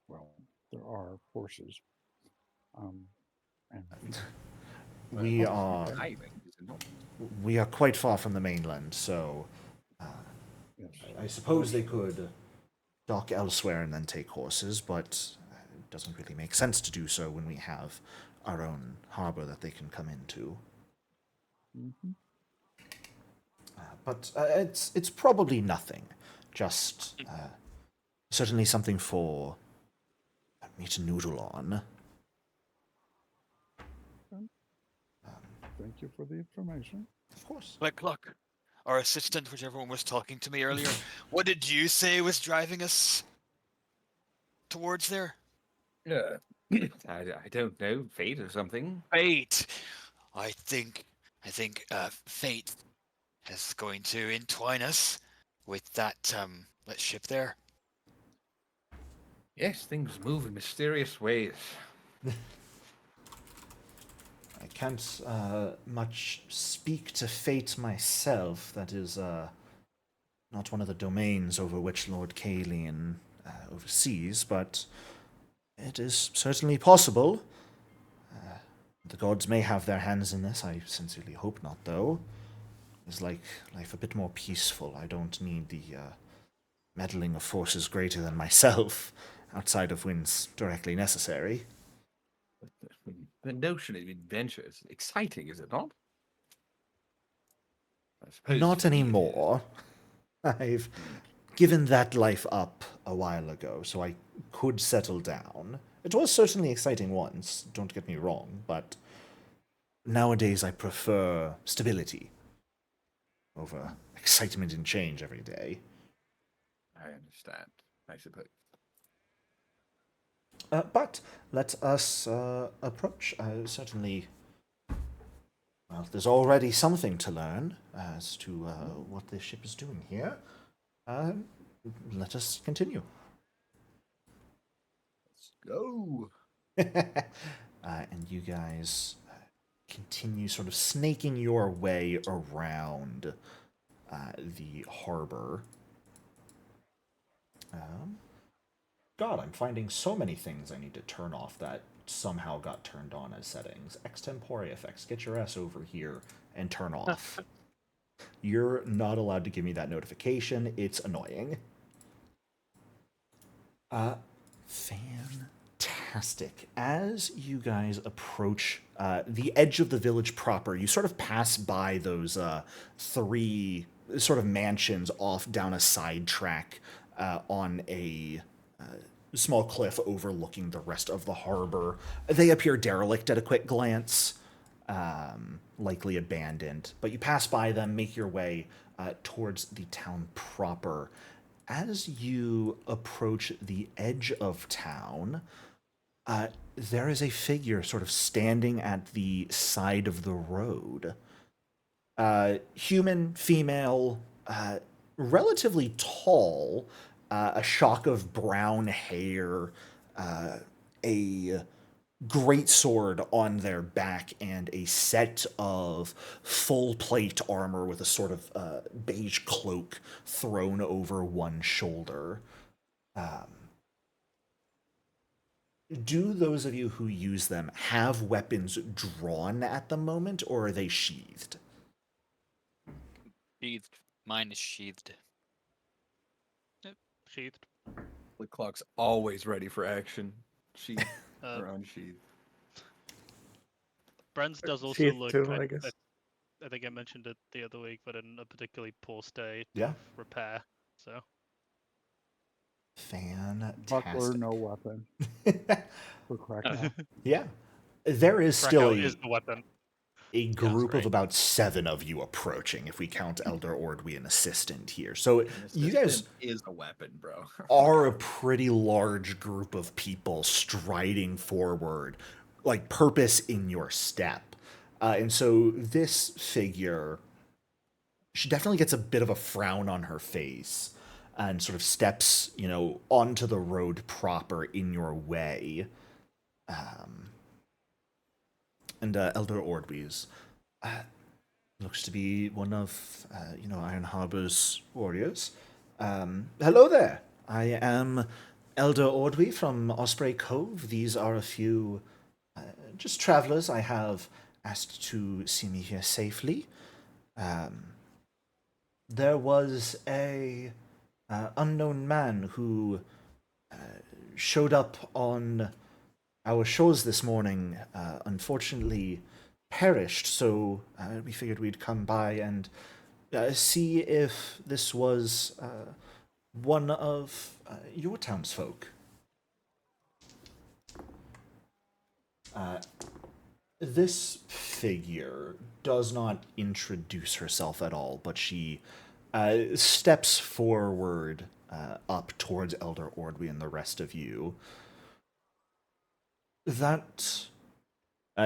Well, there are forces. And We are Island, is it not? we are quite far from the mainland, so yes. I suppose they could dock elsewhere and then take horses, but it doesn't really make sense to do so when we have our own harbor that they can come into. Mm-hmm. But it's probably nothing. Just certainly something for me to noodle on. Thank you for the information. Of course. Cluck, our assistant, whichever one was talking to me earlier, what did you say was driving us towards there? I don't know, fate or something. Fate. I think fate is going to entwine us with that ship there. Yes, things move in mysterious ways. I can't much speak to fate myself. That is not one of the domains over which Lord Kalian oversees, but it is certainly possible. The gods may have their hands in this. I sincerely hope not, though. It's like life a bit more peaceful. I don't need the meddling of forces greater than myself, outside of when's directly necessary. The notion of adventure is exciting, is it not? I suppose Not to me it is. anymore. I've given that life up a while ago, so I could settle down. It was certainly exciting once, don't get me wrong, but nowadays I prefer stability over excitement and change every day. I understand, I suppose. But let us approach. Certainly, well, there's already something to learn as to what this ship is doing here. Let us continue. Let's go. And you guys continue sort of snaking your way around the harbor. God, I'm finding so many things I need to turn off that somehow got turned on as settings. Extempore effects. Get your ass over here and turn off. You're not allowed to give me that notification. It's annoying. Fantastic. As you guys approach the edge of the village proper, you sort of pass by those three sort of mansions off down a side track on a small cliff overlooking the rest of the harbor. They appear derelict at a quick glance, likely abandoned. But you pass by them, make your way towards the town proper. As you approach the edge of town, there is a figure sort of standing at the side of the road. Human, female, relatively tall, a shock of brown hair, a great sword on their back, and a set of full plate armor with a sort of beige cloak thrown over one shoulder. Do those of you who use them have weapons drawn at the moment, or are they sheathed? Sheathed. Mine is sheathed. Sheathed. The clock's always ready for action. Sheath Uh, or unsheathed. Brent's does also Sheath look. too, I guess. I think I mentioned it the other week, but in a particularly poor state Yeah. of repair. So Buckler, Fantastic. no weapon. For Krakow. Yeah. There is still Krakow is the weapon. a group of great. about 7 of you approaching, if we count Elder Ordwi an assistant here. So you guys Assistant is a weapon, bro. are a pretty large group of people striding forward, like purpose in your step. And so this figure, she definitely gets a bit of a frown on her face and sort of steps, onto the road proper in your way. And Elder Ordwi's looks to be one of, Iron Harbor's warriors. Hello there. I am Elder Ordwi from Osprey Cove. These are a few just travelers I have asked to see me here safely. There was a unknown man who showed up on our shores this morning, unfortunately perished, so we figured we'd come by and see if this was one of your townsfolk. This figure does not introduce herself at all, but she steps forward up towards Elder Ordwi and the rest of you. That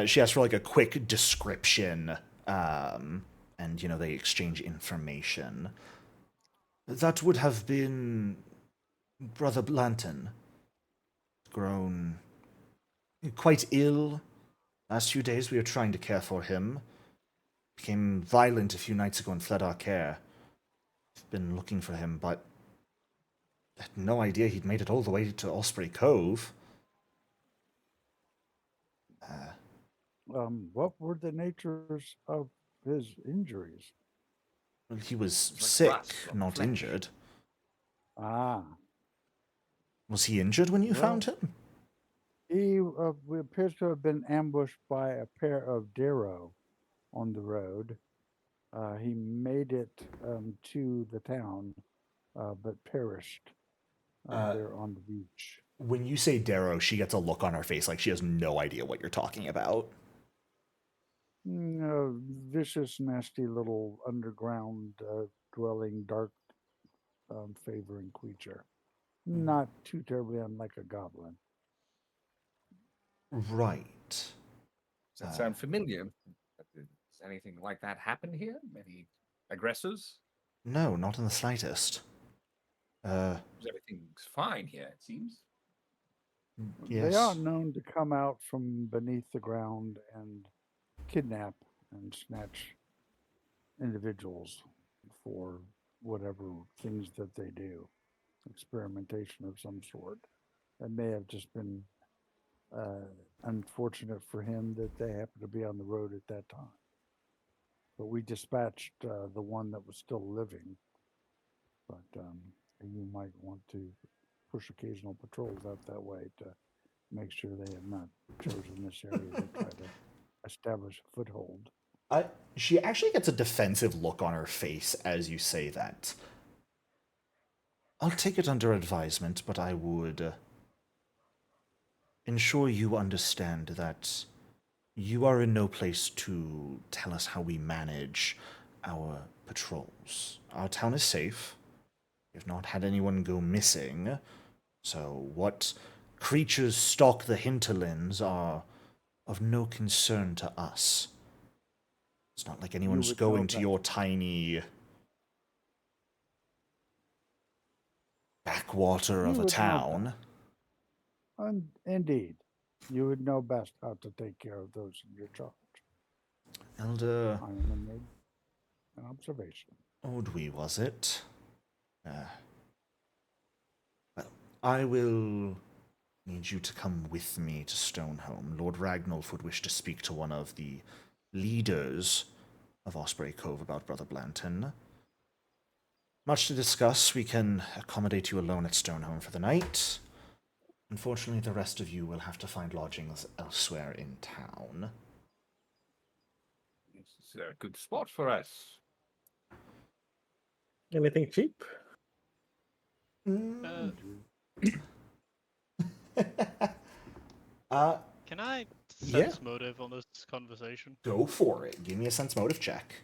she asks for like a quick description, and they exchange information. That would have been Brother Blanton, grown quite ill. Last few days we were trying to care for him. Became violent a few nights ago and fled our care. I've been looking for him, but I had no idea he'd made it all the way to Osprey Cove. What were the natures of his injuries? Well, he was like sick, rust on not flesh. injured. Ah, Was he injured when you Well- found him? he appears to have been ambushed by a pair of Darrow on the road. He made it to the town, but perished there on the beach. When you say Darrow, she gets a look on her face like she has no idea what you're talking about. Vicious, nasty little underground dwelling, dark favoring creature. Not too terribly unlike a goblin. Right. Does that sound familiar? Does anything like that happen here? Any aggressors? No, not in the slightest. 'Cause everything's fine here, it seems. Yes. They are known to come out from beneath the ground and kidnap and snatch individuals for whatever things that they do. Experimentation of some sort. It may have just been unfortunate for him that they happened to be on the road at that time. But we dispatched the one that was still living. But you might want to push occasional patrols out that way to make sure they have not chosen this area to try to establish a foothold. She actually gets a defensive look on her face as you say that. I'll take it under advisement, but I would ensure you understand that you are in no place to tell us how we manage our patrols. Our town is safe. We have not had anyone go missing. So what creatures stalk the hinterlands are of no concern to us. It's not like anyone's would know going to better. your tiny backwater You of a would know town. Indeed. You would know best how to take care of those in your charge. Elder I only made an observation. Ordwi, was it? Well, I will need you to come with me to Stonehome. Lord Ragnolf would wish to speak to one of the leaders of Osprey Cove about Brother Blanton. Much to discuss. We can accommodate you alone at Stonehome for the night. Unfortunately, the rest of you will have to find lodgings elsewhere in town. This is a good spot for us. Anything cheap? Can I Yeah. sense motive on this conversation? Go for it. Give me a sense motive check.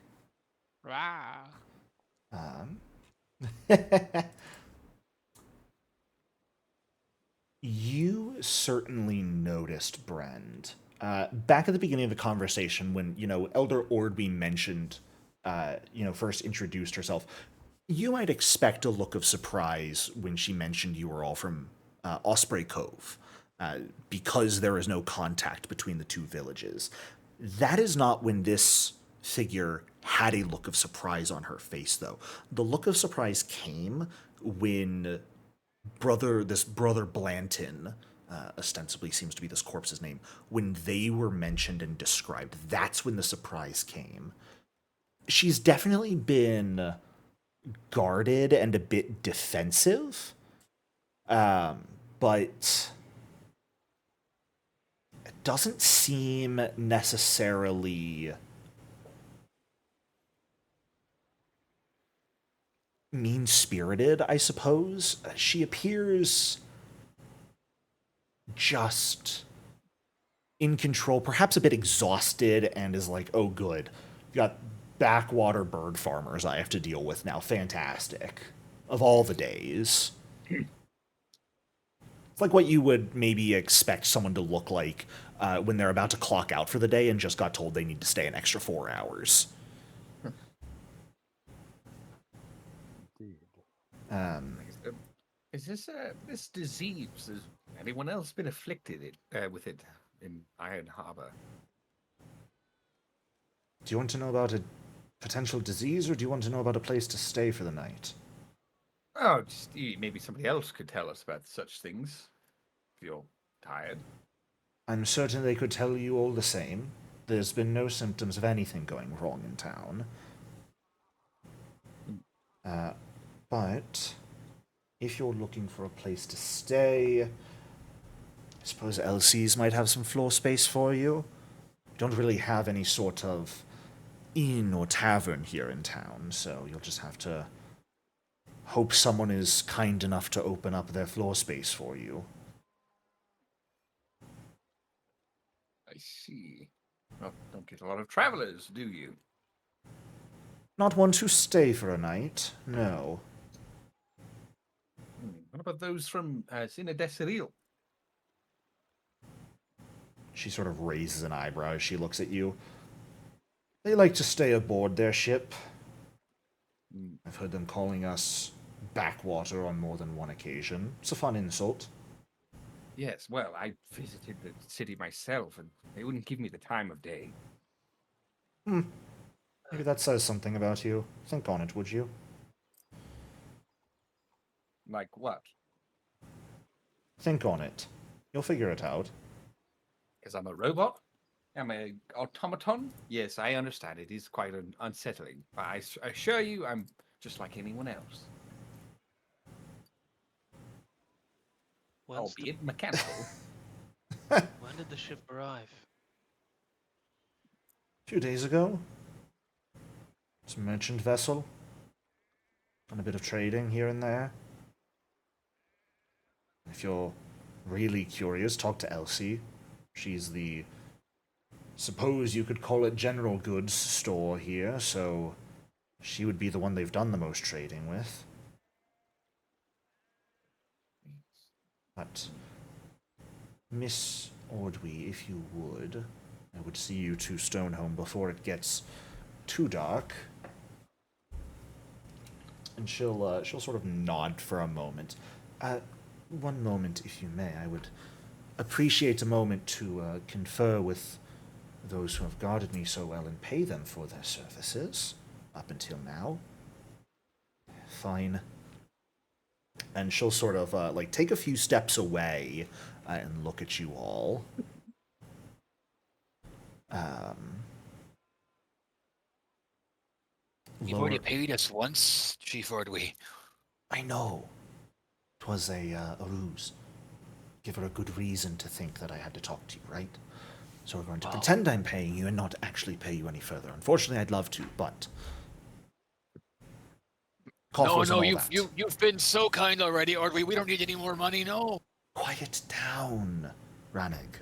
Rah. You certainly noticed, Brend. Back at the beginning of the conversation, when, Elder Ordwi mentioned, first introduced herself, you might expect a look of surprise when she mentioned you were all from Osprey Cove, because there is no contact between the two villages. That is not when this figure had a look of surprise on her face, though. The look of surprise came when this brother Blanton, ostensibly seems to be this corpse's name, when they were mentioned and described. That's when the surprise came. She's definitely been guarded and a bit defensive, but it doesn't seem necessarily mean-spirited, I suppose. She appears just in control, perhaps a bit exhausted, and is like, oh good, got backwater bird farmers I have to deal with now. Fantastic. Of all the days. It's like what you would maybe expect someone to look like when they're about to clock out for the day and just got told they need to stay an extra 4 hours. Is this disease? Has anyone else been afflicted with it in Iron Harbor? Do you want to know about a potential disease, or do you want to know about a place to stay for the night? Oh, just maybe somebody else could tell us about such things. If you're tired. I'm certain they could tell you all the same. There's been no symptoms of anything going wrong in town. But if you're looking for a place to stay, I suppose LC's might have some floor space for you. We don't really have any sort of inn or tavern here in town, so you'll just have to hope someone is kind enough to open up their floor space for you. I see. Well, don't get a lot of travelers, do you? Not one to stay for a night, no. What about those from Sina Desiril? She sort of raises an eyebrow as she looks at you. They like to stay aboard their ship. I've heard them calling us backwater on more than one occasion. It's a fun insult. Yes, well, I visited the city myself, and they wouldn't give me the time of day. Maybe that says something about you. Think on it, would you? Like what? Think on it. You'll figure it out. Because I'm a robot? I'm a automaton? Yes, I understand. It is quite unsettling. But I assure you, I'm just like anyone else. When's the- Albeit mechanical. When did the ship arrive? A few days ago. It's a merchant vessel. Done a bit of trading here and there. If you're really curious, talk to Elsie. She's the, suppose you could call it, general goods store here, so She would be the one they've done the most trading with. But, Miss Ordwi, if you would, I would see you to Stonehome before it gets too dark. And she'll sort of nod for a moment. One moment, if you may. I would appreciate a moment to confer with those who have guarded me so well and pay them for their services up until now. Fine. And she'll sort of like take a few steps away and look at you all. You've already paid us once, Chief Ordwi. I know. 'Twas a ruse. Give her a good reason to think that I had to talk to you, right? So we're going to pretend I'm paying you and not actually pay you any further. Unfortunately, I'd love to, but No, you've been so kind already, Ordwi. We don't need any more money, no. Quiet down, Rannig.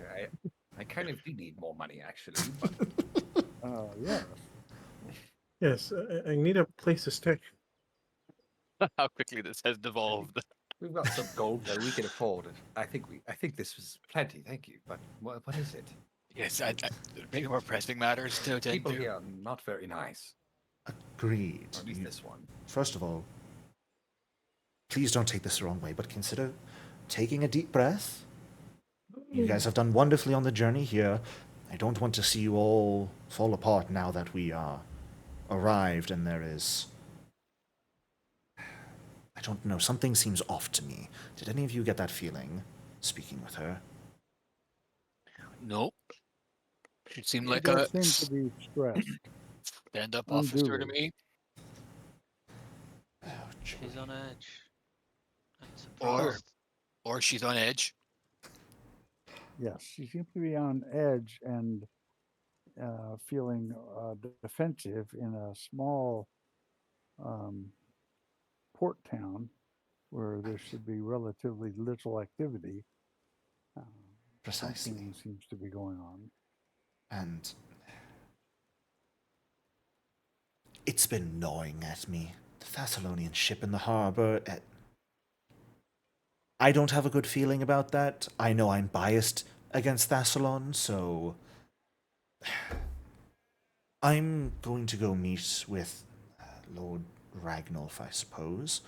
I kind of do need more money, actually. But Yeah. Yes, I need a place to stay. How quickly this has devolved. we've got some gold that we can afford. I think this was plenty. Thank you. But what is it? Yes, I maybe more pressing matters to attend People to. here are not very nice. Agreed. Or at least this one. First of all, please don't take this the wrong way, but consider taking a deep breath. You guys have done wonderfully on the journey here. I don't want to see you all fall apart now that we are arrived and there is... I don't know, something seems off to me. Did any of you get that feeling, speaking with her? Nope. It seemed He like does a seem to be stressed. stand-up officer to Unduly. me. Oh, joy. She's on edge. I'm Or, surprised. or she's on edge. Yes, she seems to be on edge and feeling defensive in a small port town where there should be relatively little activity. Precisely. Something seems to be going on. And it's been gnawing at me. The Thessalonian ship in the harbor. I don't have a good feeling about that. I know I'm biased against Thassalon, so I'm going to go meet with Lord Ragnolf, I suppose.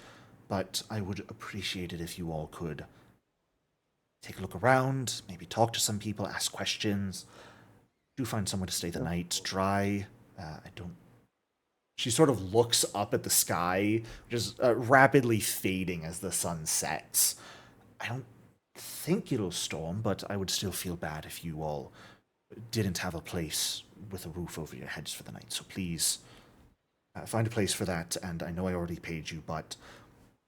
But I would appreciate it if you all could take a look around, maybe talk to some people, ask questions. Do find somewhere to stay the night, dry. I don't... She sort of looks up at the sky, which is rapidly fading as the sun sets. I don't think it'll storm, but I would still feel bad if you all didn't have a place with a roof over your heads for the night. So please, find a place for that, and I know I already paid you, but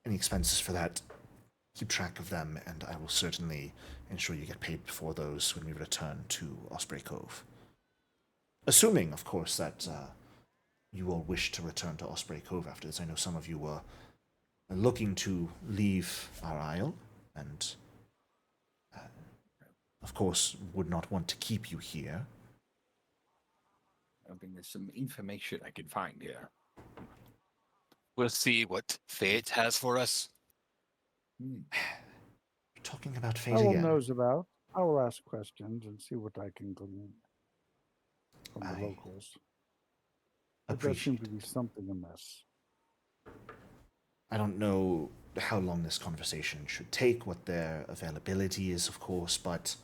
any expenses for that, keep track of them, and I will certainly ensure you get paid for those when we return to Osprey Cove. Assuming, of course, that you all wish to return to Osprey Cove after this. I know some of you were looking to leave our isle, and of course would not want to keep you here. I think there's some information I can find here. We'll see what fate has for us. You're talking about fate Owl again. knows about. I will ask questions and see what I can glean from the I locals. There does seem appreciate to be something amiss. I don't know how long this conversation should take, what their availability is, of course, but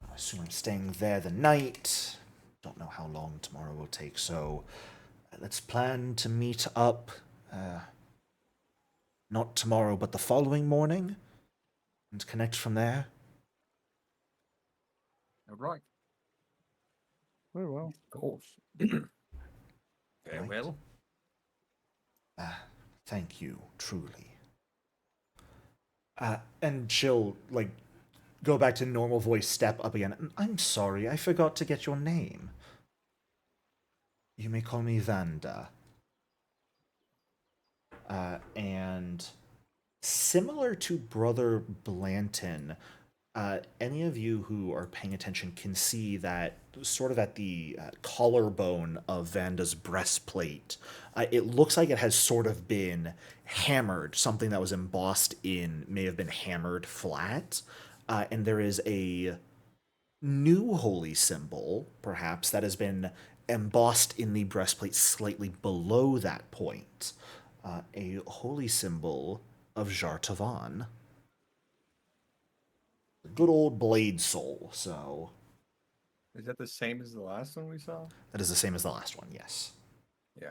I assume I'm staying there the night. Don't know how long tomorrow will take, so let's plan to meet up, not tomorrow, but the following morning, and connect from there. All right. Very well. Of course. Farewell. Thank you, truly. And she'll, like, go back to normal voice, step up again. I'm sorry, I forgot to get your name. You may call me Vanda. And similar to Brother Blanton, Any of you who are paying attention can see that sort of at the collarbone of Vanda's breastplate, it looks like it has sort of been hammered. Something that was embossed in may have been hammered flat. And there is a new holy symbol, perhaps, that has been embossed in the breastplate slightly below that point. A holy symbol of Jartavan. Good old blade soul, so Is that the same as the last one we saw? that is the same as the last one, yes. Yeah.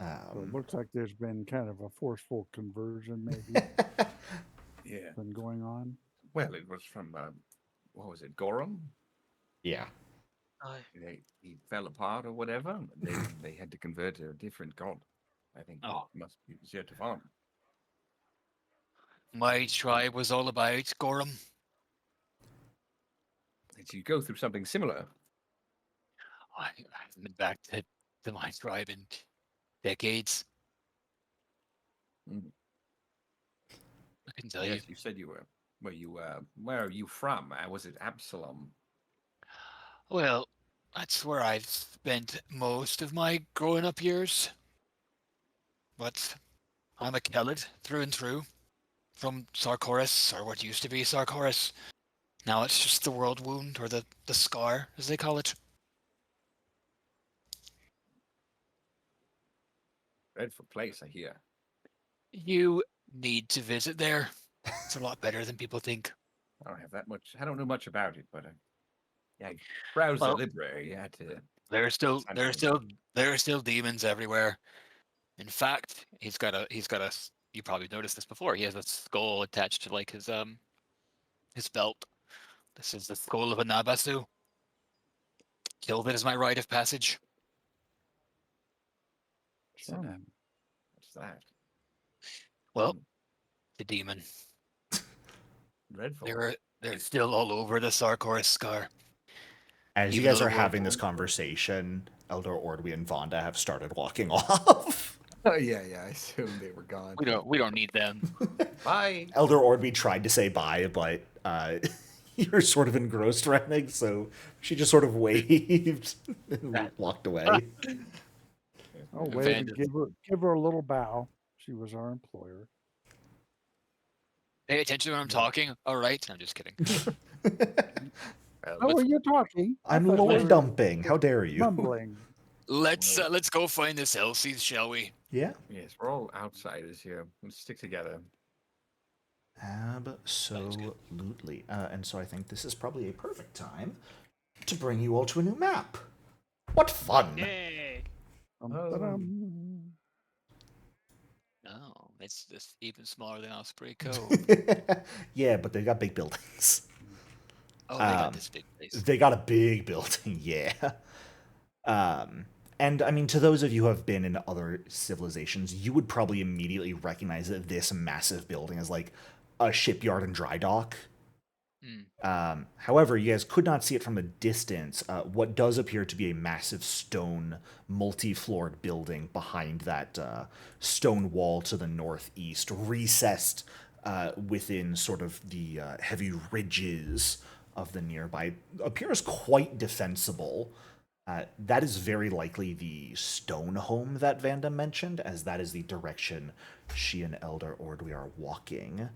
So it looks like there's been kind of a forceful conversion, maybe, Yeah. been going on. Well, it was from, what was it, Gorham? Yeah. Aye. He fell apart or whatever. And they had to convert to a different god. I think Oh. it must be Zertavan. My tribe was all about Gorham. Did you go through something similar? I haven't been back to my tribe in decades. Mm. I can tell Yes, you said you were. Where are you from? Was it Absalom? Well, that's where I've spent most of my growing up years. But I'm a Kelid through and through. From Sarkoris, or what used to be Sarkoris. Now it's just the world wound, or the scar, as they call it. Dreadful place, I hear. You need to visit there. It's a lot better than people think. I don't have that much. I don't know much about it, but yeah, I browsed Well, the library. You had to. There are still Sandpoint. demons everywhere. In fact, he's got a you probably noticed this before. He has a skull attached to like his belt. This is the skull of a Nabasu. Killed it as my rite of passage. What's that? Well, the demon. Dreadful. They're still all over the Sarkoris scar. As you Even guys though are the having world this wound- conversation, Elder Ordwi and Vonda have started walking off. Oh yeah, I assumed they were gone. We don't need them. Bye. Elder Ordwi tried to say bye, but you're sort of engrossed, Rennig, so she just sort of waved and walked away. Oh, wave and Vanda's- give her a little bow. She was our employer. Pay attention when I'm talking. All right, I'm just kidding. Oh, you're talking. I I'm thought you lord were dumping. How dare you? mumbling. Let's go find this Elsie, shall we? Yeah. Yes, we're all outsiders here. Let's stick together. Absolutely. And so I think this is probably a perfect time to bring you all to a new map. What fun! Yay! Dum-da-dum. No, it's just even smaller than Osprey Cove. Yeah, but they got big buildings. Oh, they got this big place. They got a big building, yeah. And I mean, to those of you who have been in other civilizations, you would probably immediately recognize that this massive building is like a shipyard and dry dock. However, you guys could not see it from a distance. What does appear to be a massive stone, multi-floored building behind that stone wall to the northeast, recessed within sort of the heavy ridges of the nearby, appears quite defensible. That is very likely the Stonehome that Vanda mentioned, as that is the direction she and Elder Ordwi are walking.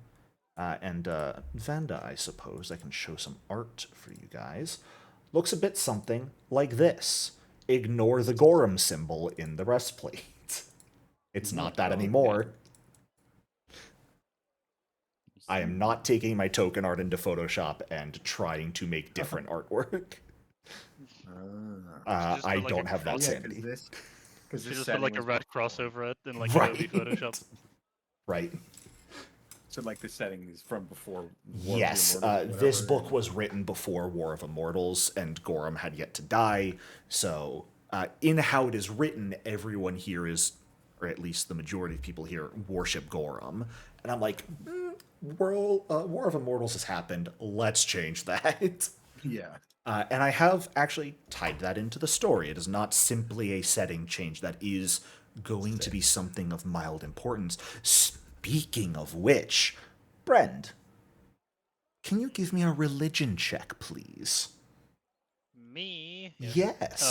And Vanda, I suppose I can show some art for you guys. Looks a bit something like this. Ignore the Gorham symbol in the breastplate. It's not that anymore. I am not taking my token art into Photoshop and trying to make different artwork. Just I put, like, don't a have that cross- sanity. Because She just put like a red cross over it in like Right. Adobe Photoshop. Right. So like the setting is from before. War of Yes, the Immortals or this whatever. book was written before War of Immortals, and Gorham had yet to die. So, in how it is written, everyone here is, or at least the majority of people here, worship Gorham. And I'm like, War of Immortals has happened. Let's change that. Yeah. And I have actually tied that into the story. It is not simply a setting change. That is going to be something of mild importance. Speaking of which, Brend, Can you give me a religion check, please? Me? Yes.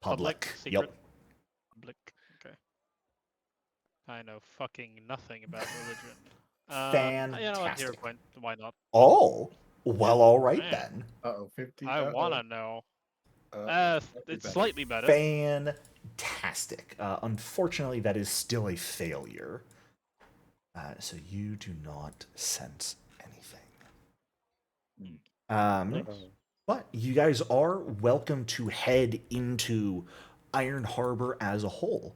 Public? Yep. Secret? Public. Okay. I know fucking nothing about religion. You know what? Here, Fantastic. why not? Oh, well, all right Man. then. 50. I wanna know. It's better. slightly better. Fantastic. Unfortunately, that is still a failure. So you do not sense anything. But you guys are welcome to head into Iron Harbor as a whole.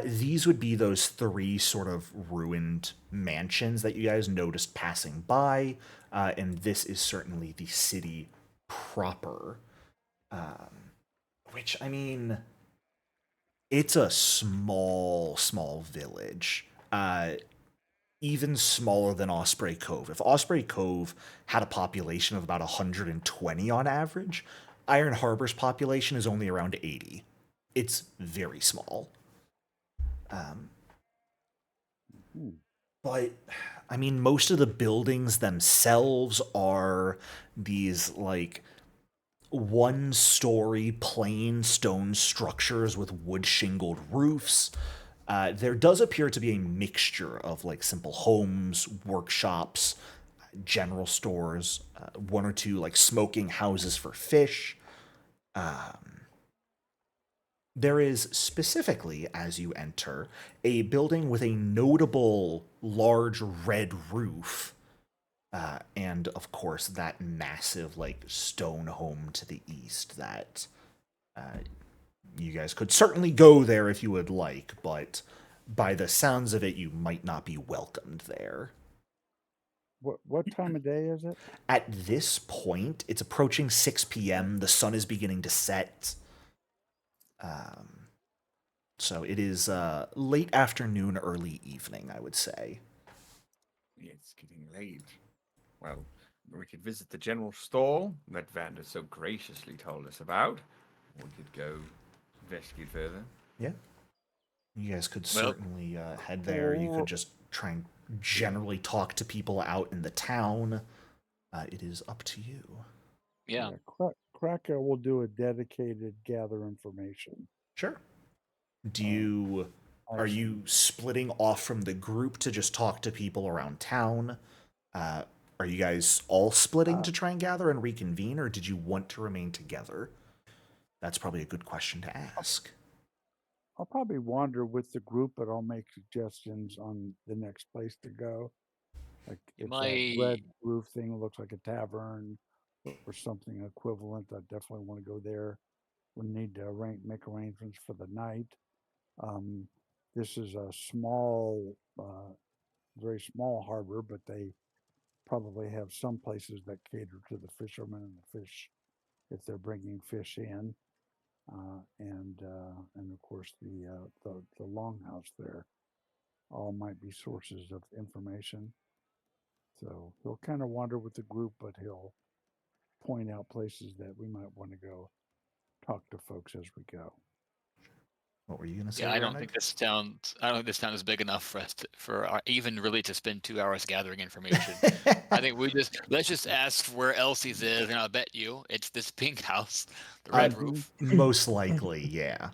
These would be those 3 sort of ruined mansions that you guys noticed passing by, and this is certainly the city proper. Which, I mean, it's a small village. Even smaller than Osprey Cove. If Osprey Cove had a population of about 120 on average, Iron Harbor's population is only around 80. It's very small. But, I mean, most of the buildings themselves are these, like, 1-story plain stone structures with wood shingled roofs. There does appear to be a mixture of like simple homes, workshops, general stores, 1 or 2 like smoking houses for fish. There is specifically, as you enter, a building with a notable large red roof. And of course, that massive like Stonehome to the east that you guys could certainly go there if you would like, but by the sounds of it, you might not be welcomed there. What time of day is it? At this point, it's approaching 6 p.m. The sun is beginning to set. So it is late afternoon, early evening, I would say. Yeah, it's getting late. Well, we could visit the general store that Vander so graciously told us about. Or we could go investigate further. Yeah. You guys could certainly head there. You could just try and generally talk to people out in the town. It is up to you. Yeah. Krakow will do a dedicated gather information. Sure. Are you splitting off from the group to just talk to people around town? Are you guys all splitting to try and gather and reconvene, or did you want to remain together? That's probably a good question to ask. I'll probably wander with the group, but I'll make suggestions on the next place to go. Like if that red roof thing looks like a tavern or something equivalent, I definitely want to go there. We need to make arrangements for the night. This is a small, very small harbor, but they probably have some places that cater to the fishermen and the fish if they're bringing fish in. And of course the longhouse there all might be sources of information. So he'll kind of wander with the group, but he'll point out places that we might want to go talk to folks as we go. What were you gonna say? Yeah, I don't think this town is big enough for us even really to spend 2 hours gathering information. I think let's just ask where Elsie's is, and I'll bet you it's this pink house, the red roof. Most likely, yeah.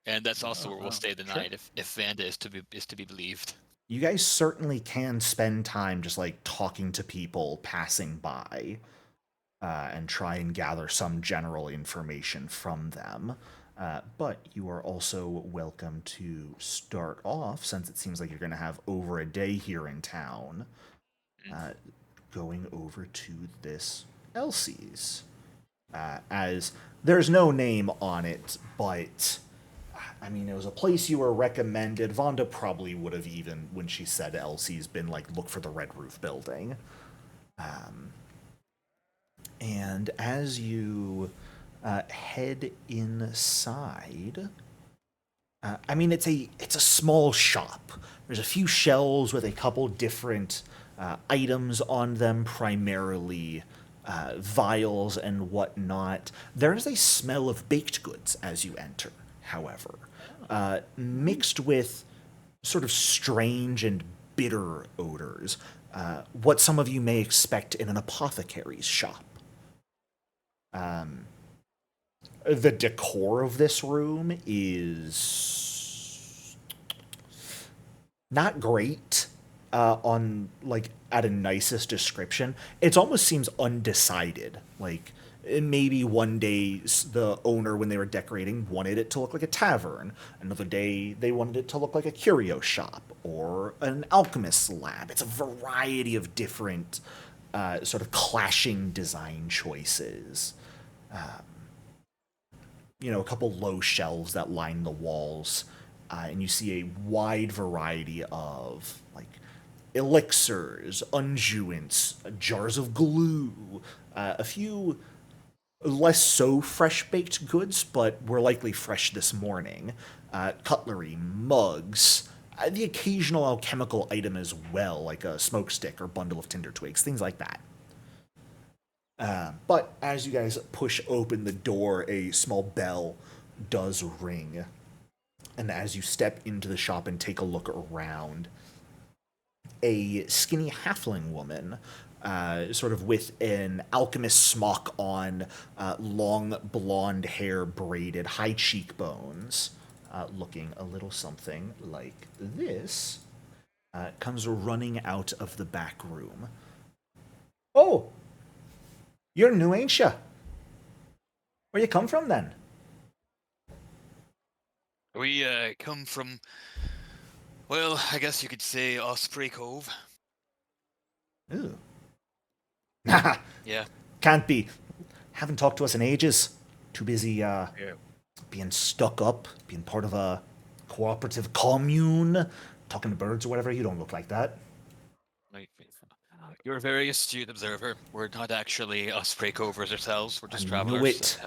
And that's also where we'll stay the night if Vanda is to be believed. You guys certainly can spend time just like talking to people passing by, and try and gather some general information from them. But you are also welcome to start off, since it seems like you're going to have over a day here in town, going over to this Elsie's. As there's no name on it, but I mean, it was a place you were recommended. Vonda probably would have, even when she said Elsie's, been like, look for the red roof building. And as you head inside, I mean, it's a small shop. There's a few shelves with a couple different items on them, primarily vials and whatnot. There is a smell of baked goods as you enter, however, mixed with sort of strange and bitter odors. what some of you may expect in an apothecary's shop. The decor of this room is not great on, like, at a nicest description. It almost seems undecided. Like, maybe one day the owner, when they were decorating, wanted it to look like a tavern. Another day they wanted it to look like a curio shop or an alchemist's lab. It's a variety of different sort of clashing design choices. A couple low shelves that line the walls, and you see a wide variety of, like, elixirs, unguents, jars of glue, a few less so fresh-baked goods, but were likely fresh this morning, cutlery, mugs, the occasional alchemical item as well, like a smoke stick or bundle of tinder twigs, things like that. But as you guys push open the door, a small bell does ring. And as you step into the shop and take a look around, a skinny halfling woman, sort of with an alchemist smock on, long blonde hair braided, high cheekbones, looking a little something like this, comes running out of the back room. Oh! You're new, ain't ya? Where you come from, then? We come from, well, I guess you could say Osprey Cove. Ooh. Haha. Yeah. Can't be. Haven't talked to us in ages. Too busy, being stuck up, being part of a cooperative commune, talking to birds or whatever. You don't look like that. You're a very astute observer. We're not actually Osprey Covers ourselves. We're just I travelers. knew it.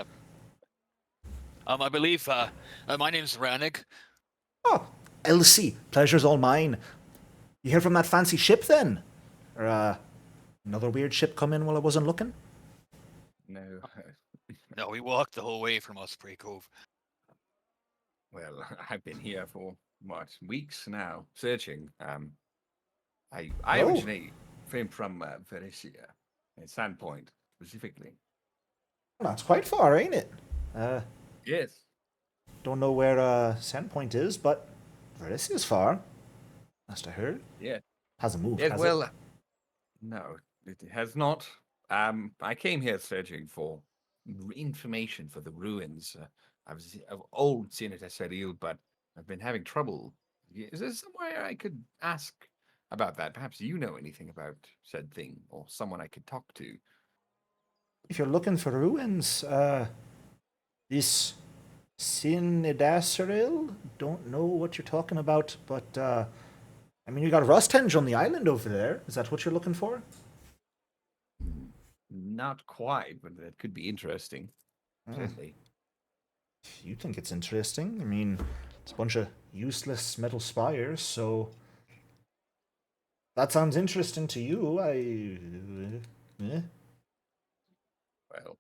I believe my name's Runelords. Oh, Elsie, pleasure's all mine. You hear from that fancy ship, then? Or, another weird ship come in while I wasn't looking? No. No, we walked the whole way from Osprey Cove. Well, I've been here for, weeks now, searching. I originally came from Venetia, in Sandpoint, specifically. Well, that's quite far, ain't it? Yes. Don't know where Sandpoint is, but Verisia's far. Must have heard. Yeah. Hasn't moved, Yes, has well, it? no, it has not. I came here searching for information for the ruins. I've old seen it as Seril, but I've been having trouble. Is there somewhere I could ask about that? Perhaps you know anything about said thing, or someone I could talk to. If you're looking for ruins, this Sin Edasaril, don't know what you're talking about, but, I mean, you got Rusthenge on the island over there. Is that what you're looking for? Not quite, but that could be interesting. Certainly. If you think it's interesting, I mean, it's a bunch of useless metal spires, so that sounds interesting to you. Well,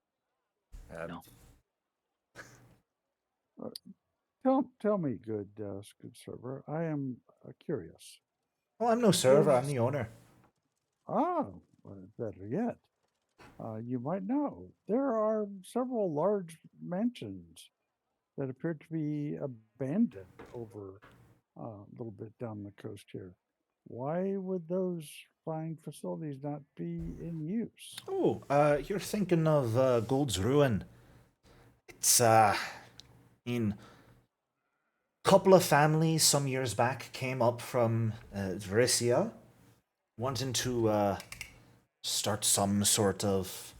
Tell me, good server. I am curious. Well, I'm no server, I'm the owner. Oh, well, better yet. You might know there are several large mansions that appear to be abandoned over a little bit down the coast here. Why would those fine facilities not be in use? Oh, you're thinking of Gold's Ruin. It's, in couple of families some years back came up from Verisia, wanting to start some sort of,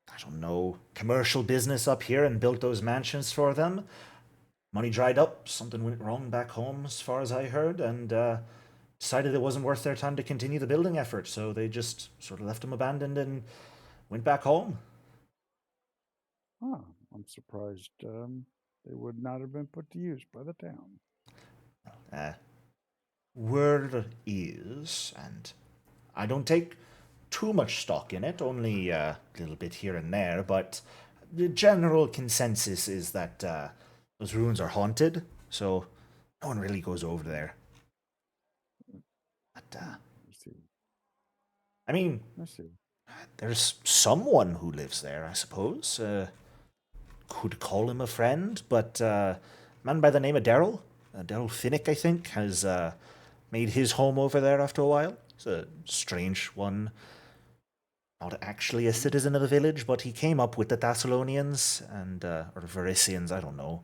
I don't know, commercial business up here and built those mansions for them. Money dried up, something went wrong back home as far as I heard, and decided it wasn't worth their time to continue the building effort, so they just sort of left them abandoned and went back home. Huh, I'm surprised they would not have been put to use by the town. Word is, and I don't take too much stock in it, only a little bit here and there, but the general consensus is that those ruins are haunted, so no one really goes over there. But, I see. I mean, Let's see. there's someone who lives there, I suppose. Could call him a friend, but a man by the name of Daryl, Daryl Finnick, I think, has made his home over there after a while. It's a strange one. Not actually a citizen of the village, but he came up with the Thessalonians and or Varisians, I don't know.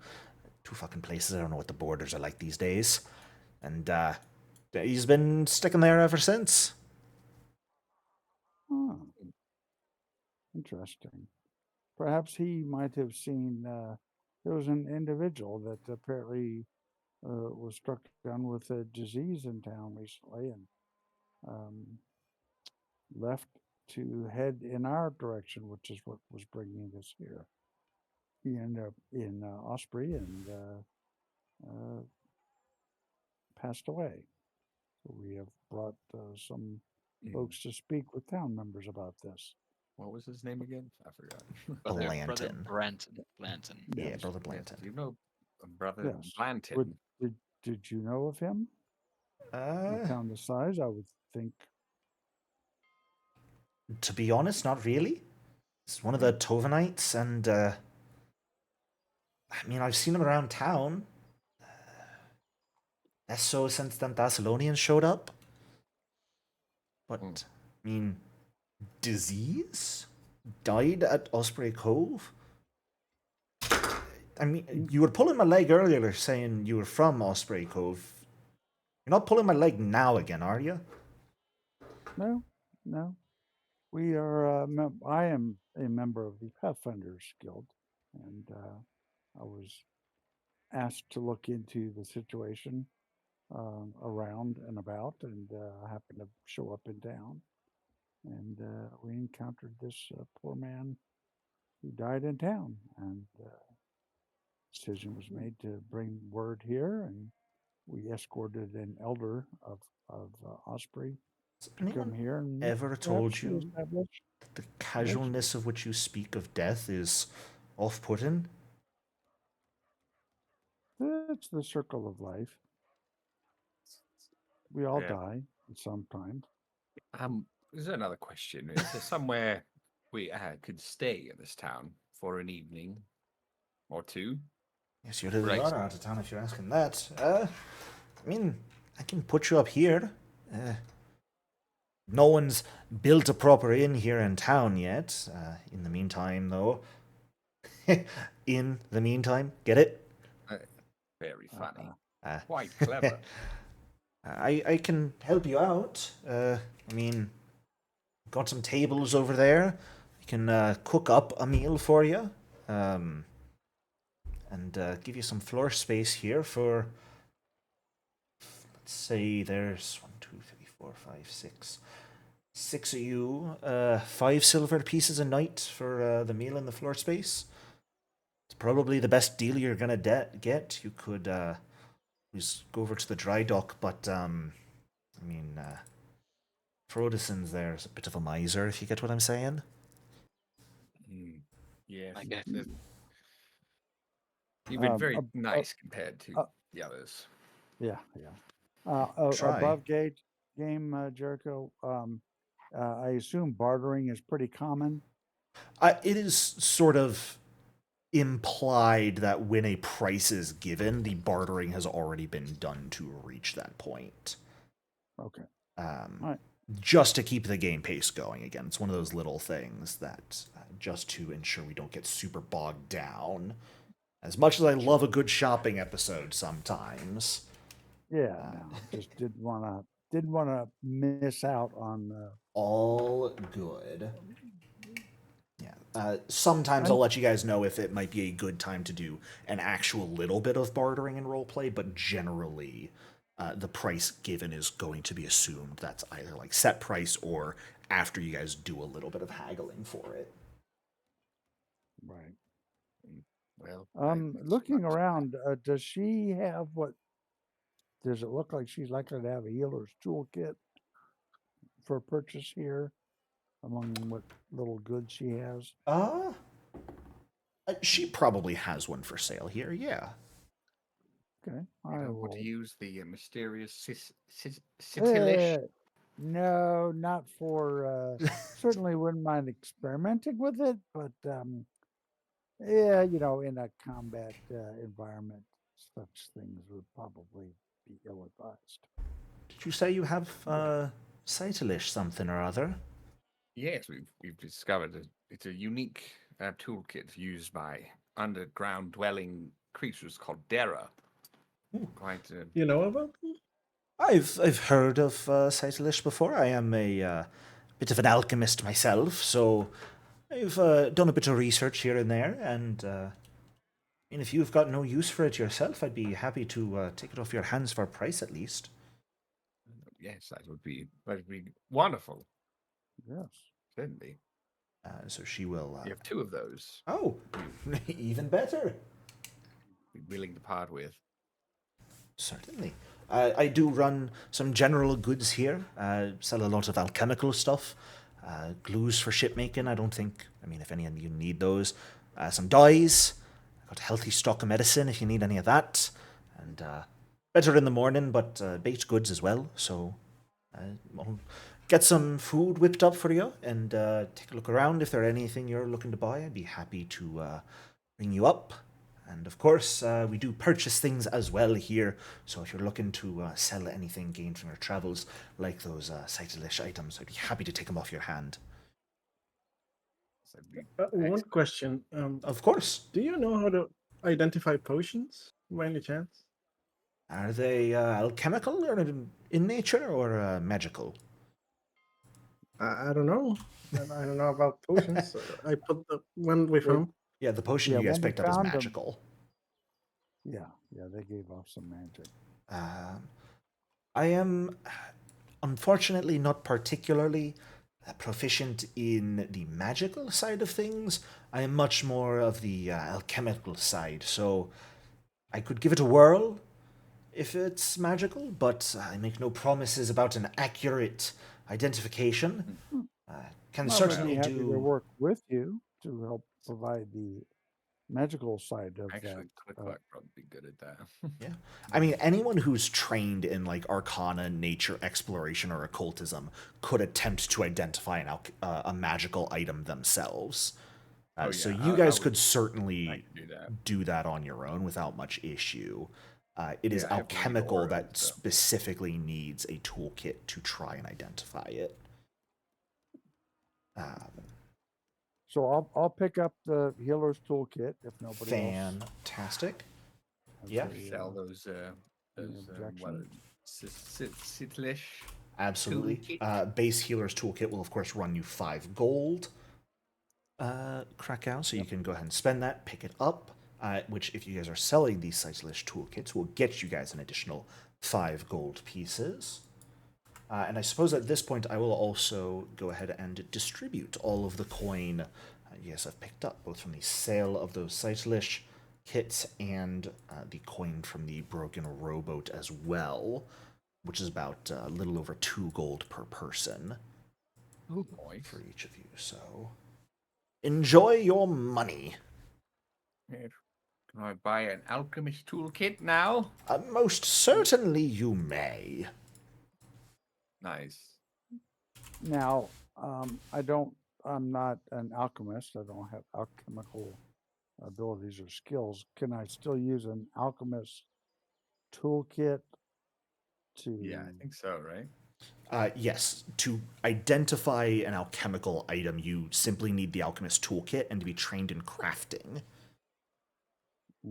Two fucking places. I don't know what the borders are like these days. And he's been sticking there ever since. Oh, interesting. Perhaps he might have seen there was an individual that apparently was struck down with a disease in town recently and um, left to head in our direction, which is what was bringing us here. He ended up in Osprey and passed away. So we have brought some folks to speak with town members about this. What was his name again? I forgot. Brother Blanton. Blanton. Yeah, Yes. Brother Yes, Blanton. you know, brother Yes. Blanton. Did you know of him? A town the size, I would think. To be honest, not really. It's one of the Tovanites, and I mean, I've seen him around town. That's so since them Thessalonians showed up. But, I mean, disease? Died at Osprey Cove? I mean, you were pulling my leg earlier saying you were from Osprey Cove. You're not pulling my leg now again, are you? No, no. We are. I am a member of the Pathfinders Guild, and I was asked to look into the situation around and about, and I happened to show up in town, and we encountered this poor man who died in town, and decision was made to bring word here, and we escorted an elder of Osprey Has to come anyone here and ever told perhaps you reestablish. the casualness of which you speak of death is off-putting? It's the circle of life. We all Yeah. die at some time. There's another question. Is there somewhere we could stay in this town for an evening or two? Yes, you're really Right. are out of town if you're asking that. I mean, I can put you up here. No one's built a proper inn here in town yet. In the meantime, though, in the meantime, get it? Very funny. Uh, Quite clever. I can help you out. I mean, got some tables over there. I can cook up a meal for you. And give you some floor space here for, let's say there's 1, 2, 3, 4, 5, 6. 6 of you. 5 silver pieces a night for the meal and the floor space. It's probably the best deal you're gonna get. You could just go over to the dry dock, but I mean, Frodison's there is a bit of a miser, if you get what I'm saying. Yes. I get it. You've been very ab- nice compared to the others. Yeah. Try. Above game, Jericho. I assume bartering is pretty common. It is sort of implied that when a price is given, the bartering has already been done to reach that point. Okay. Right. Just to keep the game pace going. Again, it's one of those little things that just to ensure we don't get super bogged down. As much as I love a good shopping episode sometimes. Yeah. Just didn't want to miss out on. All good. Yeah. Sometimes I'll let you guys know if it might be a good time to do an actual little bit of bartering and roleplay, but generally, the price given is going to be assumed that's either like set price or after you guys do a little bit of haggling for it. Right. Well, looking around, does she have what? Does it look like she's likely to have a healer's toolkit for purchase here, among what little goods she has? She probably has one for sale here, yeah. Okay, I I want will to use the mysterious Citilish. No, not for. Certainly wouldn't mind experimenting with it, but yeah, in a combat environment, such things would probably be ill-advised. Did you say you have Cytilish something or other? Yes, we've discovered it's a unique toolkit used by underground dwelling creatures called Dera. Quite You know about them? I've heard of Cytilish before. I am a bit of an alchemist myself, so I've done a bit of research here and there. And if you've got no use for it yourself, I'd be happy to take it off your hands for a price at least. yes, that would be wonderful. Yes. Certainly. So she will. You have 2 of those. Oh, even better. Be willing to part with. Certainly. I do run some general goods here. Sell a lot of alchemical stuff. Glues for shipmaking. If any of you need those. Some dyes. I've got a healthy stock of medicine if you need any of that. And better in the morning, but baked goods as well. So I'll get some food whipped up for you and take a look around. If there's anything you're looking to buy, I'd be happy to ring you up. And of course, we do purchase things as well here. So if you're looking to sell anything gained from your travels, like those Cytilish items, I'd be happy to take them off your hand. So that'd be One excellent. question. Of course. Do you know how to identify potions by any chance? Are they alchemical or in nature or magical? I don't know. I don't know about potions. I put the one we found. Yeah, the potion Yeah, you guys when we picked up is found 'em- magical. Yeah, they gave off some magic. I am, unfortunately, not particularly proficient in the magical side of things. I am much more of the alchemical side, so I could give it a whirl if it's magical, but I make no promises about an accurate identification. Can Well, certainly I'd be happy to do. work with you to help provide the magical side of Actually, that. Click probably be good at that. Yeah. I mean, anyone who's trained in like arcana, nature exploration, or occultism could attempt to identify a magical item themselves. So yeah, you I guys would- could I certainly can do that. do that on your own without much issue. It is Yeah, I have to read alchemical aura, that so. specifically needs a toolkit to try and identify it. So I'll pick up the healer's toolkit if nobody else. Fantastic. has Yeah. a, Sell those objection? Sitlish. Absolutely. Toolkit. Base healer's toolkit will of course run you 5 gold. Krakow, so you can go ahead and spend that, pick it up. Which, if you guys are selling these Cytilish toolkits, will get you guys an additional 5 gold pieces. And I suppose at this point, I will also go ahead and distribute all of the coin you guys have picked up, both from the sale of those Cytilish kits and the coin from the broken rowboat as well, which is about a little over 2 gold per person Oh boy. for each of you. So enjoy your money. Can I buy an alchemist toolkit now? Most certainly you may. Nice. Now, I'm not an alchemist. I don't have alchemical abilities or skills. Can I still use an alchemist toolkit to? Yeah, I think so, right? Yes, to identify an alchemical item, you simply need the alchemist toolkit and to be trained in crafting.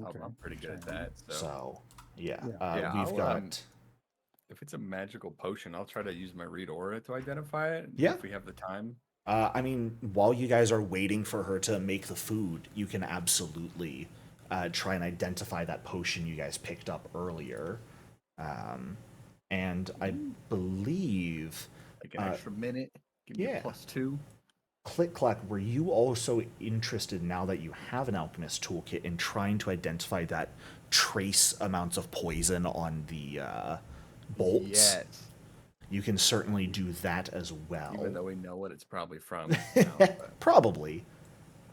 Okay. I'm pretty good at that. So, So, yeah, Yeah. Yeah, we've I'll, got. if it's a magical potion, I'll try to use my read aura to identify it. Yeah. If we have the time. I mean, while you guys are waiting for her to make the food, you can absolutely try and identify that potion you guys picked up earlier. And I believe, Like an extra minute. Give me yeah. +2. Click Clack, were you also interested, now that you have an alchemist toolkit, in trying to identify that trace amounts of poison on the bolts? Yes. You can certainly do that as well. Even though we know what it's probably from. now, but- Probably.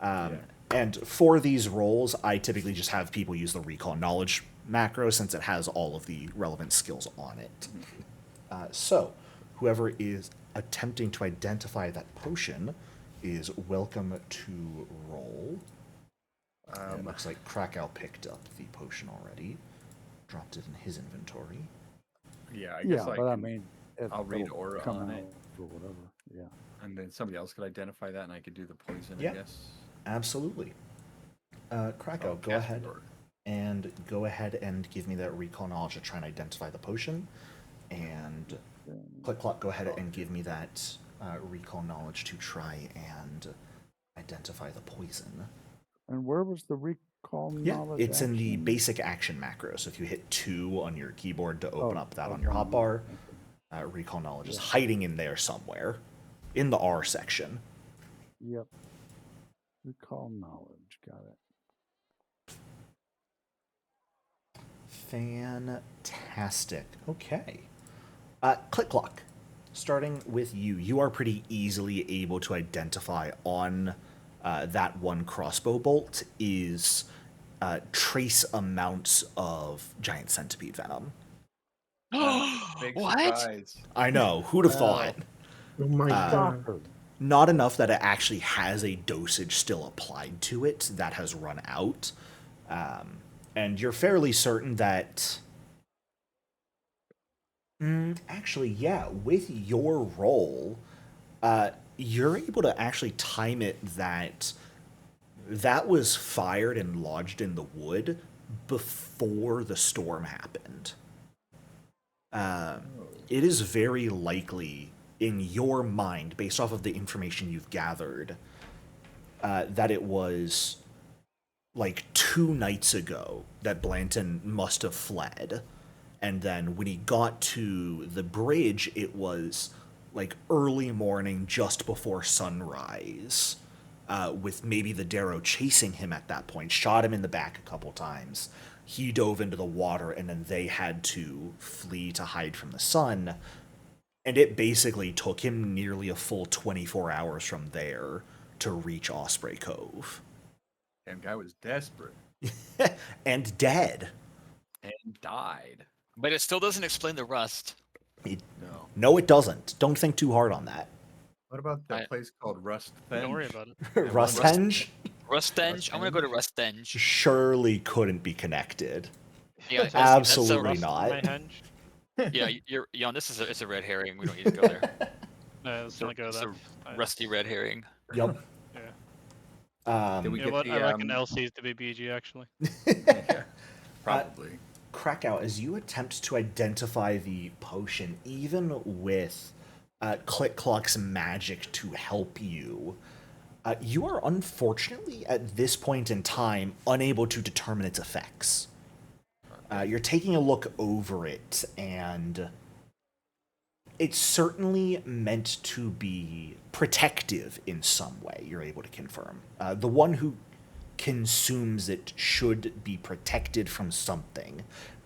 Yeah. And for these rolls, I typically just have people use the recall knowledge macro since it has all of the relevant skills on it. So, whoever is attempting to identify that potion is welcome to roll. It looks like Krakow picked up the potion already. Dropped it in his inventory. Yeah, I guess Yeah, I but I can- mean, I'll read it'll aura come on out it. or whatever. Yeah. And then somebody else could identify that, and I could do the poison, Yeah. I guess. Absolutely. Krakow, I'll go cast ahead aura. and give me that recall knowledge to try and identify the potion. And Click Clock, go ahead and give me that recall knowledge to try and identify the poison. And where was the recall knowledge? It's in the action? basic action macro. So if you hit 2 on your keyboard to open Oh, up that on okay. your hotbar, recall knowledge is hiding in there somewhere in the R section. Yep. Recall knowledge. Got it. Fantastic. Okay. Click Clock. Starting with you, you are pretty easily able to identify on that one crossbow bolt is trace amounts of giant centipede venom. Big What? surprise. I know. Who'd have thought? Oh my god. Shocker. Not enough that it actually has a dosage still applied to it that has run out. And you're fairly certain that... actually, yeah, with your roll, you're able to actually time it that was fired and lodged in the wood before the storm happened. It is very likely, in your mind, based off of the information you've gathered, that it was like 2 nights ago that Blanton must have fled. And then when he got to the bridge, it was like early morning, just before sunrise, with maybe the Darrow chasing him at that point, shot him in the back a couple times. He dove into the water, and then they had to flee to hide from the sun. And it basically took him nearly a full 24 hours from there to reach Osprey Cove. Damn guy was desperate And dead. and died. But it still doesn't explain the rust. No. No, it doesn't. Don't think too hard on that. What about that place called Rusthenge? Don't worry about it. Rusthenge Rusthenge? I'm gonna go to Rusthenge? Rusthenge. surely couldn't be connected. Yeah, That's Absolutely Rust not. My henge. yeah, you're Jan. This is it's a red herring. We don't need to go there. Let's not go It's there. a rusty red herring. Yep. Yeah. Did we You get know what? the, I reckon LC's to be BG actually. Yeah, probably. Krakow, as you attempt to identify the potion, even with Click Clock's magic to help you, you are unfortunately, at this point in time, unable to determine its effects. You're taking a look over it, and it's certainly meant to be protective in some way, you're able to confirm. The one who consumes it should be protected from something.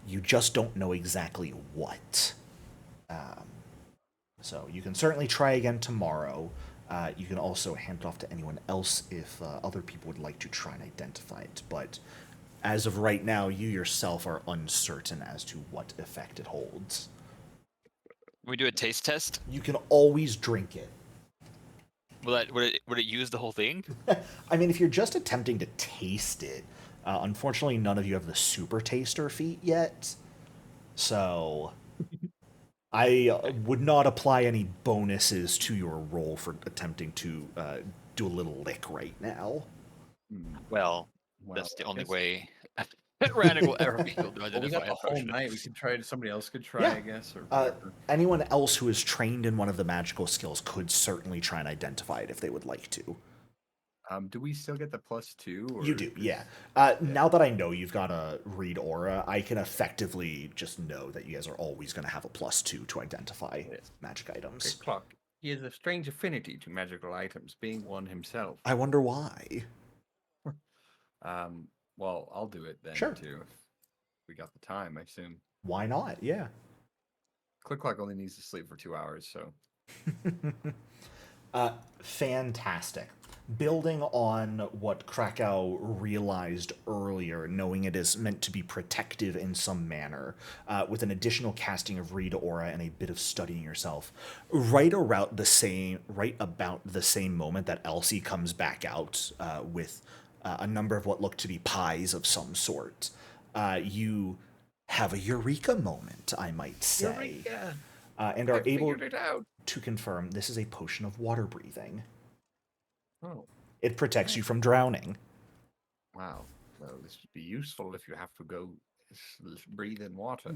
You just don't know exactly what. So you can certainly try again tomorrow. You can also hand it off to anyone else if other people would like to try and identify it. But as of right now, you yourself are uncertain as to what effect it holds. We do a taste test. You can always drink it. Would it use the whole thing? I mean, if you're just attempting to taste it, unfortunately, none of you have the super taster feat yet. So I would not apply any bonuses to your roll for attempting to do a little lick right now. Well, Well, that's the I only guess- way Rannick will ever be able to Well, we identify got the a whole potion. night. We could try. Somebody else could try, Yeah. I guess, or Uh, whatever. anyone else who is trained in one of the magical skills could certainly try and identify it if they would like to. Do we still get the +2? Or You do, is- yeah. Now that I know you've got a read aura, I can effectively just know that you guys are always going to have a +2 to identify Yes. magic Great items. Clock. He has a strange affinity to magical items, being one himself. I wonder why. Well, I'll do it then Sure. too. If we got the time, I assume. Why not? Yeah. Click Clock only needs to sleep for 2 hours, so Fantastic. building on what Krakow realized earlier, knowing it is meant to be protective in some manner, with an additional casting of Read Aura and a bit of studying yourself, right about the same moment that Elsie comes back out with a number of what look to be pies of some sort, you have a eureka moment, I might say, Eureka! and I are able figured it out. to confirm this is a potion of water breathing. Oh, It protects you from drowning. wow. Well, this would be useful if you have to go breathe in water.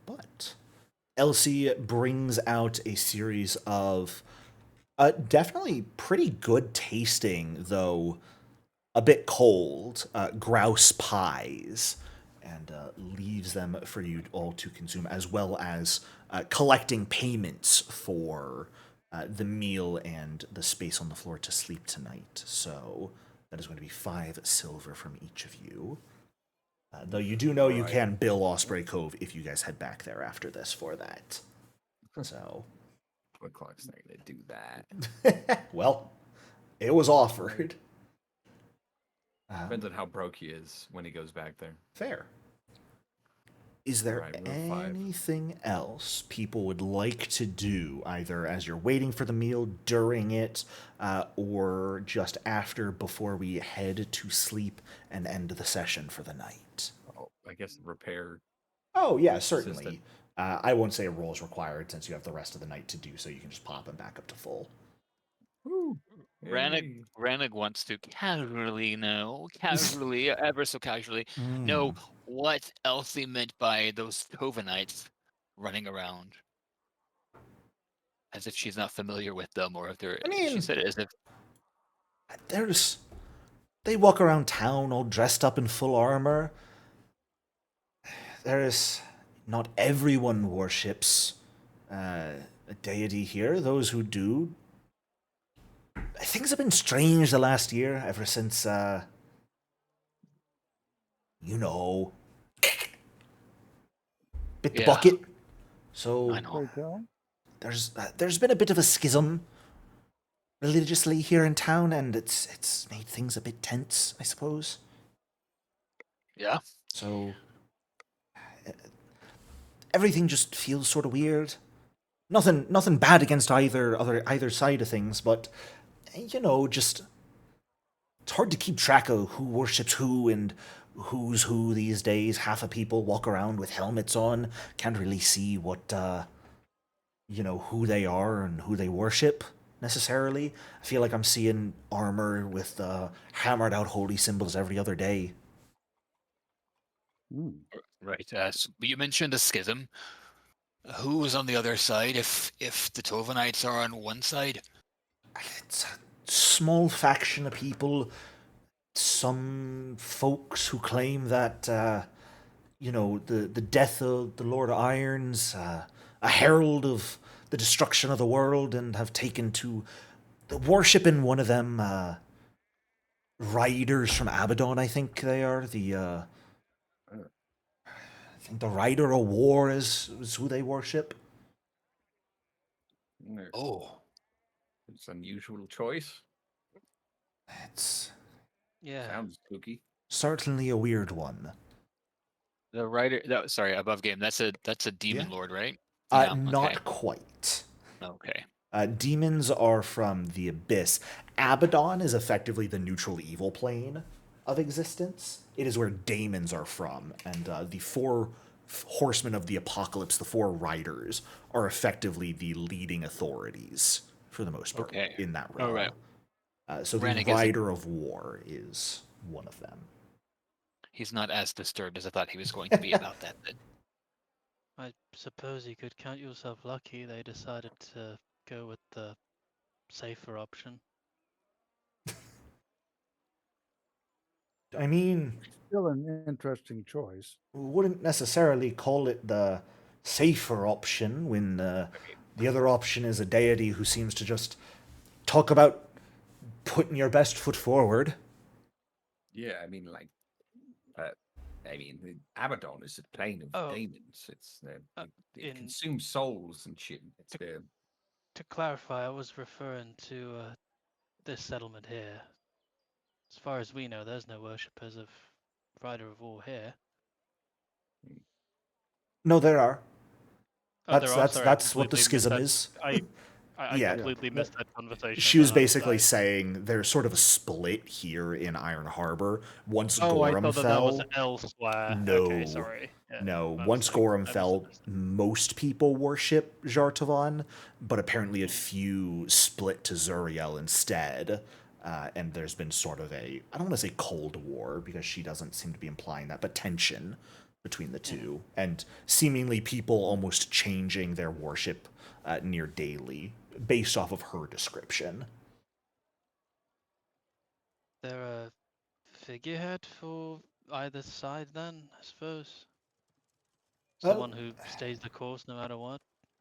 But Elsie brings out a series of definitely pretty good tasting, though a bit cold, grouse pies, and leaves them for you all to consume, as well as collecting payments for the meal and the space on the floor to sleep tonight. So that is going to be 5 silver from each of you. Though you do know you Alright. can bill Osprey Cove if you guys head back there after this for that. So, What clock's not going to do that? well, it was offered. Depends on how broke he is when he goes back there. Fair. Is there Alright, rule 5. anything else people would like to do, either as you're waiting for the meal, during it, or just after, before we head to sleep and end the session for the night? Oh, I guess repair. Oh, yeah, Consistent. certainly. I won't say a roll is required since you have the rest of the night to do so. You can just pop them back up to full. Woo! Rannig wants to casually ever so casually, know what Elsie meant by those Tovanites running around. As if she's not familiar with them, or if they're. I mean- she said it as if. They walk around town all dressed up in full armor. Not everyone worships a deity here. Those who do, things have been strange the last year, ever since, bit the Yeah. bucket. So I know. Pray tell. there's been a bit of a schism religiously here in town, and it's made things a bit tense, I suppose. Yeah. So everything just feels sort of weird. Nothing bad against either side of things, but just it's hard to keep track of who worships who and who's who these days. Half of people walk around with helmets on, can't really see what who they are and who they worship necessarily. I feel like I'm seeing armor with hammered out holy symbols every other day. Right. But you mentioned a schism. Who is on the other side? If the Tovanites are on one side. It's a small faction of people. Some folks who claim that, the death of the Lord of Irons, a herald of the destruction of the world, and have taken to worshiping one of them riders from Abaddon, I think they are. I think the Rider of War is who they worship. Oh. It's an unusual choice. It's Yeah. Sounds spooky. certainly a weird one. The writer. Sorry, above game. That's a demon Yeah. lord, right? Not Okay. quite. Okay. Demons are from the abyss. Abaddon is effectively the neutral evil plane of existence. It is where daemons are from, and the 4 horsemen of the apocalypse, the 4 riders, are effectively the leading authorities for the most part Okay. in that realm. All right. So the Rennig is a- Rider of War is one of them. He's not as disturbed as I thought he was going to be about that. Then. I suppose you could count yourself lucky they decided to go with the safer option. I mean, Still an interesting choice. wouldn't necessarily call it the safer option when the other option is a deity who seems to just talk about putting your best foot forward. Yeah, I mean, Abaddon is a plane of Oh, demons. It's it in- consumes souls and shit. It's To clarify, I was referring to this settlement here. As far as we know, there's no worshippers of Rider of War here. No, there are. Oh, there are. Sorry, I That's what the completely missed schism that. is. I Yeah. completely missed that conversation. She was then, basically saying there's sort of a split here in Iron Harbor. Once Oh, I Gorham thought that was fell, elsewhere. Okay, no, sorry. Yeah, no. my Once mistake. Gorham I fell, misunderstood. most people worship Jartavan, but apparently a few split to Zuriel instead. And there's been sort of I don't want to say Cold War, because she doesn't seem to be implying that, but tension between the two. And seemingly people almost changing their worship near daily based off of her description. There a figurehead for either side then, I suppose? Someone who stays the course no matter what?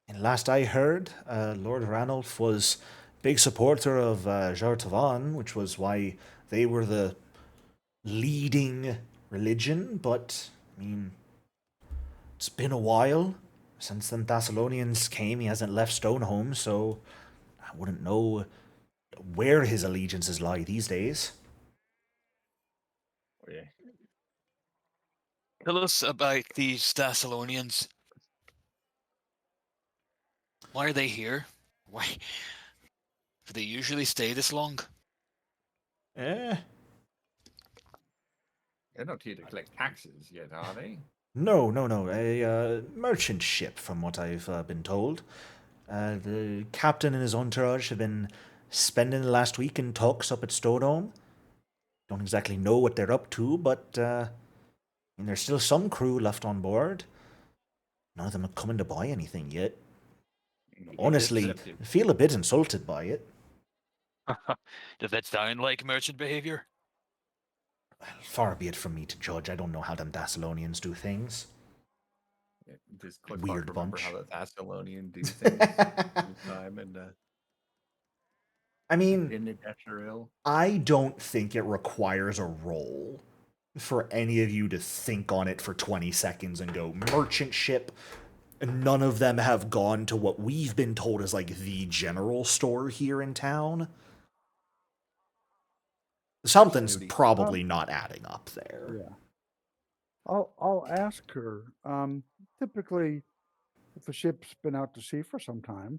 And last I heard, Lord Ranulf was big supporter of Jartavan, which was why they were the leading religion. But I mean, it's been a while since the Thessalonians came. He hasn't left Stonehome, so I wouldn't know where his allegiances lie these days. Oh, yeah. Tell us about these Thessalonians. Why are they here? Why do they usually stay this long? Eh? They're not here to collect taxes yet, are they? No. A merchant ship, from what I've been told. The captain and his entourage have been spending the last week in talks up at Stonehome. Don't exactly know what they're up to, but I mean, there's still some crew left on board. None of them are coming to buy anything yet. Honestly, I feel a bit insulted by it. Does that sound like merchant behavior? Far be it from me to judge. I don't know how them Thessalonians do things. Yeah, just quite Weird hard to remember bunch. how the Thessalonian do things all the time, and I mean, in the Desharil. I don't think it requires a roll for any of you to think on it for 20 seconds and go, merchant ship. None of them have gone to what we've been told is like the general store here in town. Something's probably not adding up there. Yeah. I'll ask her. Typically, if a ship's been out to sea for some time,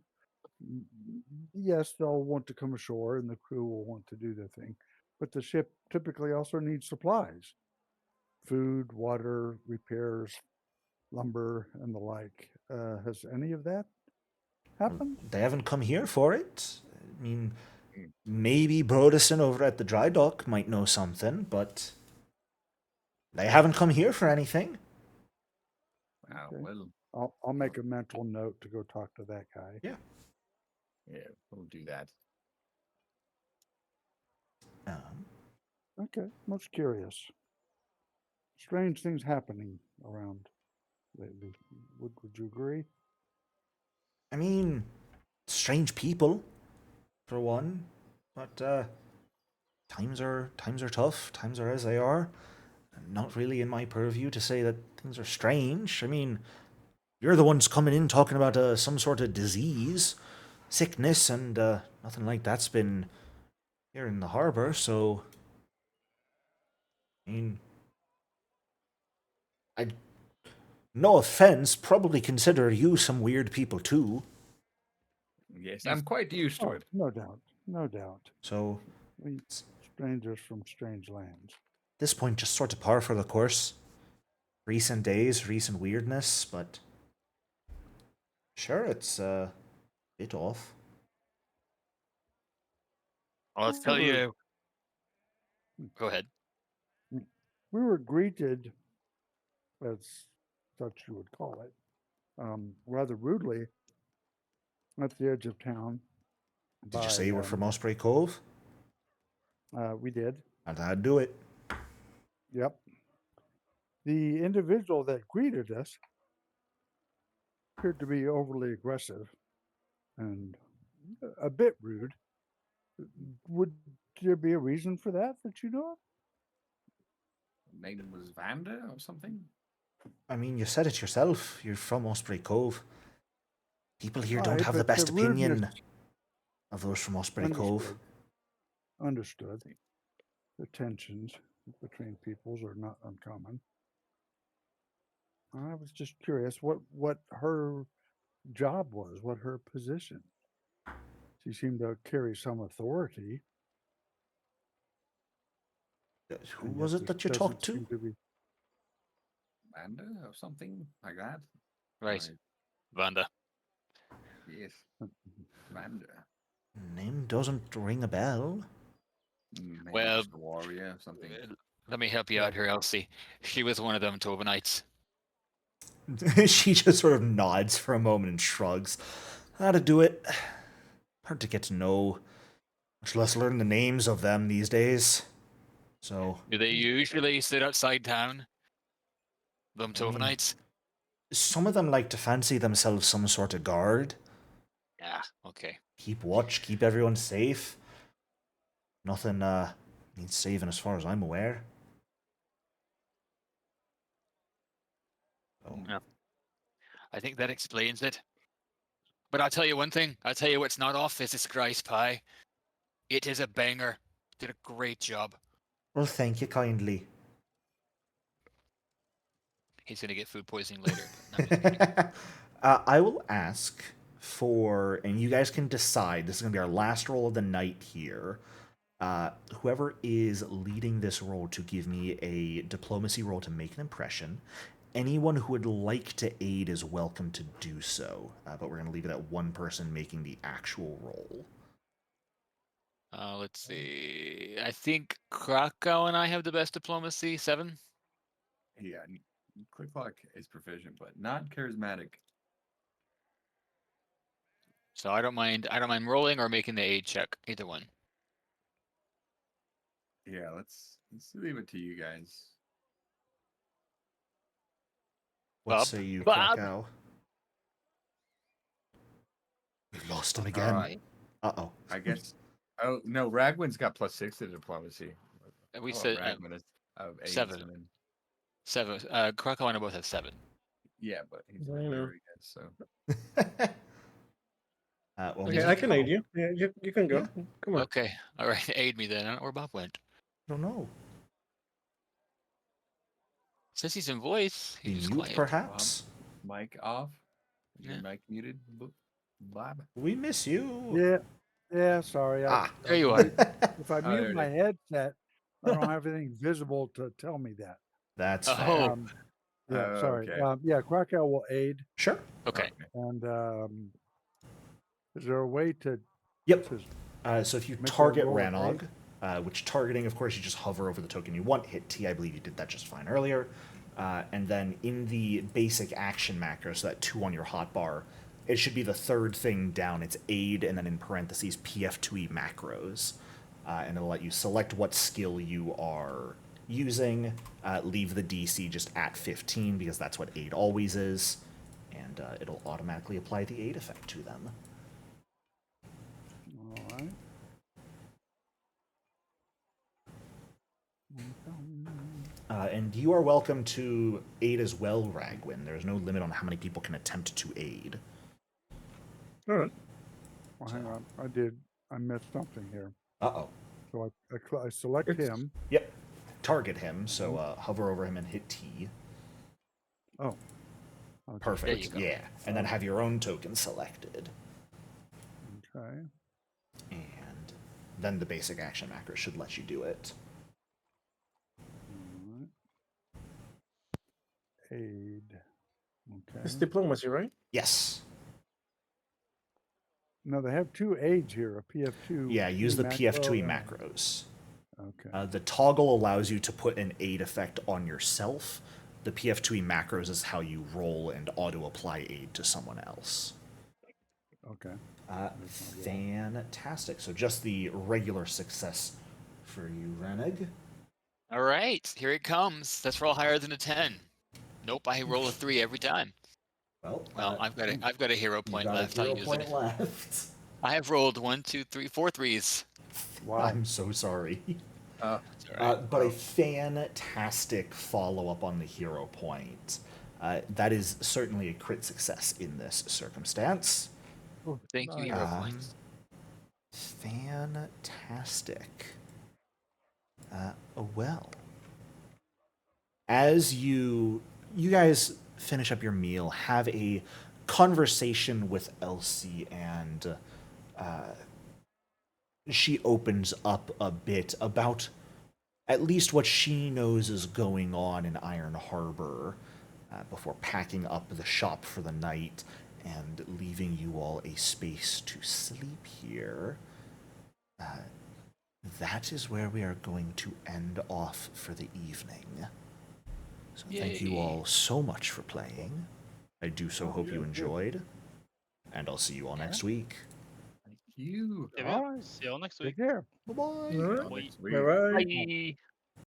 yes, they'll want to come ashore and the crew will want to do their thing. But the ship typically also needs supplies: food, water, repairs, lumber, and the like. Has any of that happened? They haven't come here for it. I mean, maybe Brodesson over at the dry dock might know something, but they haven't come here for anything. Wow, Okay. well, I'll make a mental note to go talk to that guy. Yeah. yeah, we'll do that. Okay, most curious. Strange things happening around lately. Would you agree? I mean, strange people, for one, but times are tough. Times are as they are. Not really in my purview to say that things are strange. I mean, you're the ones coming in talking about some sort of disease, sickness, and nothing like that's been here in the harbor. So, I mean, no offense, probably consider you some weird people too. Yes, I'm quite used to it. No doubt, no doubt. So, We strangers from strange lands. at this point, just sort of par for the course. Recent days, recent weirdness, but sure, it's a bit off. I'll tell you. Go ahead. We were greeted, as such you would call it, rather rudely at the edge of town. Did you say you were from Osprey Cove? We did. I'd do it. Yep. The individual that greeted us appeared to be overly aggressive and a bit rude. Would there be a reason for that you know of? Name was Vanda or something. I mean, you said it yourself. You're from Osprey Cove. People here All don't right, have the but best rudeness- opinion of those from Osprey Cove. Understood. The tensions between peoples are not uncommon. I was just curious what her job was, what her position. She seemed to carry some authority. Who and was yet it this that you doesn't talked to? seem to be. Amanda or something like that. Right. Vanda. Yes. Amanda. Name doesn't ring a bell. Maybe Well, just a warrior or something. Let me help you out here, Elsie. She was one of them Tobanites. She just sort of nods for a moment and shrugs. How to do it. Hard to get to know, much less learn the names of them these days. So, Do they usually sit outside town? Them I mean, Tobanites? some of them like to fancy themselves some sort of guard. Yeah, okay. Keep watch, keep everyone safe. Nothing needs saving as far as I'm aware. Oh. Yeah. I think that explains it. But I'll tell you one thing. I'll tell you what's not off is this Grice pie. It is a banger. Did a great job. Well, thank you kindly. He's going to get food poisoning later. But I'm just kidding. I will ask for, and you guys can decide. This is going to be our last roll of the night here. Whoever is leading this roll to give me a diplomacy roll to make an impression. Anyone who would like to aid is welcome to do so, but we're going to leave it at one person making the actual roll. Let's see. I think Krakow and I have the best diplomacy. 7. Yeah, Quick Lock is proficient, but not charismatic. So I don't mind rolling or making the aid check. Either one. Yeah, let's leave it to you guys. What Bob? say you, Bob? Krakow? We lost him All again. right. Uh-oh. I guess. Oh no, Ragwin's got +6 to diplomacy. We Oh, said Ragwin is of 8. 7. And then, 7. Krakow and I both have 7. yeah, but he's I not know. very good. So Well, Okay, I can aid you. Yeah, you can go. Yeah. Come on. Okay. All right. Aid me then. I don't know where Bob went. I don't know. Says he's in voice. Be He's just mute, quiet. perhaps? mic off. Is your Yeah. mic muted? Bob. We miss you. Yeah, sorry. There you are. If I Oh, there mute it my headset, I don't have anything visible to tell me that. That's Oh. fair. Yeah, sorry. Okay. Yeah, Krakow will aid. Sure. Okay. And is there a way to? Yep. to So if you make that target roll with Ranog, which targeting, of course, you just hover over the token you want, hit T. I believe you did that just fine earlier. And then in the basic action macro, so that 2 on your hotbar, it should be the third thing down. It's aid, and then in parentheses, PF2E macros. And it'll let you select what skill you are using, leave the DC just at 15, because that's what aid always is, and it'll automatically apply the aid effect to them. All right. And you are welcome to aid as well, Ragwin. There's no limit on how many people can attempt to aid. All right. Well, hang on. I missed something here. Uh-oh. So I select It's- him. Yep. Target him, so hover over him and hit T. Oh. Okay. Perfect, go. yeah. And then have your own token selected. Okay. And then the basic action macro should let you do it. All right. Aid. Okay. It's diplomacy, right? Yes. No, they have 2 aids here. A PF2. Yeah, use the macro PF2E and- macros. Okay. The toggle allows you to put an aid effect on yourself. The PF2E macros is how you roll and auto-apply aid to someone else. Okay. Fantastic. So just the regular success for you, Reneg. All right. Here it comes. Let's roll higher than a 10. Nope. I roll a 3 every time. Well, I've got a hero point left. I'll use it. left. I have rolled 1, 2, 3, 4 3s. Wow. I'm so sorry. It's all right. But a fantastic follow-up on the hero point. That is certainly a crit success in this circumstance. Oh, Thank you, nice. Hero Um, Points. Fantastic. Well, as you guys finish up your meal, have a conversation with Elsie, and she opens up a bit about at least what she knows is going on in Iron Harbor before packing up the shop for the night and leaving you all a space to sleep here. That is where we are going to end off for the evening. So thank you Yay. all so much for playing. I do so hope you enjoyed. And I'll see you all next week. Thank you. Yeah, All right. see y'all next Take week. care. Bye-bye. All right. Bye. Bye bye. Bye.